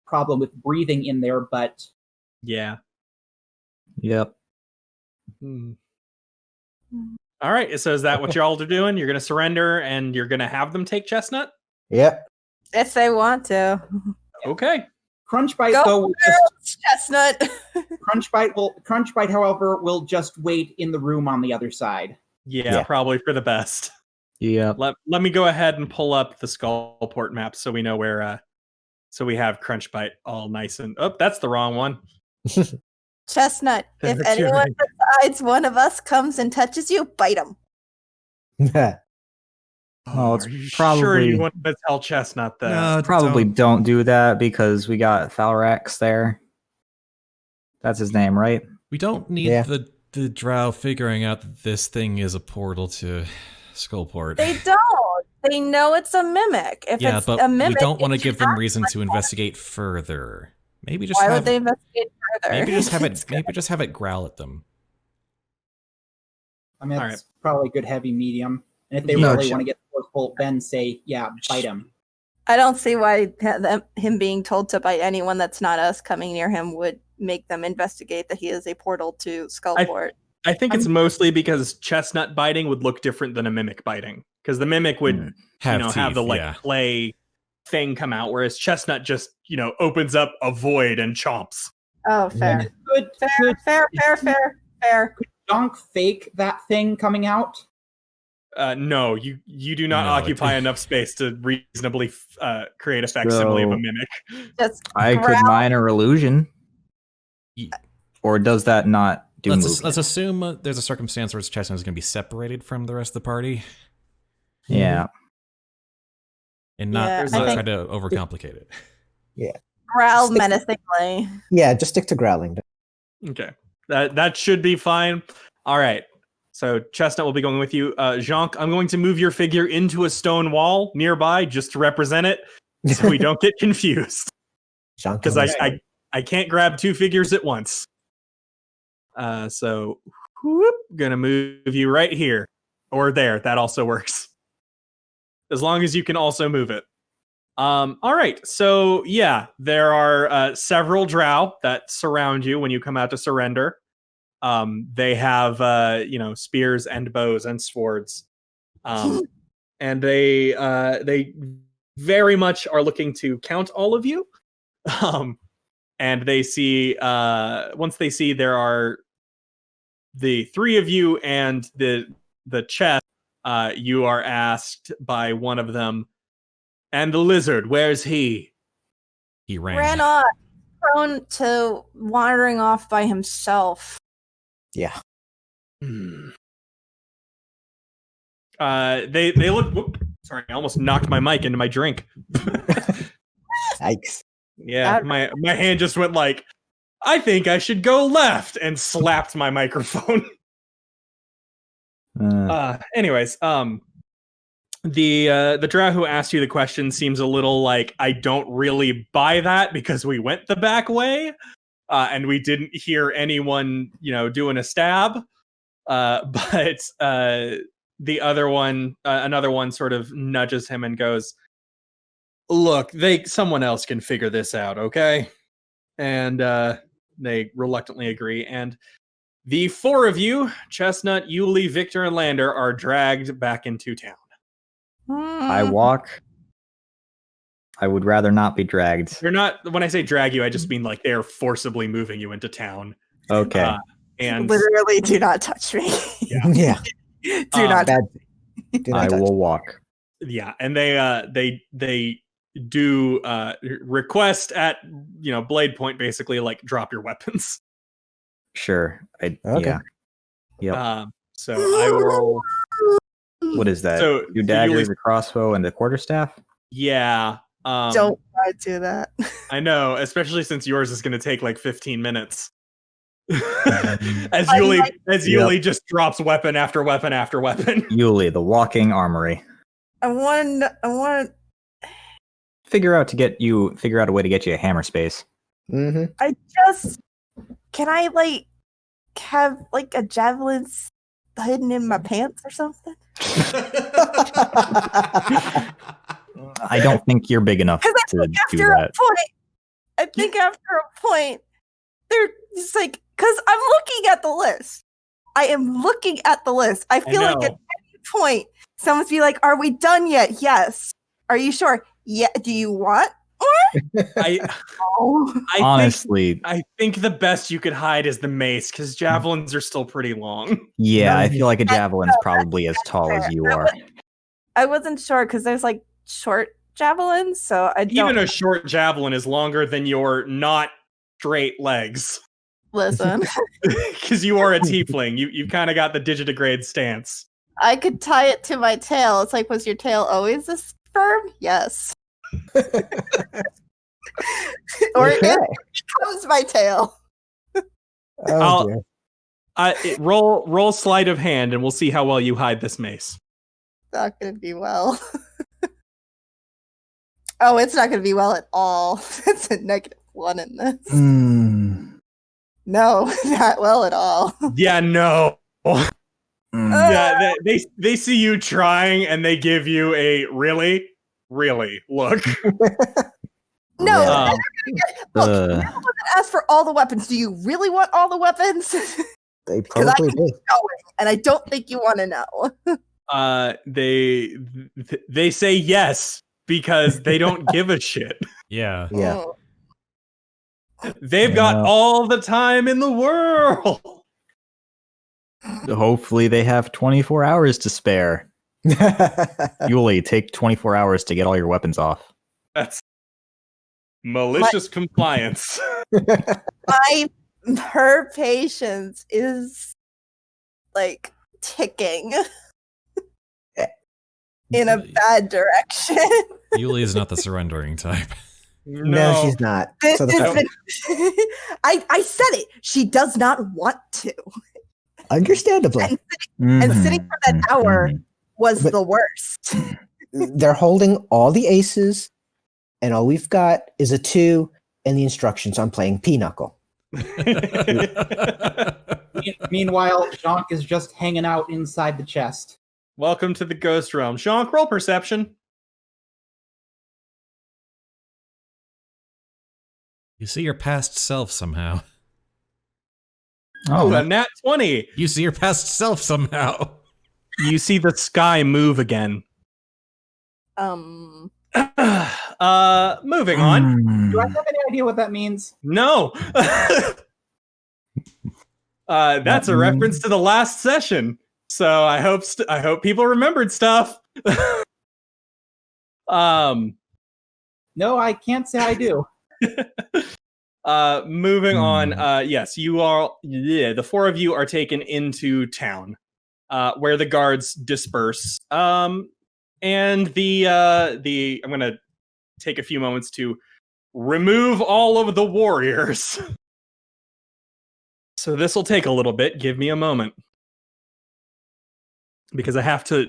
[SPEAKER 5] problem with breathing in there, but
[SPEAKER 7] yeah.
[SPEAKER 4] Yep.
[SPEAKER 7] All right. So is that what y'all are doing? You're going to surrender and you're going to have them take Chestnut?
[SPEAKER 3] Yep.
[SPEAKER 6] If they want to.
[SPEAKER 7] Okay.
[SPEAKER 5] Crunchbite
[SPEAKER 6] Go
[SPEAKER 5] though will just
[SPEAKER 6] Chestnut.
[SPEAKER 5] Crunchbite, however, will just wait in the room on the other side.
[SPEAKER 7] Yeah, probably for the best.
[SPEAKER 4] Yeah.
[SPEAKER 7] Let me go ahead and pull up the Skullport map so we know where so we have Crunchbite all nice and that's the wrong one.
[SPEAKER 6] Chestnut, if
[SPEAKER 7] That's your
[SPEAKER 6] anyone besides one of us comes and touches you, bite him.
[SPEAKER 4] Oh, it's
[SPEAKER 7] Are you
[SPEAKER 4] probably
[SPEAKER 7] sure you want to tell Chestnut that?
[SPEAKER 1] No,
[SPEAKER 4] probably don't do that because we got Thalrax there. That's his name, right?
[SPEAKER 1] We don't need
[SPEAKER 3] Yeah.
[SPEAKER 1] the drow figuring out that this thing is a portal to Skullport.
[SPEAKER 6] They don't. They know it's a mimic. If
[SPEAKER 1] Yeah,
[SPEAKER 6] it's
[SPEAKER 1] but
[SPEAKER 6] a mimic,
[SPEAKER 1] we don't want to
[SPEAKER 6] it
[SPEAKER 1] give
[SPEAKER 6] should
[SPEAKER 1] them
[SPEAKER 6] act
[SPEAKER 1] reason
[SPEAKER 6] like
[SPEAKER 1] to
[SPEAKER 6] that.
[SPEAKER 1] investigate further. Maybe just
[SPEAKER 6] Why
[SPEAKER 1] have
[SPEAKER 6] would they investigate further?
[SPEAKER 1] maybe just have
[SPEAKER 6] It's
[SPEAKER 1] it maybe just have it growl at them.
[SPEAKER 5] I mean,
[SPEAKER 7] All
[SPEAKER 5] that's probably a good heavy medium. And if they
[SPEAKER 4] No,
[SPEAKER 5] really want to get forceful, then say, yeah, bite him.
[SPEAKER 6] I don't see why him being told to bite anyone that's not us coming near him would make them investigate that he is a portal to Skullport.
[SPEAKER 7] I think it's mostly because Chestnut biting would look different than a mimic biting. Because the mimic would have the
[SPEAKER 1] teeth,
[SPEAKER 7] clay thing come out, whereas Chestnut just, opens up a void and chomps.
[SPEAKER 6] Oh, fair.
[SPEAKER 5] Could
[SPEAKER 6] Fair.
[SPEAKER 5] Jhank fake that thing coming out?
[SPEAKER 7] No, you do not
[SPEAKER 1] No,
[SPEAKER 7] occupy enough space to reasonably create a facsimile of a
[SPEAKER 4] So-
[SPEAKER 7] mimic.
[SPEAKER 6] Just
[SPEAKER 4] I could
[SPEAKER 6] growl.
[SPEAKER 4] minor illusion.
[SPEAKER 1] Ye-
[SPEAKER 4] Or does that not do movement?
[SPEAKER 1] Let's assume there's a circumstance where Chestnut is going to be separated from the rest of the party.
[SPEAKER 4] Yeah.
[SPEAKER 1] and not,
[SPEAKER 6] Yeah,
[SPEAKER 1] not
[SPEAKER 6] I
[SPEAKER 1] try to overcomplicate it.
[SPEAKER 6] growl
[SPEAKER 3] Stick-
[SPEAKER 6] menacingly.
[SPEAKER 3] Yeah, just stick to growling.
[SPEAKER 7] Okay. That should be fine. All right. So Chestnut will be going with you. Jhank, I'm going to move your figure into a stone wall nearby just to represent it so we don't get confused.
[SPEAKER 3] Jhank
[SPEAKER 7] Because
[SPEAKER 3] is-
[SPEAKER 7] I can't grab two figures at once. So whoop, gonna move you right here. Or there. That also works. As long as you can also move it. All right. So yeah, there are several drow that surround you when you come out to surrender. They have spears and bows and swords. And they very much are looking to count all of you. And they see once they see there are the three of you and the chest, you are asked by one of them, and the lizard, where's he?
[SPEAKER 1] He ran.
[SPEAKER 6] Ran off, prone to wandering off by himself.
[SPEAKER 3] Yeah.
[SPEAKER 7] They look. Whoop, sorry, I almost knocked my mic into my drink.
[SPEAKER 3] Yikes.
[SPEAKER 7] Yeah, my hand just went like, I think I should go left, and slapped my microphone. Anyways, the drow who asked you the question seems a little like, I don't really buy that because we went the back way, and we didn't hear anyone, doing a stab. But the other one, another one, sort of nudges him and goes, "Look, someone else can figure this out, okay?" And they reluctantly agree. And the four of you, Chestnut, Yuliy, Victor, and Lander, are dragged back into town.
[SPEAKER 4] I walk. I would rather not be dragged.
[SPEAKER 7] You're not. When I say drag you, I just mean like they're forcibly moving you into town.
[SPEAKER 4] Okay.
[SPEAKER 7] And
[SPEAKER 6] Literally, do not touch me.
[SPEAKER 3] Yeah.
[SPEAKER 6] Do not.
[SPEAKER 3] Bad. Do not
[SPEAKER 4] I
[SPEAKER 3] touch.
[SPEAKER 4] will walk.
[SPEAKER 7] yeah, and they do request at blade point, basically like drop your weapons.
[SPEAKER 4] Sure.
[SPEAKER 3] Okay.
[SPEAKER 4] Yeah. Yep.
[SPEAKER 7] So I will.
[SPEAKER 4] What is that?
[SPEAKER 7] So
[SPEAKER 4] Two daggers,
[SPEAKER 7] Yuliy-
[SPEAKER 4] a crossbow, and a quarterstaff?
[SPEAKER 7] Yeah.
[SPEAKER 6] Don't try to do that.
[SPEAKER 7] I know, especially since yours is going to take like 15 minutes. As
[SPEAKER 6] I
[SPEAKER 7] Yuliy,
[SPEAKER 6] like-
[SPEAKER 7] Yuliy just drops weapon after weapon after weapon.
[SPEAKER 4] Yuliy, the walking armory.
[SPEAKER 6] I want.
[SPEAKER 4] Figure out a way to get you a hammer space.
[SPEAKER 3] Mm-hmm.
[SPEAKER 6] Can I have a javelin hidden in my pants or something?
[SPEAKER 4] I don't think you're big enough to do
[SPEAKER 6] After
[SPEAKER 4] that.
[SPEAKER 6] a point, I think after a point, they're just like, because I'm looking at the list. I am looking at the list. I feel like at any point, someone's be like, "Are we done yet?" Yes. Are you sure? Yeah. Do you want more?
[SPEAKER 4] Honestly,
[SPEAKER 7] I think the best you could hide is the mace, because javelins are still pretty long.
[SPEAKER 4] yeah, I feel like a javelin's probably as tall as you are.
[SPEAKER 6] I wasn't sure because there's short javelins, so I don't.
[SPEAKER 7] Even a short javelin is longer than your not straight legs.
[SPEAKER 6] Listen.
[SPEAKER 7] Because you are a tiefling. You've kind of got the DigoDragon stance.
[SPEAKER 6] I could tie it to my tail. It's like, was your tail always this firm? Yes. Or
[SPEAKER 3] Okay.
[SPEAKER 6] it becomes my tail.
[SPEAKER 3] Oh, dear.
[SPEAKER 7] Roll sleight of hand, and we'll see how well you hide this mace.
[SPEAKER 6] Not gonna be well. Oh, it's not gonna be well at all. It's a -1 in this.
[SPEAKER 3] Mm.
[SPEAKER 6] No, not well at all.
[SPEAKER 7] Yeah, no.
[SPEAKER 4] Mm.
[SPEAKER 7] Yeah, they see you trying, and they give you a really look.
[SPEAKER 6] No,
[SPEAKER 4] Yeah.
[SPEAKER 6] look, you're the one that asked for all the weapons. Do you really want all the weapons?
[SPEAKER 3] They probably do.
[SPEAKER 6] And I don't think you want to know.
[SPEAKER 7] They say yes because they don't give a shit.
[SPEAKER 1] Yeah.
[SPEAKER 3] Yeah.
[SPEAKER 6] Oh.
[SPEAKER 7] They've got all the time in the world.
[SPEAKER 4] Hopefully they have 24 hours to spare. Yuliy, take 24 hours to get all your weapons off.
[SPEAKER 7] That's malicious compliance.
[SPEAKER 6] Her patience is ticking. in a bad direction.
[SPEAKER 1] Yuliy is not the surrendering type.
[SPEAKER 3] No, she's not.
[SPEAKER 6] This
[SPEAKER 3] So the
[SPEAKER 6] has been. I said it. She does not want to.
[SPEAKER 3] understandably,
[SPEAKER 6] And sitting for that hour was
[SPEAKER 3] But-
[SPEAKER 6] the worst.
[SPEAKER 3] they're holding all the aces, and all we've got is a 2 and the instructions on playing Pinochle.
[SPEAKER 5] Meanwhile, Jhank is just hanging out inside the chest.
[SPEAKER 7] Welcome to the Ghost Realm. Jhank, roll perception.
[SPEAKER 1] You see your past self somehow.
[SPEAKER 7] Oh, a nat 20.
[SPEAKER 1] You see your past self somehow.
[SPEAKER 7] You see the sky move again.
[SPEAKER 6] Um.
[SPEAKER 7] Moving on.
[SPEAKER 5] Do I have any idea what that means?
[SPEAKER 7] No. That's a reference to the last session. So I hope people remembered stuff.
[SPEAKER 5] No, I can't say I do.
[SPEAKER 7] Moving on. Yes, you are. Yeah, the four of you are taken into town, where the guards disperse. And the I'm gonna take a few moments to remove all of the warriors. So this will take a little bit. Give me a moment. Because I have to...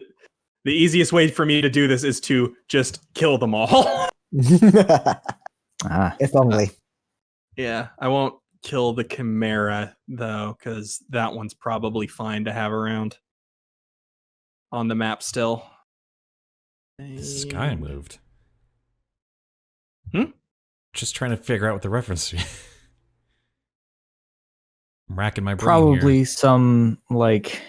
[SPEAKER 7] The easiest way for me to do this is to just kill them all.
[SPEAKER 3] If only.
[SPEAKER 7] Yeah, I won't kill the Chimera, though, because that one's probably fine to have around on the map still.
[SPEAKER 1] The sky moved.
[SPEAKER 7] Hmm?
[SPEAKER 1] Just trying to figure out what the reference is. I'm racking my brain
[SPEAKER 4] Probably
[SPEAKER 1] here.
[SPEAKER 4] some, like...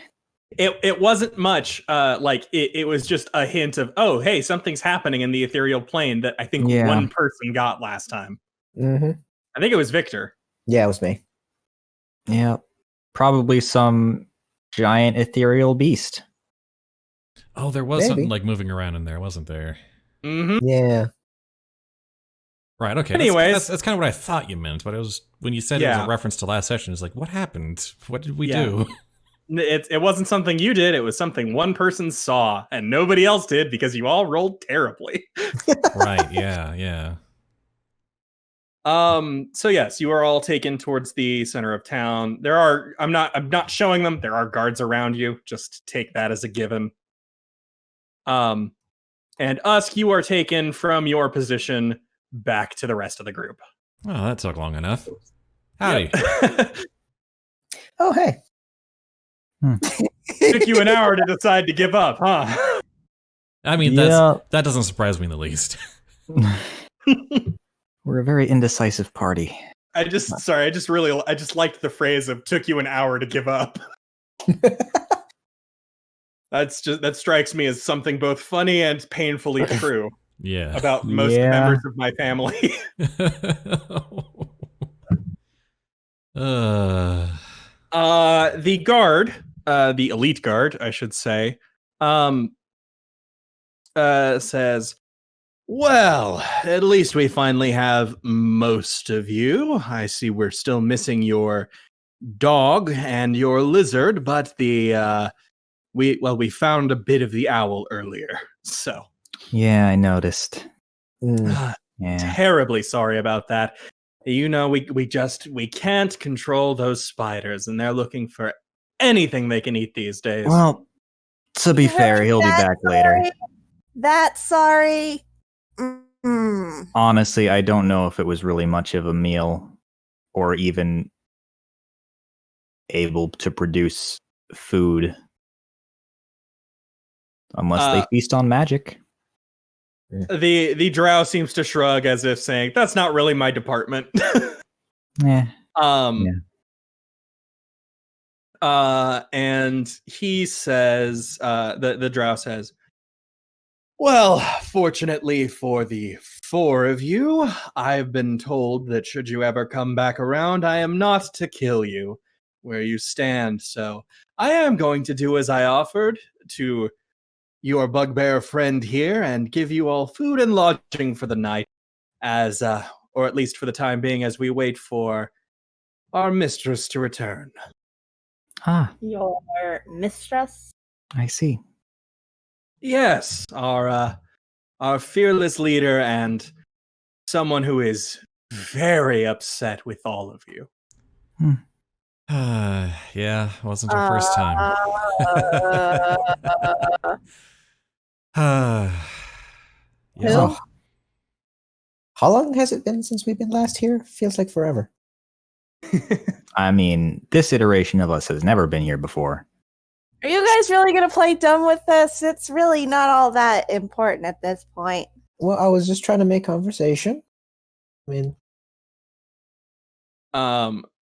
[SPEAKER 7] It wasn't much. It was just a hint of, oh, hey, something's happening in the ethereal plane that I think one person got last time.
[SPEAKER 3] Mm-hmm.
[SPEAKER 7] I think it was Victor.
[SPEAKER 3] Yeah, it was me.
[SPEAKER 4] Yeah. Probably some giant ethereal beast.
[SPEAKER 1] Oh, there was
[SPEAKER 3] Maybe.
[SPEAKER 1] something like moving around in there, wasn't there?
[SPEAKER 7] Mm-hmm.
[SPEAKER 3] Yeah.
[SPEAKER 1] Right, okay.
[SPEAKER 7] Anyways.
[SPEAKER 1] That's kind of what I thought you meant, but it was when you said it was a reference to last session, it's like, what happened? What did we do?
[SPEAKER 7] It wasn't something you did. It was something one person saw, and nobody else did because you all rolled terribly.
[SPEAKER 1] Right, yeah.
[SPEAKER 7] So yes, you are all taken towards the center of town. I'm not showing them. There are guards around you. Just take that as a given. And Usk, you are taken from your position back to the rest of the group.
[SPEAKER 1] Oh, that took long enough. Howdy.
[SPEAKER 7] Yep.
[SPEAKER 3] Oh, hey.
[SPEAKER 7] Took you an hour to decide to give up, huh?
[SPEAKER 1] I mean, that doesn't surprise me in the least.
[SPEAKER 4] We're a very indecisive party.
[SPEAKER 7] I just liked the phrase of "took you an hour to give up." That strikes me as something both funny and painfully true.
[SPEAKER 1] Yeah.
[SPEAKER 7] About most members of my family. The guard, the elite guard, I should say, says, well, at least we finally have most of you. I see we're still missing your dog and your lizard, but we found a bit of the owl earlier. So
[SPEAKER 4] Yeah, I noticed.
[SPEAKER 3] Mm.
[SPEAKER 4] Yeah.
[SPEAKER 7] terribly sorry about that. You know, we can't control those spiders, and they're looking for anything they can eat these days.
[SPEAKER 4] Well, to be fair, he'll be back later.
[SPEAKER 6] That's sorry. Mm.
[SPEAKER 4] Honestly, I don't know if it was really much of a meal or even able to produce food unless they feast on magic.
[SPEAKER 7] The drow seems to shrug as if saying, that's not really my department.
[SPEAKER 4] Yeah.
[SPEAKER 7] And he says, the drow says, well, fortunately for the four of you, I've been told that should you ever come back around, I am not to kill you where you stand. So I am going to do as I offered to your bugbear friend here and give you all food and lodging for the night, as or at least for the time being, as we wait for our mistress to return.
[SPEAKER 4] Ah,
[SPEAKER 6] Your mistress?
[SPEAKER 4] I see.
[SPEAKER 7] Yes, our fearless leader and someone who is very upset with all of you.
[SPEAKER 1] Yeah, wasn't our first time. Yeah.
[SPEAKER 3] So, how long has it been since we've been last here? Feels like forever.
[SPEAKER 4] I mean, this iteration of us has never been here before.
[SPEAKER 6] Are you guys really gonna play dumb with this? It's really not all that important at this point.
[SPEAKER 3] Well, I was just trying to make conversation. I mean,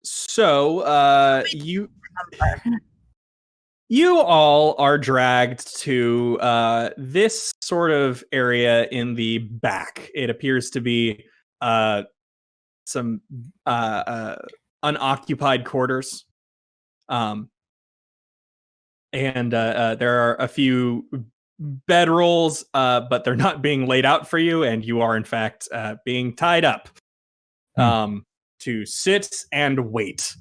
[SPEAKER 7] So you all are dragged to this sort of area in the back. It appears to be some unoccupied quarters. And there are a few bedrolls, but they're not being laid out for you, and you are in fact being tied up to sit and wait.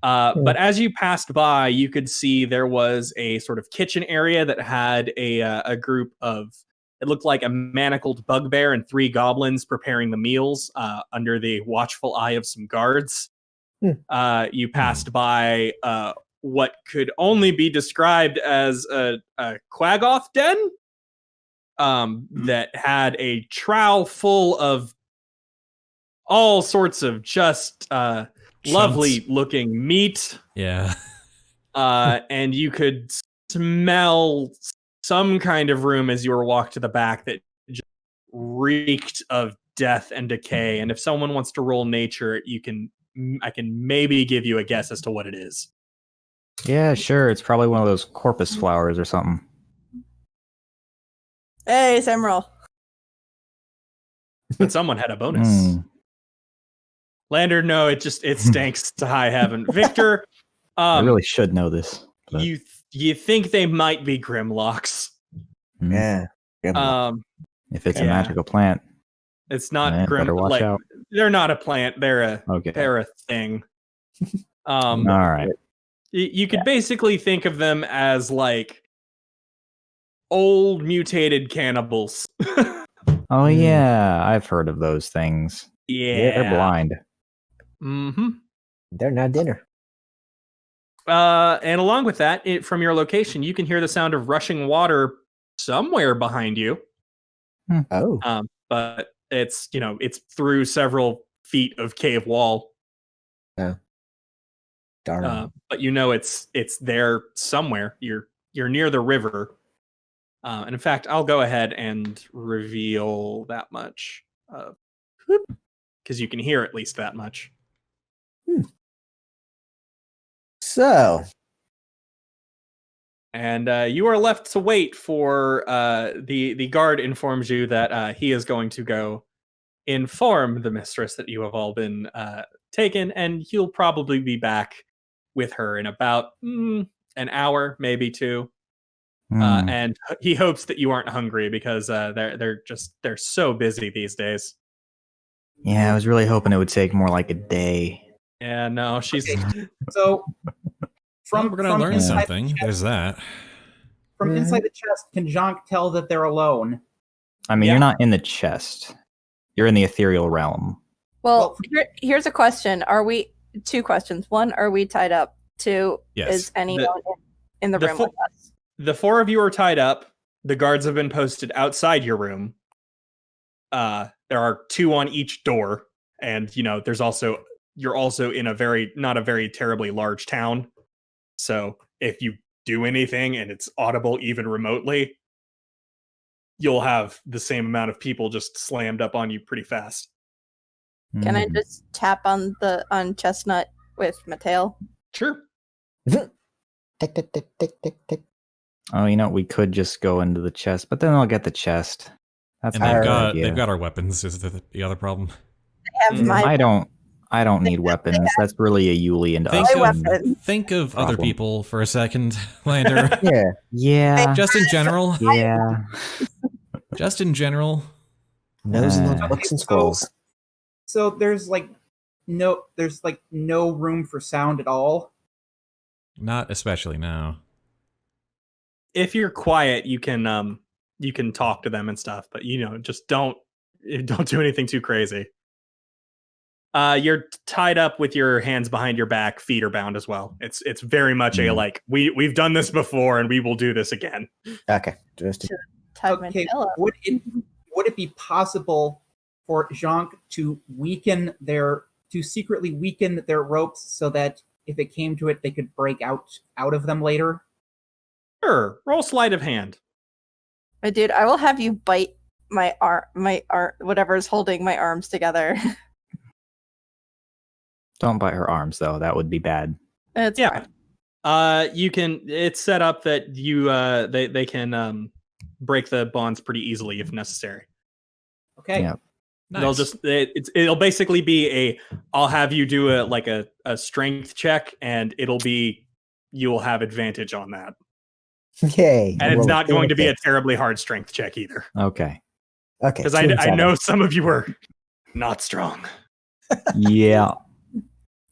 [SPEAKER 7] But as you passed by, you could see there was a sort of kitchen area that had a group of, it looked like a manacled bugbear and 3 goblins preparing the meals under the watchful eye of some guards. You passed by what could only be described as a quaggoth den that had a trough full of all sorts of just lovely looking meat.
[SPEAKER 1] Yeah.
[SPEAKER 7] And you could smell some kind of room as you were walked to the back that just reeked of death and decay. And if someone wants to roll nature, I can maybe give you a guess as to what it is.
[SPEAKER 4] Yeah, sure. It's probably one of those corpus flowers or something.
[SPEAKER 6] Hey, Samroll.
[SPEAKER 7] But someone had a bonus. Lander, no, it stinks to high heaven. Victor,
[SPEAKER 4] I really should know this. But...
[SPEAKER 7] You think they might be Grimlocks?
[SPEAKER 3] yeah.
[SPEAKER 4] If it's a magical plant,
[SPEAKER 7] it's not
[SPEAKER 4] better watch
[SPEAKER 7] like
[SPEAKER 4] out.
[SPEAKER 7] They're not a plant. They're a thing.
[SPEAKER 4] All right.
[SPEAKER 7] You could basically think of them as like old mutated cannibals.
[SPEAKER 4] Oh yeah, I've heard of those things.
[SPEAKER 7] Yeah,
[SPEAKER 4] they're blind.
[SPEAKER 7] Mm-hmm.
[SPEAKER 3] They're not dinner.
[SPEAKER 7] And along with that, from your location, you can hear the sound of rushing water somewhere behind you.
[SPEAKER 3] Oh.
[SPEAKER 7] But it's through several feet of cave wall.
[SPEAKER 3] Yeah. Darn.
[SPEAKER 7] But it's there somewhere. You're near the river. And in fact, I'll go ahead and reveal that much. Because you can hear at least that much.
[SPEAKER 3] So.
[SPEAKER 7] And you are left to wait for the guard informs you that he is going to go inform the mistress that you have all been taken, and he'll probably be back with her in about an hour, maybe 2. And he hopes that you aren't hungry because they're so busy these days.
[SPEAKER 4] Yeah, I was really hoping it would take more like a day.
[SPEAKER 7] Yeah, no, she's
[SPEAKER 5] So
[SPEAKER 1] We're gonna learn something. There's that.
[SPEAKER 5] From inside the chest, can Jhank tell that they're alone?
[SPEAKER 4] I mean, you're not in the chest. You're in the ethereal realm.
[SPEAKER 6] Well, here's a question. 2 questions. 1, are we tied up? 2,
[SPEAKER 1] Yes.
[SPEAKER 6] is anyone in the room with us?
[SPEAKER 7] The 4 of you are tied up. The guards have been posted outside your room. There are 2 on each door, and you're also in not a very terribly large town. So if you do anything and it's audible even remotely, you'll have the same amount of people just slammed up on you pretty fast.
[SPEAKER 6] Can I just tap on Chestnut with my tail?
[SPEAKER 7] Sure.
[SPEAKER 3] Tick, tick, tick, tick, tick, tick.
[SPEAKER 4] Oh, we could just go into the chest, but then I'll get the chest. That's
[SPEAKER 1] And they've got our weapons. Is the other problem?
[SPEAKER 6] I have my
[SPEAKER 4] I don't need weapons. That's really a Yuliy and
[SPEAKER 1] Think of other people for a second, Lander.
[SPEAKER 4] Yeah.
[SPEAKER 1] Just in general.
[SPEAKER 4] Yeah.
[SPEAKER 1] Just in general.
[SPEAKER 3] Nose in those books and scrolls.
[SPEAKER 5] So there's no room for sound at all.
[SPEAKER 1] Not especially now.
[SPEAKER 7] If you're quiet, you can you can talk to them and stuff, but just don't do anything too crazy. You're tied up with your hands behind your back, feet are bound as well. It's very much a like we've done this before and we will do this again.
[SPEAKER 3] Okay. Just
[SPEAKER 5] Okay, would it be possible for Jhank to secretly weaken their ropes so that if it came to it, they could break out of them later?
[SPEAKER 7] Sure. Roll sleight of hand.
[SPEAKER 6] Dude, I will have you bite my arm, whatever's holding my arms together.
[SPEAKER 4] Don't bite her arms, though. That would be bad.
[SPEAKER 6] It's fine.
[SPEAKER 7] You can. It's set up that you they can break the bonds pretty easily if necessary.
[SPEAKER 5] Okay.
[SPEAKER 4] Yeah.
[SPEAKER 1] Nice.
[SPEAKER 7] They'll just it'll basically be I'll have you do a strength check and you'll have advantage on that.
[SPEAKER 3] Yay.
[SPEAKER 7] And it's not going to be a terribly hard strength check either.
[SPEAKER 4] Okay.
[SPEAKER 3] Okay.
[SPEAKER 7] Because I know some of you are not strong.
[SPEAKER 4] Yeah.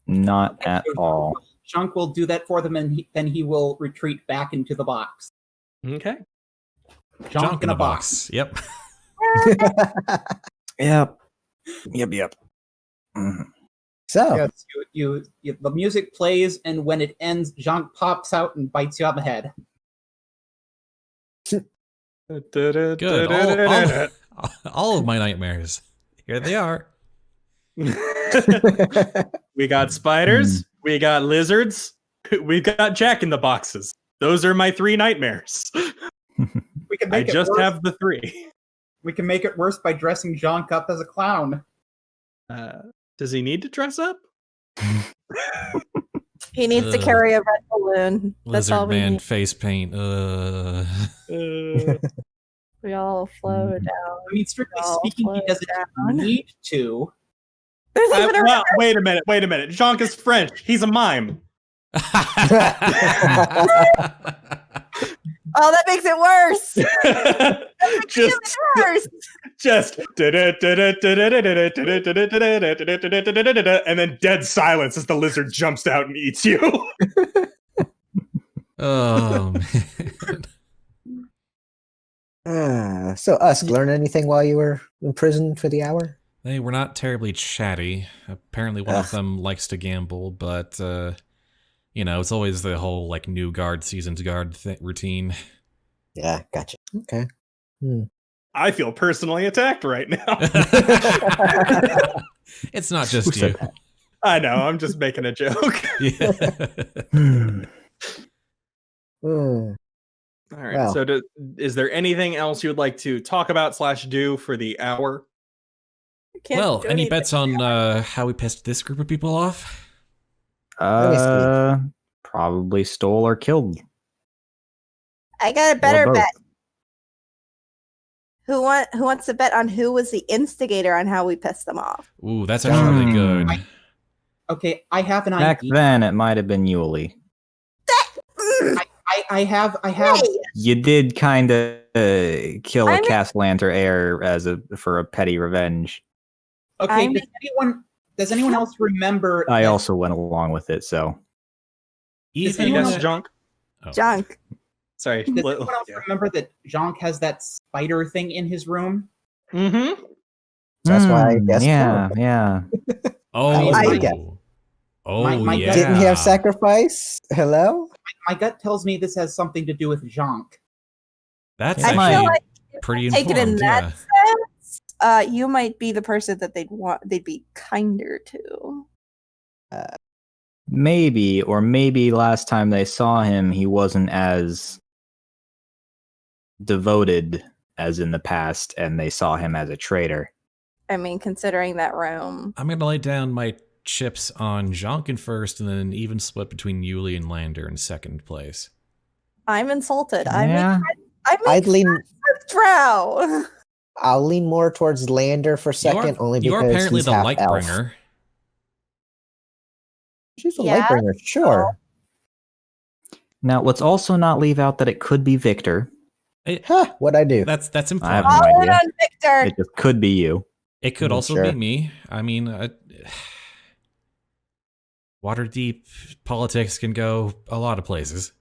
[SPEAKER 4] Not at all.
[SPEAKER 5] Jhank will do that for them, and then he will retreat back into the box.
[SPEAKER 7] Okay.
[SPEAKER 1] Jhank in a box. Yep.
[SPEAKER 4] Yep. Mm-hmm.
[SPEAKER 3] So,
[SPEAKER 5] Yes, the music plays, and when it ends, Jhank pops out and bites you on the head.
[SPEAKER 1] Good. All of my nightmares. Here they are.
[SPEAKER 7] We got spiders. We got lizards. We got Jack in the boxes. Those are my 3 nightmares.
[SPEAKER 5] We can
[SPEAKER 7] I
[SPEAKER 5] make it
[SPEAKER 7] just
[SPEAKER 5] worse.
[SPEAKER 7] have the 3.
[SPEAKER 5] We can make it worse by dressing Jhank up as a clown.
[SPEAKER 7] Does he need to dress up?
[SPEAKER 6] He needs to carry a red balloon. That's all
[SPEAKER 1] Lizard
[SPEAKER 6] we
[SPEAKER 1] man
[SPEAKER 6] need.
[SPEAKER 1] face paint.
[SPEAKER 6] We all flow down.
[SPEAKER 5] I mean, strictly
[SPEAKER 6] Oh,
[SPEAKER 5] speaking, he doesn't
[SPEAKER 6] down.
[SPEAKER 5] need to.
[SPEAKER 6] There's even a
[SPEAKER 7] Well, wait a minute. Jhank is French. He's a mime.
[SPEAKER 6] Oh, that makes it worse.
[SPEAKER 7] just and then dead silence as the lizard jumps out and eats you.
[SPEAKER 1] Oh man.
[SPEAKER 3] so Usk, learn anything while you were in prison for the hour?
[SPEAKER 1] They were not terribly chatty. Apparently one of them likes to gamble, but it's always the whole like new guard, seasoned guard routine.
[SPEAKER 3] Yeah, gotcha. Okay.
[SPEAKER 7] I feel personally attacked right now.
[SPEAKER 1] It's not just
[SPEAKER 4] Who said
[SPEAKER 1] you.
[SPEAKER 4] that?
[SPEAKER 7] I know, I'm just making a joke.
[SPEAKER 1] Yeah.
[SPEAKER 7] All right.
[SPEAKER 3] Wow.
[SPEAKER 7] So is there anything else you would like to talk about / do for the hour?
[SPEAKER 6] Can't
[SPEAKER 1] Well,
[SPEAKER 6] do
[SPEAKER 1] any
[SPEAKER 6] anything.
[SPEAKER 1] bets on how we pissed this group of people off?
[SPEAKER 4] Probably stole or killed.
[SPEAKER 6] I got a better
[SPEAKER 4] both.
[SPEAKER 6] bet. Who wants to bet on who was the instigator on how we pissed them off?
[SPEAKER 1] Ooh, that's actually really good.
[SPEAKER 5] Okay, I have an
[SPEAKER 4] Back
[SPEAKER 5] idea.
[SPEAKER 4] then, it might have been Yuliy.
[SPEAKER 5] I have.
[SPEAKER 6] Hey,
[SPEAKER 4] You did kind of kill a
[SPEAKER 6] I'm-
[SPEAKER 4] Castlanter heir for a petty revenge.
[SPEAKER 5] Okay, does anyone else remember?
[SPEAKER 4] I
[SPEAKER 5] that-
[SPEAKER 4] also went along with it, so
[SPEAKER 5] Does
[SPEAKER 7] You
[SPEAKER 5] anyone
[SPEAKER 7] guess
[SPEAKER 5] else-
[SPEAKER 7] Jhank?
[SPEAKER 1] Oh.
[SPEAKER 6] Jhank.
[SPEAKER 7] Sorry.
[SPEAKER 5] Does anyone else remember that Jhank has that spider thing in his room?
[SPEAKER 7] Mm-hmm.
[SPEAKER 3] That's why I guessed
[SPEAKER 4] Yeah,
[SPEAKER 3] him.
[SPEAKER 4] yeah.
[SPEAKER 1] Oh,
[SPEAKER 3] I guess.
[SPEAKER 1] Oh,
[SPEAKER 5] My
[SPEAKER 1] yeah.
[SPEAKER 3] Didn't he have sacrifice? Hello?
[SPEAKER 5] My gut tells me this has something to do with Jhank.
[SPEAKER 1] That's
[SPEAKER 4] I
[SPEAKER 6] I
[SPEAKER 1] actually
[SPEAKER 6] feel like
[SPEAKER 1] pretty
[SPEAKER 6] take
[SPEAKER 1] informed.
[SPEAKER 6] it in that
[SPEAKER 1] Yeah.
[SPEAKER 6] sense. You might be the person that they'd be kinder to.
[SPEAKER 4] Maybe, or maybe last time they saw him, he wasn't as devoted as in the past, and they saw him as a traitor.
[SPEAKER 6] I mean, considering that room.
[SPEAKER 1] I'm going to lay down my chips on Jhank in first, and then an even split between Yuliy and Lander in second place.
[SPEAKER 6] I'm insulted.
[SPEAKER 4] Yeah.
[SPEAKER 3] I'd lean.
[SPEAKER 6] Drow.
[SPEAKER 3] I'll lean more towards Lander for second, only
[SPEAKER 1] you
[SPEAKER 3] because
[SPEAKER 1] are apparently
[SPEAKER 3] he's
[SPEAKER 1] the
[SPEAKER 3] half
[SPEAKER 1] Lightbringer.
[SPEAKER 3] elf. She's a
[SPEAKER 6] Yeah.
[SPEAKER 3] Lightbringer, sure.
[SPEAKER 4] Now, let's also not leave out that it could be Victor.
[SPEAKER 3] Huh, what'd I do?
[SPEAKER 1] That's
[SPEAKER 4] I have
[SPEAKER 1] implied.
[SPEAKER 4] no
[SPEAKER 6] All in
[SPEAKER 4] idea.
[SPEAKER 6] on Victor.
[SPEAKER 4] It just could be you.
[SPEAKER 1] It could also
[SPEAKER 3] Sure.
[SPEAKER 1] be me. I mean, water deep politics can go a lot of places.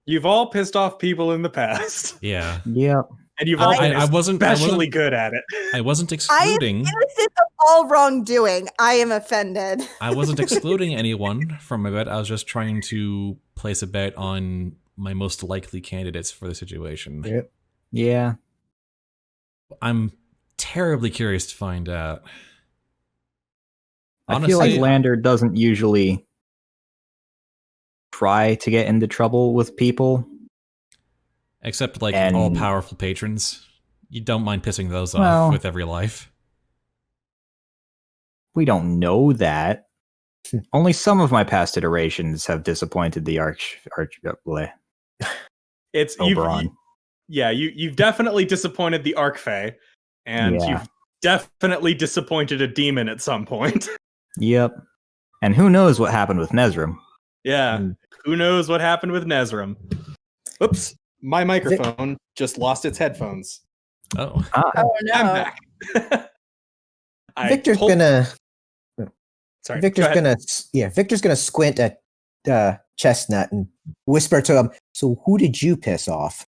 [SPEAKER 7] You've all pissed off people in the past.
[SPEAKER 1] Yeah.
[SPEAKER 4] Yep.
[SPEAKER 7] And you've all been
[SPEAKER 1] I wasn't
[SPEAKER 7] especially good at it.
[SPEAKER 1] I wasn't
[SPEAKER 6] I am
[SPEAKER 1] excluding.
[SPEAKER 6] innocent of all wrongdoing. I am offended.
[SPEAKER 1] I wasn't excluding anyone from my bet. I was just trying to place a bet on my most likely candidates for the situation.
[SPEAKER 3] Yep.
[SPEAKER 4] Yeah.
[SPEAKER 1] I'm terribly curious to find out.
[SPEAKER 4] I feel like Lander doesn't usually try to get into trouble with people.
[SPEAKER 1] Except like
[SPEAKER 4] And-
[SPEAKER 1] all powerful patrons. You don't mind pissing those
[SPEAKER 4] Well-
[SPEAKER 1] off with every life.
[SPEAKER 4] We don't know that. Only some of my past iterations have disappointed the
[SPEAKER 7] It's
[SPEAKER 4] Oberon.
[SPEAKER 7] you've definitely disappointed the Archfey, and
[SPEAKER 4] Yeah.
[SPEAKER 7] you've definitely disappointed a demon at some point.
[SPEAKER 4] Yep. And who knows what happened with Nezrim?
[SPEAKER 7] Yeah,
[SPEAKER 3] Mm.
[SPEAKER 7] who knows what happened with Nezrim? Oops, my microphone just lost its headphones.
[SPEAKER 1] Oh.
[SPEAKER 6] Oh no.
[SPEAKER 7] I'm back.
[SPEAKER 3] Victor's gonna
[SPEAKER 7] Sorry,
[SPEAKER 3] Victor's
[SPEAKER 7] go ahead.
[SPEAKER 3] Victor's gonna squint at Chestnut and whisper to him, "So who did you piss off?"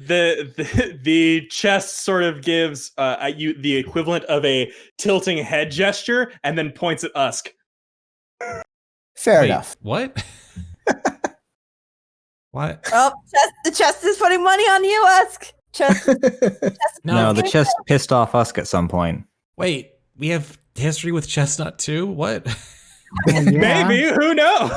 [SPEAKER 7] The chest sort of gives you the equivalent of a tilting head gesture, and then points at Usk.
[SPEAKER 3] Fair
[SPEAKER 1] Wait,
[SPEAKER 3] enough.
[SPEAKER 1] What? What?
[SPEAKER 6] Oh, the chest is putting money on you, Usk. Chest.
[SPEAKER 4] No, the chest pissed off Usk at some point.
[SPEAKER 1] Wait, we have history with Chestnut too? What?
[SPEAKER 7] Maybe, who knows?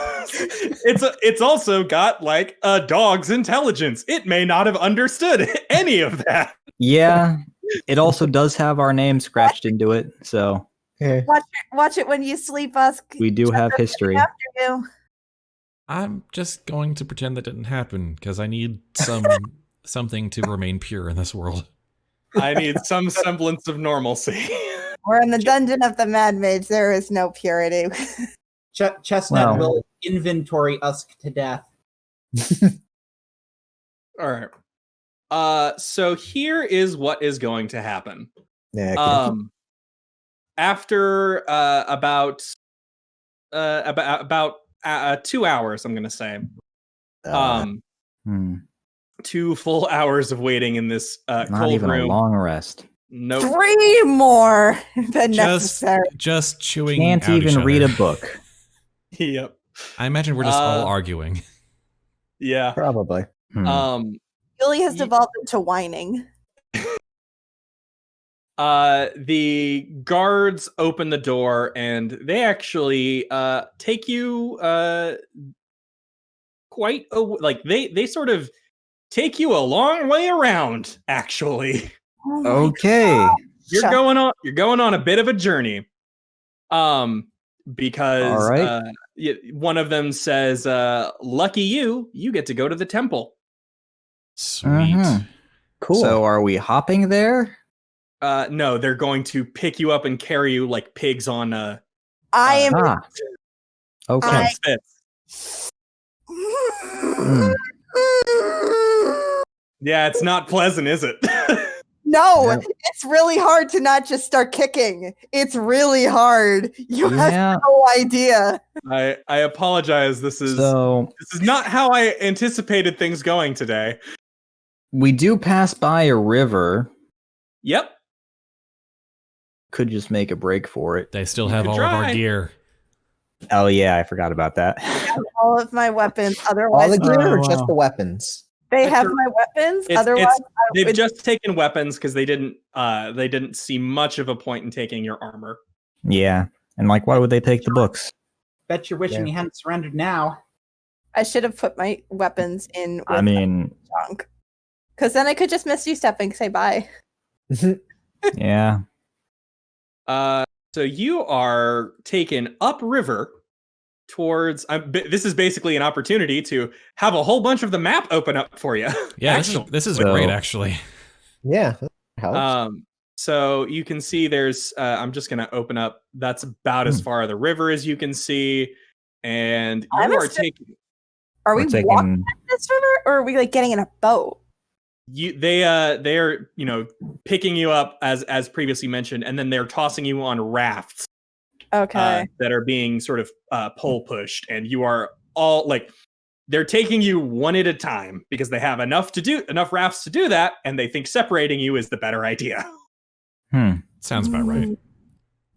[SPEAKER 7] It's also got like a dog's intelligence. It may not have understood any of that.
[SPEAKER 4] Yeah. It also does have our name scratched into it, so
[SPEAKER 3] Yeah.
[SPEAKER 6] Watch it when you sleep, Usk.
[SPEAKER 4] we do have history.
[SPEAKER 6] After you.
[SPEAKER 1] I'm just going to pretend that didn't happen because I need something to remain pure in this world.
[SPEAKER 7] I need some semblance of normalcy.
[SPEAKER 6] We're in the dungeon of the Mad Mage. There is no purity.
[SPEAKER 5] Chestnut
[SPEAKER 4] Wow.
[SPEAKER 5] will inventory Usk to death.
[SPEAKER 7] All right. So here is what is going to happen.
[SPEAKER 3] Yeah,
[SPEAKER 7] After about 2 hours, I'm gonna say.
[SPEAKER 4] Hmm.
[SPEAKER 7] 2 full hours of waiting in this
[SPEAKER 4] Not
[SPEAKER 7] cold
[SPEAKER 4] even
[SPEAKER 7] room.
[SPEAKER 4] a long rest.
[SPEAKER 7] Nope.
[SPEAKER 6] 3 more than necessary.
[SPEAKER 1] Just chewing.
[SPEAKER 4] Can't
[SPEAKER 1] out each
[SPEAKER 4] even read a
[SPEAKER 1] other.
[SPEAKER 4] book.
[SPEAKER 7] Yep.
[SPEAKER 1] I imagine we're just all arguing.
[SPEAKER 7] Yeah.
[SPEAKER 3] probably.
[SPEAKER 4] Hmm.
[SPEAKER 6] Yuliy has devolved into whining.
[SPEAKER 7] The guards open the door and they actually take you quite they sort of take you a long way around, actually.
[SPEAKER 6] Oh my
[SPEAKER 4] Okay.
[SPEAKER 7] You're
[SPEAKER 6] Shut-
[SPEAKER 7] going on a bit of a journey. Because
[SPEAKER 4] All right.
[SPEAKER 7] one of them says, lucky you get to go to the temple.
[SPEAKER 1] Sweet.
[SPEAKER 4] Mhm.
[SPEAKER 3] Cool.
[SPEAKER 4] So are we hopping there?
[SPEAKER 7] No, they're going to pick you up and carry you like pigs on
[SPEAKER 6] I am.
[SPEAKER 4] Ah. Okay.
[SPEAKER 6] I-
[SPEAKER 7] spits.
[SPEAKER 4] Hmm.
[SPEAKER 7] Yeah, it's not pleasant, is it?
[SPEAKER 6] No,
[SPEAKER 3] Yeah.
[SPEAKER 6] it's really hard to not just start kicking. It's really hard. You have
[SPEAKER 4] Yeah.
[SPEAKER 6] no idea.
[SPEAKER 7] I apologize. This is not how I anticipated things going today.
[SPEAKER 4] We do pass by a river.
[SPEAKER 7] Yep.
[SPEAKER 4] Could just make a break for it.
[SPEAKER 1] They still
[SPEAKER 7] You
[SPEAKER 1] have
[SPEAKER 7] could
[SPEAKER 1] all of our
[SPEAKER 7] try.
[SPEAKER 1] gear.
[SPEAKER 4] Oh yeah, I forgot about that.
[SPEAKER 6] All of my weapons.
[SPEAKER 3] All
[SPEAKER 6] Otherwise,
[SPEAKER 3] the gear or
[SPEAKER 4] Oh,
[SPEAKER 3] just
[SPEAKER 4] wow.
[SPEAKER 3] the weapons?
[SPEAKER 6] they have
[SPEAKER 7] It's-
[SPEAKER 6] my weapons.
[SPEAKER 7] it's-
[SPEAKER 6] Otherwise,
[SPEAKER 7] They've
[SPEAKER 6] would-
[SPEAKER 7] just taken weapons because they didn't see much of a point in taking your armor.
[SPEAKER 4] Yeah. And like, why would they take the books?
[SPEAKER 5] Bet you're wishing
[SPEAKER 3] Yeah.
[SPEAKER 5] you hadn't surrendered now.
[SPEAKER 6] I should have put my weapons in. With
[SPEAKER 4] I mean,
[SPEAKER 6] Jhank. Because then I could just misty step and say bye.
[SPEAKER 4] yeah.
[SPEAKER 7] So you are taken upriver towards. This is basically an opportunity to have a whole bunch of the map open up for you.
[SPEAKER 1] Yeah,
[SPEAKER 7] Actually.
[SPEAKER 1] this is
[SPEAKER 4] So-
[SPEAKER 1] great, actually.
[SPEAKER 3] Yeah, that helps.
[SPEAKER 7] So you can see there's. I'm just going to open up. That's about as far the river as you can see, and you
[SPEAKER 6] I'm
[SPEAKER 7] are
[SPEAKER 6] still-
[SPEAKER 7] taking.
[SPEAKER 6] Are we
[SPEAKER 4] We're
[SPEAKER 6] walking this river, or are we like getting in a boat?
[SPEAKER 7] They are picking you up as previously mentioned, and then they're tossing you on rafts
[SPEAKER 6] Okay.
[SPEAKER 7] that are being sort of pole pushed, and you are all like they're taking you one at a time because they have enough rafts to do that, and they think separating you is the better idea.
[SPEAKER 1] Sounds about right.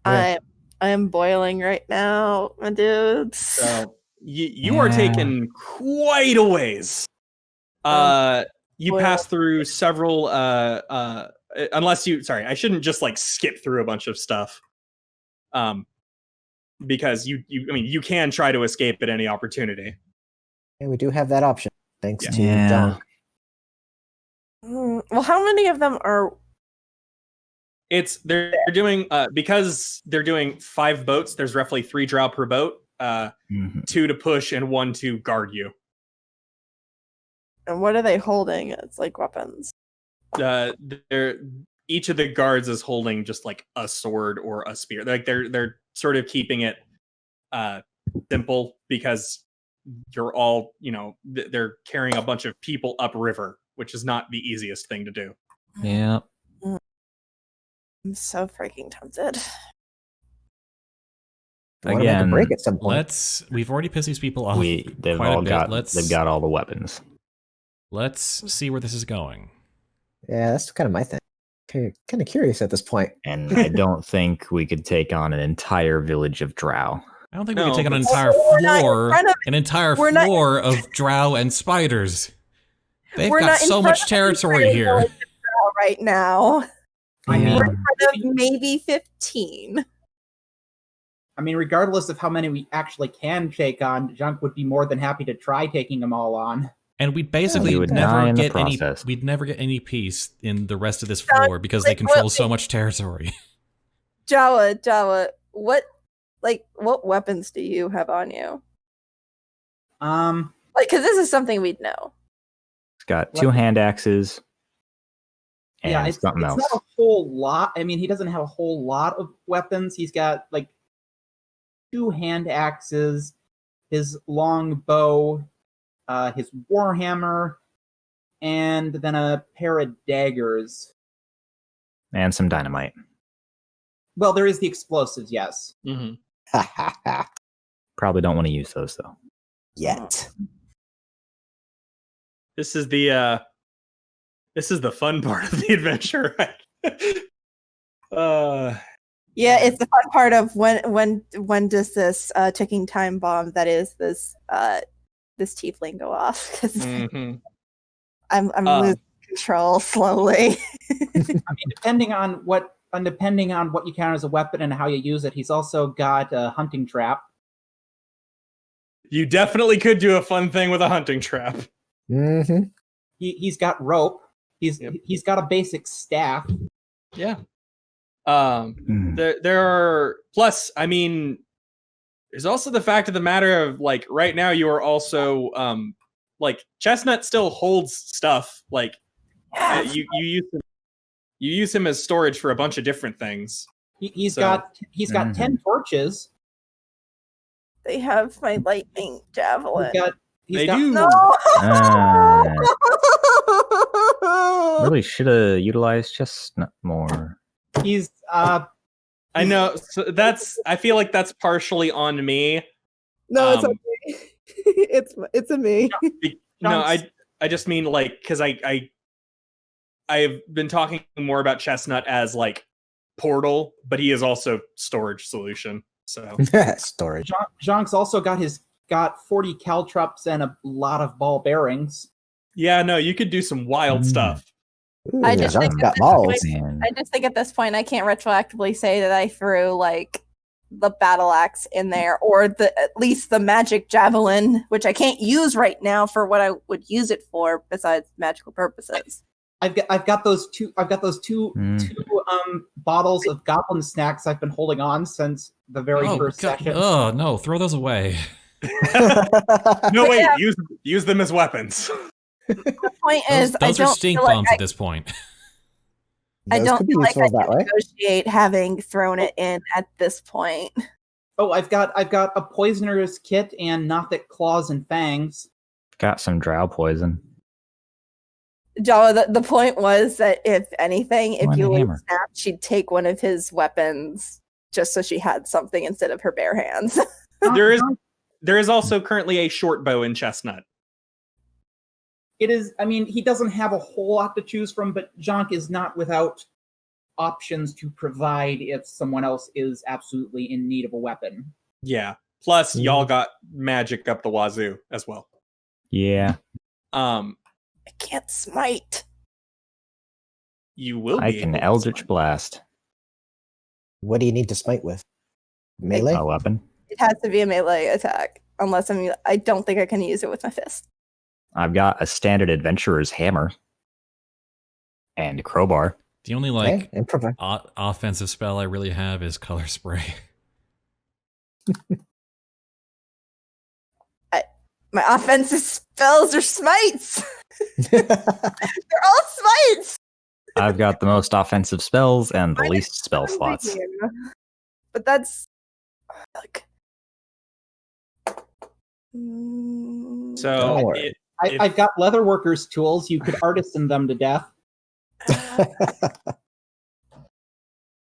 [SPEAKER 3] Yeah.
[SPEAKER 6] I am boiling right now, my dudes.
[SPEAKER 7] So you are taken quite a ways. You pass through several unless you I shouldn't just like skip through a bunch of stuff. Because you can try to escape at any opportunity.
[SPEAKER 3] Yeah, we do have that option, thanks to
[SPEAKER 4] Yeah.
[SPEAKER 3] Jhank.
[SPEAKER 6] Well, how many of them are?
[SPEAKER 7] They're doing because they're doing 5 boats. There's roughly 3 drow per boat, 2 to push and 1 to guard you.
[SPEAKER 6] And what are they holding? It's like weapons.
[SPEAKER 7] Each of the guards is holding just like a sword or a spear. Like they're sort of keeping it simple because you're all, they're carrying a bunch of people upriver, which is not the easiest thing to do.
[SPEAKER 4] Yeah.
[SPEAKER 6] I'm so freaking tempted.
[SPEAKER 3] I wanna make a
[SPEAKER 4] Again,
[SPEAKER 3] break at some point.
[SPEAKER 1] We've already pissed these people off.
[SPEAKER 4] They've
[SPEAKER 1] quite a
[SPEAKER 4] all
[SPEAKER 1] bit.
[SPEAKER 4] they've got all the weapons.
[SPEAKER 1] Let's see where this is going.
[SPEAKER 3] Yeah, that's kind of my thing. Kind of curious at this point.
[SPEAKER 4] And I don't think we could take on an entire village of drow.
[SPEAKER 1] I don't think we can take on an
[SPEAKER 6] but-
[SPEAKER 1] entire
[SPEAKER 6] We're not in
[SPEAKER 1] floor,
[SPEAKER 6] front of-
[SPEAKER 1] an entire
[SPEAKER 6] we're not-
[SPEAKER 1] floor of drow and spiders. They've
[SPEAKER 6] We're
[SPEAKER 1] got
[SPEAKER 6] not in
[SPEAKER 1] so
[SPEAKER 6] front
[SPEAKER 1] much
[SPEAKER 6] of
[SPEAKER 1] territory
[SPEAKER 6] anybody
[SPEAKER 1] here.
[SPEAKER 6] right now.
[SPEAKER 5] I mean,
[SPEAKER 6] We're in front of maybe 15.
[SPEAKER 5] I mean, regardless of how many we actually can take on, Jhank would be more than happy to try taking them all on.
[SPEAKER 1] And we'd basically
[SPEAKER 4] You would die
[SPEAKER 1] never
[SPEAKER 4] in the
[SPEAKER 1] get any.
[SPEAKER 4] process.
[SPEAKER 1] We'd never get any peace in the rest of this
[SPEAKER 6] Jhank,
[SPEAKER 1] floor because they
[SPEAKER 6] like,
[SPEAKER 1] control
[SPEAKER 6] what-
[SPEAKER 1] so much territory.
[SPEAKER 6] Jawa, what weapons do you have on you? Because this is something we'd know.
[SPEAKER 4] It's got 2 hand axes and
[SPEAKER 5] Yeah, it's
[SPEAKER 4] something else.
[SPEAKER 5] not a whole lot. I mean, he doesn't have a whole lot of weapons. He's got like 2 hand axes, his long bow, his warhammer, and then a pair of daggers.
[SPEAKER 4] And some dynamite.
[SPEAKER 5] Well, there is the explosives, yes.
[SPEAKER 7] Mm-hmm.
[SPEAKER 4] Probably don't want to use those though.
[SPEAKER 3] Yet.
[SPEAKER 7] This is the fun part of the adventure.
[SPEAKER 6] Yeah, it's the fun part of when does this ticking time bomb that is this tiefling go off? 'Cause
[SPEAKER 7] mhm.
[SPEAKER 6] I'm losing control slowly.
[SPEAKER 5] I mean, depending on what you count as a weapon and how you use it, he's also got a hunting trap.
[SPEAKER 7] You definitely could do a fun thing with a hunting trap.
[SPEAKER 3] Mm-hmm.
[SPEAKER 5] He's got rope. He's got a basic staff.
[SPEAKER 7] Yeah. There are plus. I mean, there's also the fact of the matter of like right now you are also like Chestnut still holds stuff like you use him as storage for a bunch of different things.
[SPEAKER 5] He's
[SPEAKER 7] So-
[SPEAKER 5] got 10 torches.
[SPEAKER 6] They have my lightning javelin.
[SPEAKER 7] They do.
[SPEAKER 6] No.
[SPEAKER 4] Really should have utilized Chestnut more.
[SPEAKER 5] He's
[SPEAKER 7] I know. So I feel like that's partially on me.
[SPEAKER 6] No, it's
[SPEAKER 7] Um,
[SPEAKER 6] okay. it's a me.
[SPEAKER 7] No, I just mean like because I've been talking more about Chestnut as like portal, but he is also storage solution. So
[SPEAKER 3] Storage.
[SPEAKER 5] Jhank's also got 40 caltrops and a lot of ball bearings.
[SPEAKER 7] yeah, no, you could do some wild stuff.
[SPEAKER 3] Ooh,
[SPEAKER 6] I just
[SPEAKER 3] Jhank's
[SPEAKER 6] think
[SPEAKER 3] got
[SPEAKER 6] at this
[SPEAKER 3] balls.
[SPEAKER 6] point-
[SPEAKER 4] Man.
[SPEAKER 6] I just think at this point I can't retroactively say that I threw like the battle axe in there or at least the magic javelin, which I can't use right now for what I would use it for besides magical purposes.
[SPEAKER 5] I've got those two bottles of goblin snacks I've been holding on since the very first session.
[SPEAKER 1] Oh no, throw those away.
[SPEAKER 7] No, wait,
[SPEAKER 6] Yeah.
[SPEAKER 7] use them as weapons.
[SPEAKER 6] The point is,
[SPEAKER 1] Those
[SPEAKER 6] I
[SPEAKER 1] are
[SPEAKER 6] don't
[SPEAKER 1] stink
[SPEAKER 6] feel like
[SPEAKER 1] bombs at this point.
[SPEAKER 6] I
[SPEAKER 3] Those
[SPEAKER 6] don't
[SPEAKER 3] could be
[SPEAKER 6] feel like I
[SPEAKER 3] useful that
[SPEAKER 6] can
[SPEAKER 3] way.
[SPEAKER 6] negotiate having thrown it in at this point.
[SPEAKER 5] Oh, I've got a poisoner's kit and Nothic claws and fangs.
[SPEAKER 4] Got some drow poison.
[SPEAKER 6] Jawa, the point was that if anything, if
[SPEAKER 4] One
[SPEAKER 6] you would
[SPEAKER 4] hammer.
[SPEAKER 6] snap, she'd take one of his weapons just so she had something instead of her bare hands.
[SPEAKER 7] There is also currently a short bow in Chestnut.
[SPEAKER 5] it is. I mean, he doesn't have a whole lot to choose from, but Jhank is not without options to provide if someone else is absolutely in need of a weapon.
[SPEAKER 7] Yeah. Plus, y'all got magic up the wazoo as well.
[SPEAKER 4] Yeah.
[SPEAKER 6] I can't smite.
[SPEAKER 7] You will.
[SPEAKER 4] I
[SPEAKER 7] be
[SPEAKER 4] can
[SPEAKER 7] able to
[SPEAKER 4] Eldritch
[SPEAKER 7] smite.
[SPEAKER 4] Blast.
[SPEAKER 3] What do you need to smite with? Melee?
[SPEAKER 4] A weapon.
[SPEAKER 6] It has to be a melee attack, unless I don't think I can use it with my fist.
[SPEAKER 4] I've got a standard adventurer's hammer and crowbar.
[SPEAKER 1] The only
[SPEAKER 3] Okay, improvise.
[SPEAKER 1] offensive spell I really have is color spray.
[SPEAKER 6] My offensive spells are smites. They're all smites.
[SPEAKER 4] I've got the most offensive spells and the least spell slots.
[SPEAKER 6] But that's like.
[SPEAKER 7] So
[SPEAKER 3] worry.
[SPEAKER 5] I've got leatherworkers' tools. You could artisan them to death.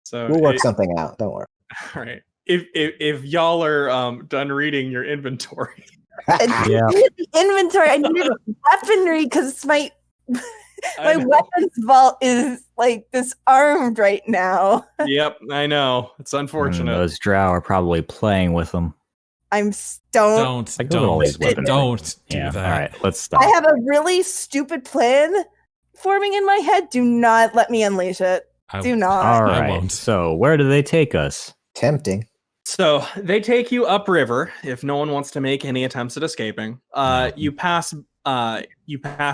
[SPEAKER 7] so
[SPEAKER 3] We'll work something out. Don't worry.
[SPEAKER 7] All right. If y'all are done reading your inventory,
[SPEAKER 4] Yeah.
[SPEAKER 6] The inventory. I needed weaponry because my weapons vault is like disarmed right now.
[SPEAKER 7] Yep, I know. It's unfortunate.
[SPEAKER 4] Those drow are probably playing with them.
[SPEAKER 6] I'm stoned.
[SPEAKER 1] Don't do
[SPEAKER 4] Yeah.
[SPEAKER 1] that.
[SPEAKER 4] All right, let's stop.
[SPEAKER 6] I have a really stupid plan forming in my head. Do not let me unleash it. Do not.
[SPEAKER 4] All
[SPEAKER 1] I
[SPEAKER 4] right.
[SPEAKER 1] won't.
[SPEAKER 4] So where do they take us?
[SPEAKER 3] Tempting.
[SPEAKER 7] So they take you upriver if no one wants to make any attempts at escaping. You pass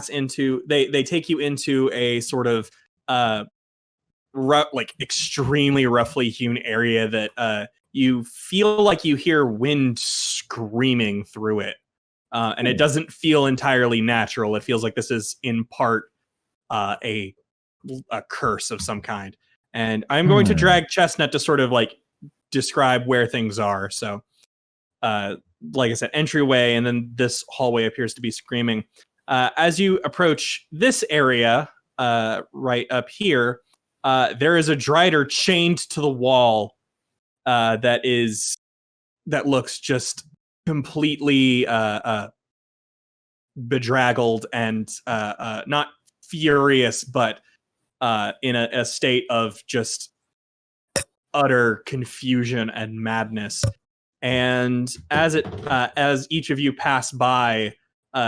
[SPEAKER 7] into they take you into a sort of extremely roughly hewn area that you feel like you hear wind screaming through it. And it doesn't feel entirely natural. It feels like this is in part a curse of some kind. And I'm going to drag Chestnut to sort of like describe where things are. So, like I said, entryway, and then this hallway appears to be screaming. As you approach this area, right up here, there is a Drider chained to the wall that looks just completely bedraggled and not furious, but in a state of just utter confusion and madness. And as each of you pass by,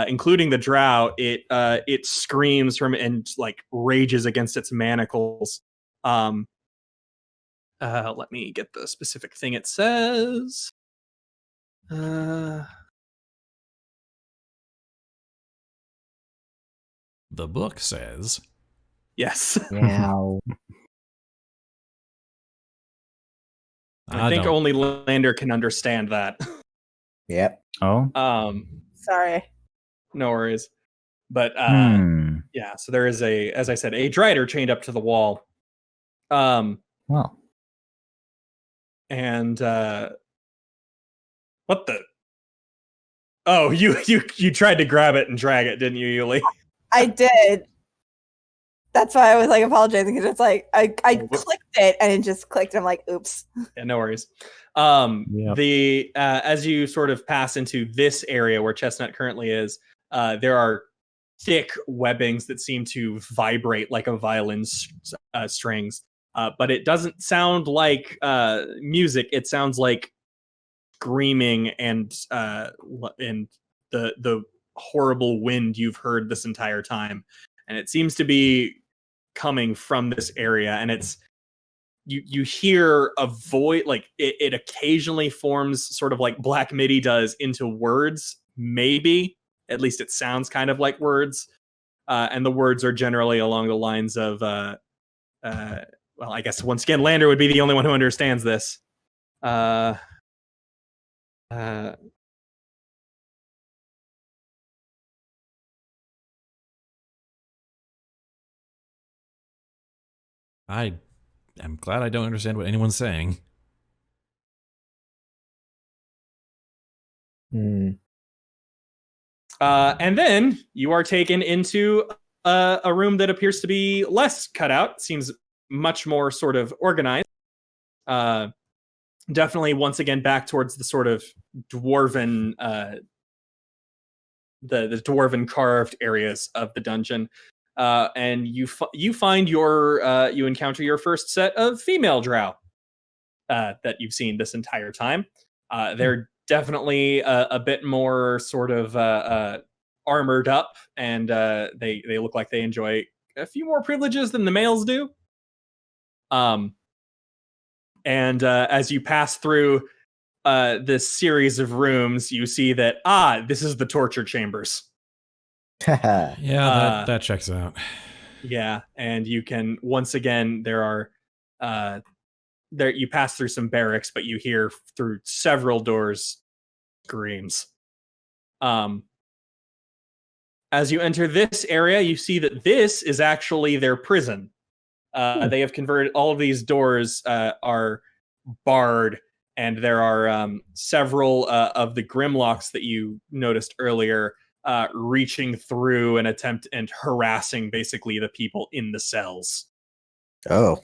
[SPEAKER 7] including the drow, it screams from and like rages against its manacles. Let me get the specific thing it says.
[SPEAKER 1] The book says.
[SPEAKER 7] Yes.
[SPEAKER 3] Meow.
[SPEAKER 7] I think only Lander can understand that.
[SPEAKER 3] Yep.
[SPEAKER 4] Oh.
[SPEAKER 6] Sorry.
[SPEAKER 7] No worries. But yeah, so there is as I said, a Drider chained up to the wall.
[SPEAKER 4] Well.
[SPEAKER 7] And what the? Oh, you tried to grab it and drag it, didn't you, Yuliy?
[SPEAKER 6] I did. That's why I was like apologizing because it's like I clicked it and it just clicked. And I'm like, oops.
[SPEAKER 7] Yeah, no worries.
[SPEAKER 4] Yep.
[SPEAKER 7] The as you sort of pass into this area where Chestnut currently is, there are thick webbings that seem to vibrate like a violin's strings. But it doesn't sound like music. It sounds like screaming and the horrible wind you've heard this entire time. And it seems to be coming from this area. And it's you hear a voice, like it occasionally forms sort of like Black MIDI does into words, maybe. At least it sounds kind of like words. And the words are generally along the lines of well, I guess once again, Lander would be the only one who understands this.
[SPEAKER 1] I am glad I don't understand what anyone's saying.
[SPEAKER 3] Hmm.
[SPEAKER 7] And then you are taken into a room that appears to be less cut out. Seems much more sort of organized. Definitely, once again, back towards the sort of dwarven the dwarven carved areas of the dungeon, and you find you encounter your first set of female drow that you've seen this entire time. They're definitely a bit more sort of armored up, and they look like they enjoy a few more privileges than the males do. And as you pass through this series of rooms, you see that this is the torture chambers.
[SPEAKER 1] Yeah, that checks out.
[SPEAKER 7] Yeah, and you can once again there are there you pass through some barracks, but you hear through several doors screams. As you enter this area, you see that this is actually their prison. They have converted all of these doors are barred, and there are several of the grimlocks that you noticed earlier reaching through and harassing basically the people in the cells.
[SPEAKER 3] Oh.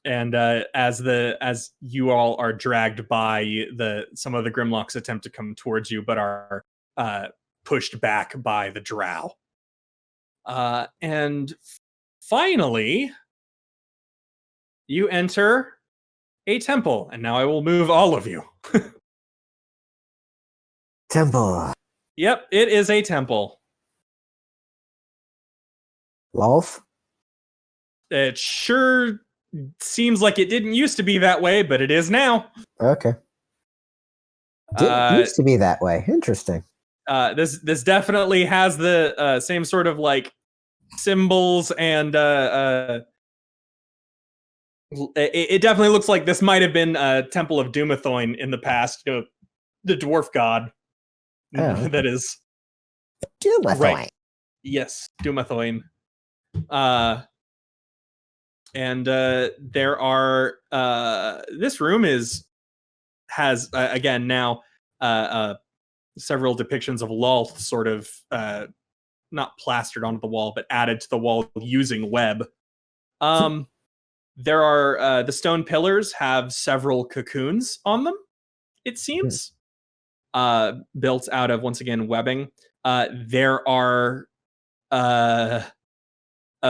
[SPEAKER 7] And as you all are dragged by, some of the grimlocks attempt to come towards you, but are pushed back by the drow. And finally, you enter a temple, and now I will move all of you.
[SPEAKER 3] Temple.
[SPEAKER 7] Yep, it is a temple.
[SPEAKER 3] Lolf?
[SPEAKER 7] It sure seems like it didn't used to be that way, but it is now.
[SPEAKER 3] Okay. Didn't used to be that way. Interesting.
[SPEAKER 7] This definitely has the same sort of like symbols, and it definitely looks like this might have been a Temple of Dumathoin in the past. The dwarf god.
[SPEAKER 3] Oh.
[SPEAKER 7] That is
[SPEAKER 3] Dumathoin.
[SPEAKER 7] right. Yes, Dumathoin. And there are this room has again now several depictions of Lolth sort of not plastered onto the wall, but added to the wall using web. There are the stone pillars have several cocoons on them, it seems, built out of, once again, webbing. There are a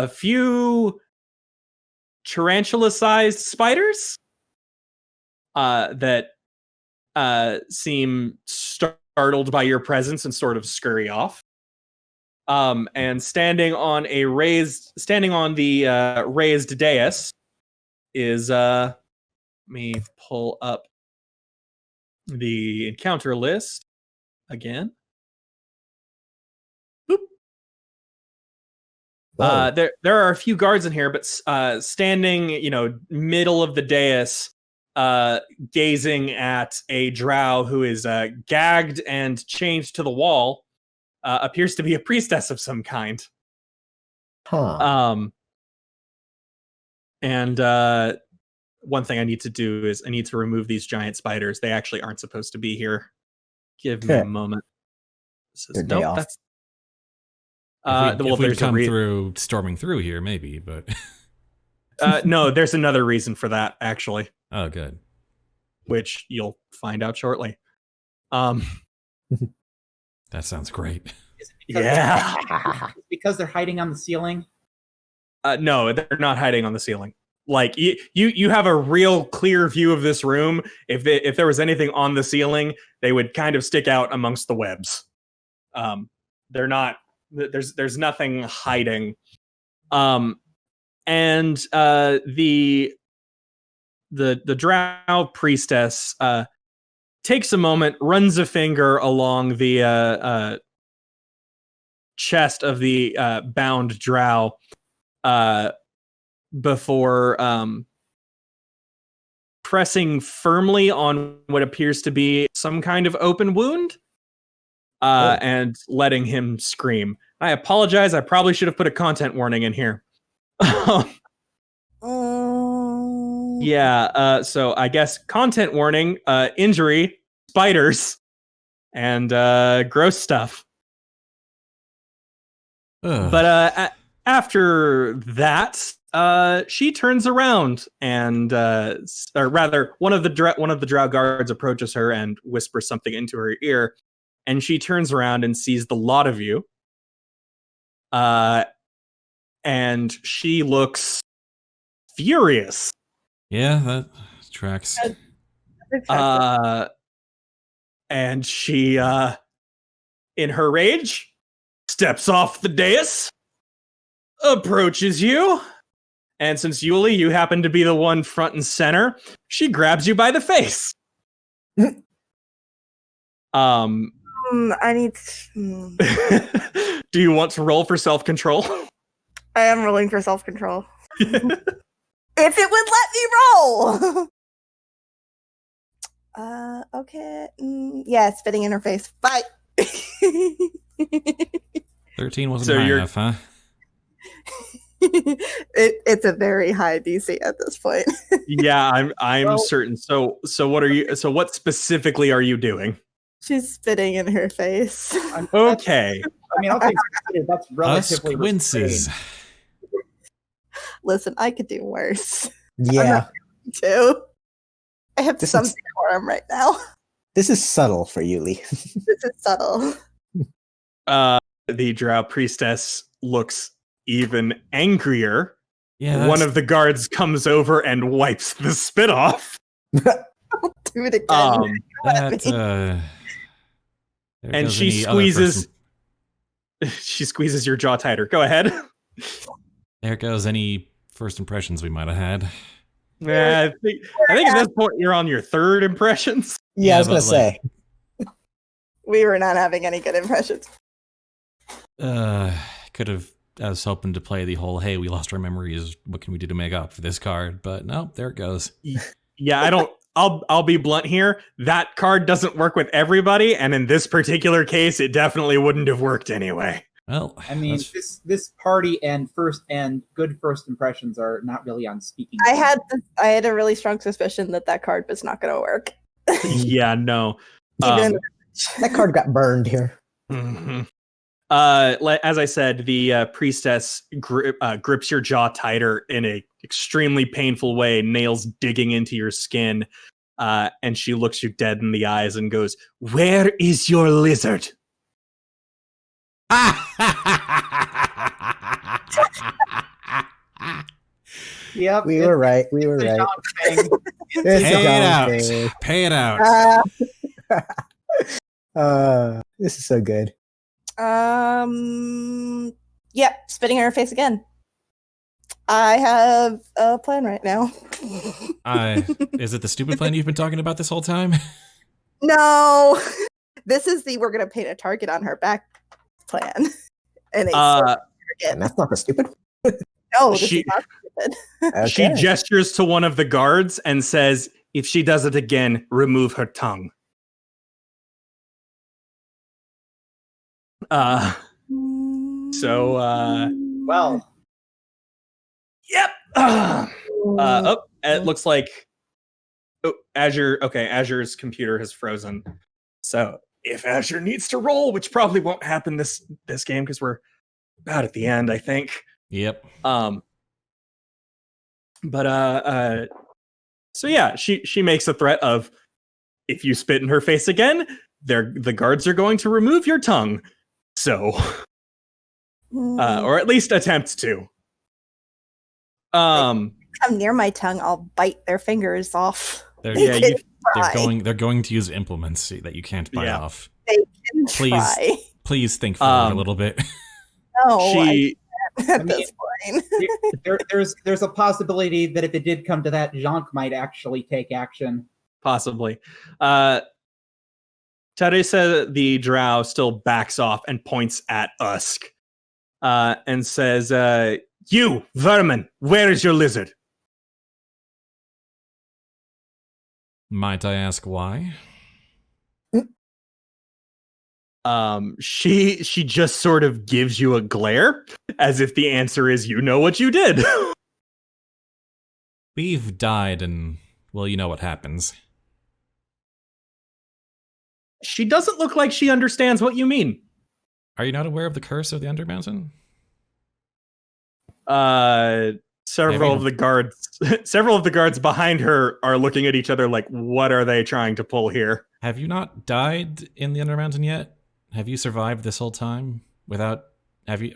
[SPEAKER 7] few tarantula-sized spiders that seem startled by your presence and sort of scurry off. And standing on the raised dais is let me pull up the encounter list again. Boop. There are a few guards in here, but standing, middle of the dais, gazing at a drow who is gagged and chained to the wall, appears to be a priestess of some kind.
[SPEAKER 3] Huh.
[SPEAKER 7] And one thing I need to do is I need to remove these giant spiders. They actually aren't supposed to be here. Give me a moment.
[SPEAKER 3] Good day off.
[SPEAKER 7] That's
[SPEAKER 1] if we'd come storming through here, maybe, but
[SPEAKER 7] no, there's another reason for that, actually.
[SPEAKER 1] Oh, good.
[SPEAKER 7] Which you'll find out shortly.
[SPEAKER 1] That sounds great.
[SPEAKER 7] Yeah.
[SPEAKER 5] Because they're hiding on the ceiling?
[SPEAKER 7] No, they're not hiding on the ceiling. Like you have a real clear view of this room. If there was anything on the ceiling, they would kind of stick out amongst the webs. They're not. There's nothing hiding. And the drow priestess takes a moment, runs a finger along the chest of the bound drow before pressing firmly on what appears to be some kind of open wound and letting him scream. I apologize. I probably should have put a content warning in here. Yeah, so I guess content warning, injury, spiders, and gross stuff. But after that, she turns around and, or rather, one of the drow guards approaches her and whispers something into her ear, and she turns around and sees the lot of you. And she looks furious.
[SPEAKER 1] Yeah, that tracks.
[SPEAKER 7] And she, in her rage, steps off the dais, approaches you, and since Yuliy, you happen to be the one front and center, she grabs you by the face.
[SPEAKER 6] I need.
[SPEAKER 7] Do you want to roll for self-control?
[SPEAKER 6] I am rolling for self-control. If it would let me roll. Okay. Yeah, spitting in her face. Bye.
[SPEAKER 1] 13 wasn't high enough, huh?
[SPEAKER 6] It's a very high DC at this point.
[SPEAKER 7] Yeah, I'm certain. So what are you? So what specifically are you doing?
[SPEAKER 6] She's spitting in her face.
[SPEAKER 7] Okay.
[SPEAKER 5] I mean, I'll take that's relatively
[SPEAKER 1] Winces.
[SPEAKER 6] Listen, I could do worse.
[SPEAKER 3] Yeah.
[SPEAKER 6] Too. I have
[SPEAKER 3] This
[SPEAKER 6] some
[SPEAKER 3] is-
[SPEAKER 6] decorum right now.
[SPEAKER 3] This is subtle for Yuliy.
[SPEAKER 6] This is subtle.
[SPEAKER 7] The drow priestess looks even angrier.
[SPEAKER 1] Yeah,
[SPEAKER 7] One of the guards comes over and wipes the spit off.
[SPEAKER 6] Do it again.
[SPEAKER 7] And she squeezes. She squeezes your jaw tighter. Go ahead.
[SPEAKER 1] There goes any first impressions we might have had.
[SPEAKER 7] Yeah, I think at this point you're on your third impressions.
[SPEAKER 3] Yeah, I was
[SPEAKER 1] but,
[SPEAKER 3] gonna say.
[SPEAKER 6] We were not having any good impressions.
[SPEAKER 1] Could have. I was hoping to play the whole "Hey, we lost our memories. What can we do to make up for this card?" But no, there it goes.
[SPEAKER 7] Yeah, I don't. I'll be blunt here. That card doesn't work with everybody, and in this particular case, it definitely wouldn't have worked anyway.
[SPEAKER 1] Well,
[SPEAKER 5] I mean, this party and good first impressions are not really on speaking.
[SPEAKER 6] I had a really strong suspicion that card was not going to work.
[SPEAKER 7] Yeah, no.
[SPEAKER 6] Even
[SPEAKER 3] That card got burned here.
[SPEAKER 7] Mm-hmm. As I said, the priestess grips your jaw tighter in a extremely painful way, nails digging into your skin, and she looks you dead in the eyes and goes, "Where is your lizard?"
[SPEAKER 5] Yep,
[SPEAKER 3] We were right. We were right.
[SPEAKER 1] Pay it out.
[SPEAKER 3] This is so good.
[SPEAKER 6] Yep, spitting in her face again. I have a plan right now.
[SPEAKER 1] Is it the stupid plan you've been talking about this whole time?
[SPEAKER 6] No, this is the we're gonna paint a target on her back plan. And
[SPEAKER 3] And that's not the stupid.
[SPEAKER 6] no, this is not stupid.
[SPEAKER 3] Okay.
[SPEAKER 7] She gestures to one of the guards and says, "If she does it again, remove her tongue."
[SPEAKER 5] Well,
[SPEAKER 7] yep. It looks like Azure. Okay, Azure's computer has frozen. So if Azure needs to roll, which probably won't happen this game because we're about at the end, I think.
[SPEAKER 1] Yep.
[SPEAKER 7] So yeah, she makes a threat of, if you spit in her face again, the guards are going to remove your tongue. So, or at least attempt to.
[SPEAKER 6] Come near my tongue, I'll bite their fingers off.
[SPEAKER 1] They're going to use implements that you can't bite off.
[SPEAKER 6] They can try.
[SPEAKER 1] Please think forward a little bit.
[SPEAKER 6] No, at this point.
[SPEAKER 5] there's a possibility that if it did come to that, Jhank might actually take action.
[SPEAKER 7] Possibly. Teresa the drow still backs off and points at Usk and says, "You, vermin, where is your lizard?"
[SPEAKER 1] Might I ask why?
[SPEAKER 7] She just sort of gives you a glare, as if the answer is, you know what you did.
[SPEAKER 1] We've died, and well, you know what happens.
[SPEAKER 7] She doesn't look like she understands what you mean.
[SPEAKER 1] Are you not aware of the curse of the Undermountain?
[SPEAKER 7] Several of the guards behind her are looking at each other like, what are they trying to pull here?
[SPEAKER 1] Have you not died in the Undermountain yet? Have you survived this whole time without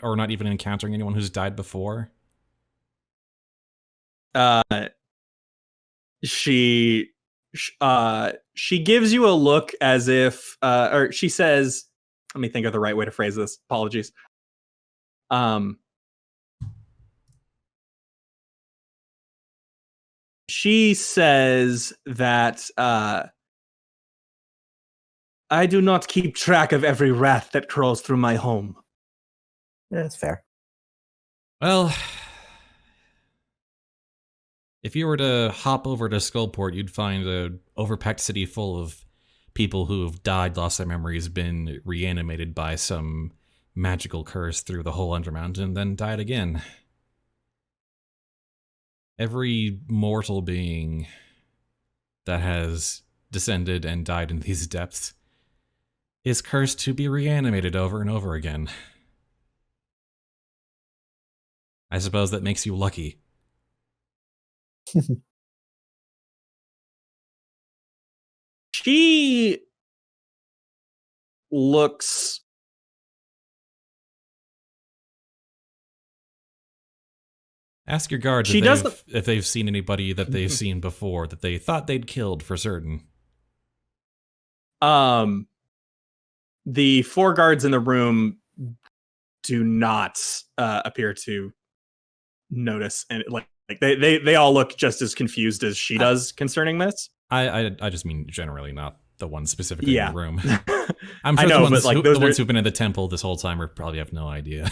[SPEAKER 1] or not even encountering anyone who's died before?
[SPEAKER 7] She gives you a look as if, or she says, let me think of the right way to phrase this. Apologies. She says that I do not keep track of every rat that crawls through my home.
[SPEAKER 3] Yeah, that's fair.
[SPEAKER 1] Well, if you were to hop over to Skullport, you'd find a overpacked city full of people who have died, lost their memories, been reanimated by some magical curse through the whole Undermountain, and then died again. Every mortal being that has descended and died in these depths is cursed to be reanimated over and over again. I suppose that makes you lucky.
[SPEAKER 7] She looks
[SPEAKER 1] Ask your guards if they've seen anybody that they've seen before that they thought they'd killed for certain.
[SPEAKER 7] The 4 guards in the room do not appear to notice, and they all look just as confused as she does concerning this.
[SPEAKER 1] I just mean generally, not the ones specifically in the room. I'm sure
[SPEAKER 7] I know,
[SPEAKER 1] the ones who've been in the temple this whole time probably have no idea.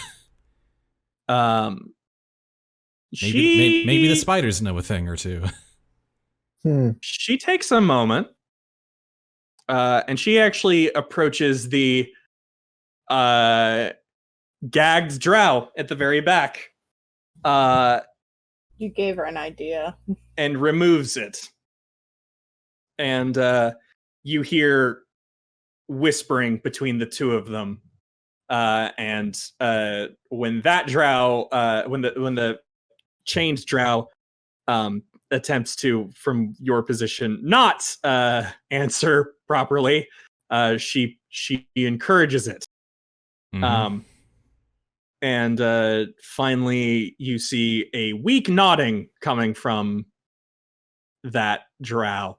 [SPEAKER 1] Maybe the spiders know a thing or two.
[SPEAKER 7] She takes a moment, and she actually approaches the gagged drow at the very back.
[SPEAKER 6] You gave her an idea.
[SPEAKER 7] And removes it. And you hear whispering between the two of them. And when that drow, when the chained drow attempts to, from your position, not answer properly, she encourages it.
[SPEAKER 1] Mm-hmm.
[SPEAKER 7] And finally, you see a weak nodding coming from that drow.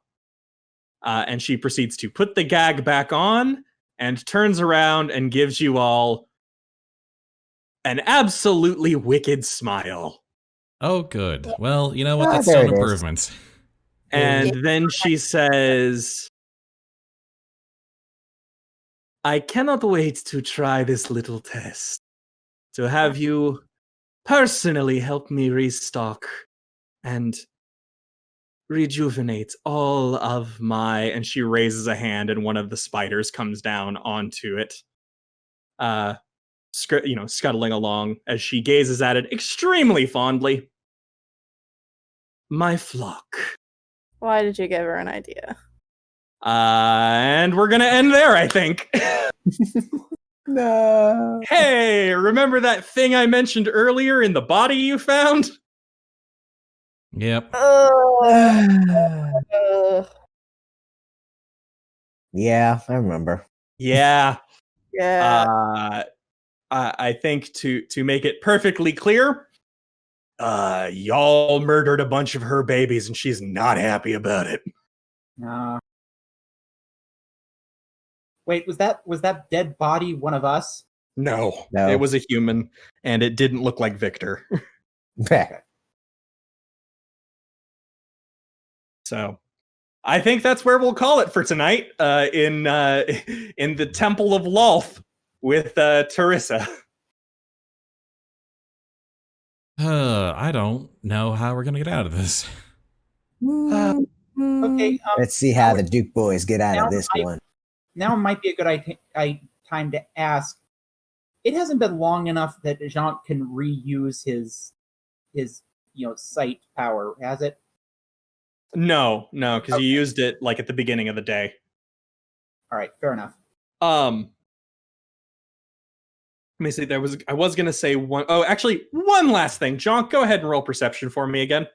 [SPEAKER 7] And she proceeds to put the gag back on and turns around and gives you all an absolutely wicked smile.
[SPEAKER 1] Oh, good. Well, you know what? That's still an improvement.
[SPEAKER 7] And then she says, I cannot wait to try this little test. To have you personally help me restock and rejuvenate all of my... And she raises a hand and one of the spiders comes down onto it. Scuttling along as she gazes at it extremely fondly. My flock.
[SPEAKER 6] Why did you give her an idea?
[SPEAKER 7] And we're gonna end there, I think.
[SPEAKER 3] No.
[SPEAKER 7] Hey, remember that thing I mentioned earlier in the body you found?
[SPEAKER 1] Yep.
[SPEAKER 3] Yeah, I remember.
[SPEAKER 7] Yeah.
[SPEAKER 6] Yeah.
[SPEAKER 7] I think to make it perfectly clear, y'all murdered a bunch of her babies and she's not happy about it.
[SPEAKER 5] Wait, was that dead body one of us?
[SPEAKER 7] No,
[SPEAKER 3] No.
[SPEAKER 7] It was a human, and it didn't look like Victor. So, I think that's where we'll call it for tonight. In the Temple of Lolth with Teresa.
[SPEAKER 1] I don't know how we're gonna get out of this.
[SPEAKER 5] Okay.
[SPEAKER 3] Let's see how the Duke boys get out of this one.
[SPEAKER 5] Now might be a good time to ask. It hasn't been long enough that Jhank can reuse his sight power, has it?
[SPEAKER 7] No, because you used it like at the beginning of the day.
[SPEAKER 5] All right, fair enough.
[SPEAKER 7] Let me see. I was gonna say one. Oh, actually, one last thing. Jhank, go ahead and roll perception for me again.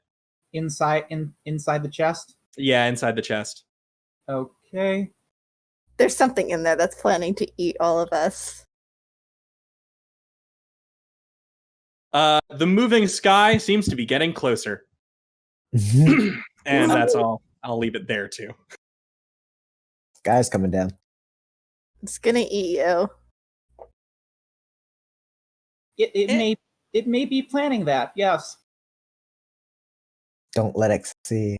[SPEAKER 5] Inside the chest?
[SPEAKER 7] Yeah, inside the chest.
[SPEAKER 5] Okay.
[SPEAKER 6] There's something in there that's planning to eat all of us.
[SPEAKER 7] The moving sky seems to be getting closer. And that's all. I'll leave it there too.
[SPEAKER 3] Guy's coming down.
[SPEAKER 6] It's gonna eat you.
[SPEAKER 5] It may be planning that. Yes.
[SPEAKER 3] Don't let X see.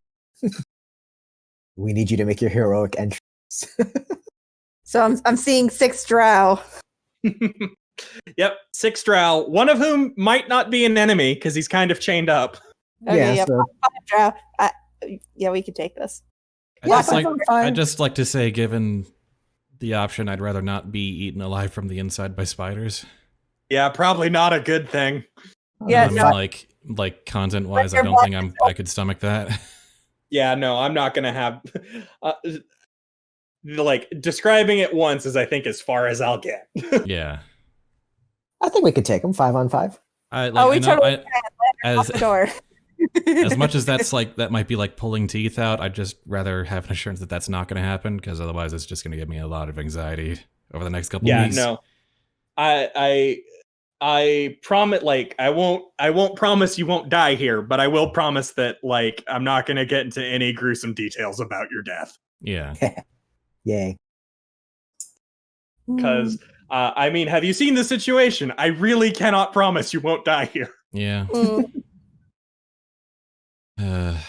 [SPEAKER 3] We need you to make your heroic entrance.
[SPEAKER 6] So I'm seeing 6 drow.
[SPEAKER 7] Yep, 6 drow. One of whom might not be an enemy because he's kind of chained up.
[SPEAKER 6] Okay,
[SPEAKER 3] Yeah, so-
[SPEAKER 6] 5 drow. Yeah, we could take this.
[SPEAKER 1] I'd just like to say, given the option, I'd rather not be eaten alive from the inside by spiders.
[SPEAKER 7] Yeah, probably not a good thing.
[SPEAKER 6] Yeah,
[SPEAKER 1] I mean,
[SPEAKER 6] no.
[SPEAKER 1] like content-wise, I
[SPEAKER 6] your
[SPEAKER 1] don't think
[SPEAKER 6] body
[SPEAKER 1] I could stomach that.
[SPEAKER 7] Yeah, no, I'm not gonna have. Like describing it once is, I think, as far as I'll get.
[SPEAKER 1] Yeah.
[SPEAKER 3] I think we could take him 5-on-5.
[SPEAKER 6] Off the door.
[SPEAKER 1] As much as that might be like pulling teeth out, I'd just rather have an assurance that that's not going to happen, because otherwise it's just going to give me a lot of anxiety over the next couple of weeks.
[SPEAKER 7] No, I promise. Like, I won't promise you won't die here, but I will promise that, like, I'm not going to get into any gruesome details about your death.
[SPEAKER 1] Yeah.
[SPEAKER 3] Yay.
[SPEAKER 7] Because I mean, have you seen the situation? I really cannot promise you won't die here.
[SPEAKER 1] Yeah.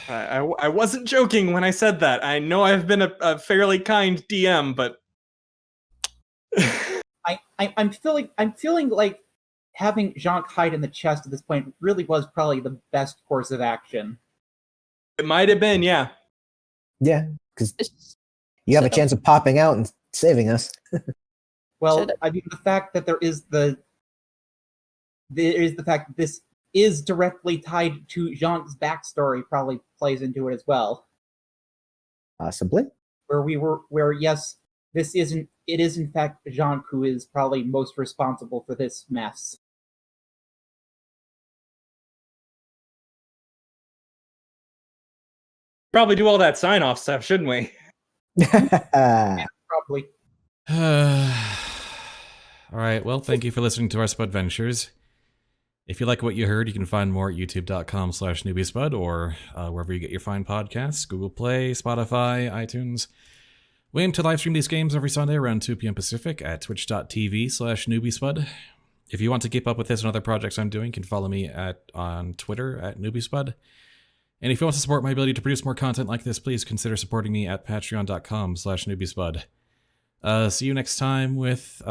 [SPEAKER 7] I wasn't joking when I said that. I know I've been a fairly kind DM, but
[SPEAKER 5] I'm feeling like having Jhank hide in the chest at this point really was probably the best course of action.
[SPEAKER 7] it might have been, yeah.
[SPEAKER 3] Yeah, because you have a chance of popping out and saving us.
[SPEAKER 5] Well, I mean, the fact that there is the fact that this is directly tied to Jhank's backstory probably plays into it as well.
[SPEAKER 3] Possibly.
[SPEAKER 5] Yes, it is in fact Jhank who is probably most responsible for this mess.
[SPEAKER 7] Probably do all that sign-off stuff, shouldn't we?
[SPEAKER 5] Probably.
[SPEAKER 1] All right. Well, thank you for listening to our Spudventures. If you like what you heard, you can find more at youtube.com/Newbiespud or wherever you get your fine podcasts, Google Play, Spotify, iTunes. We aim to live stream these games every Sunday around 2 p.m. Pacific at twitch.tv/Newbiespud. If you want to keep up with this and other projects I'm doing, you can follow me on Twitter at Newbiespud. And if you want to support my ability to produce more content like this, please consider supporting me at patreon.com/Newbiespud. See you next time with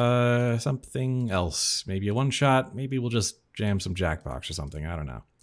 [SPEAKER 1] something else. Maybe a one-shot. Maybe we'll just jam some Jackbox or something. I don't know.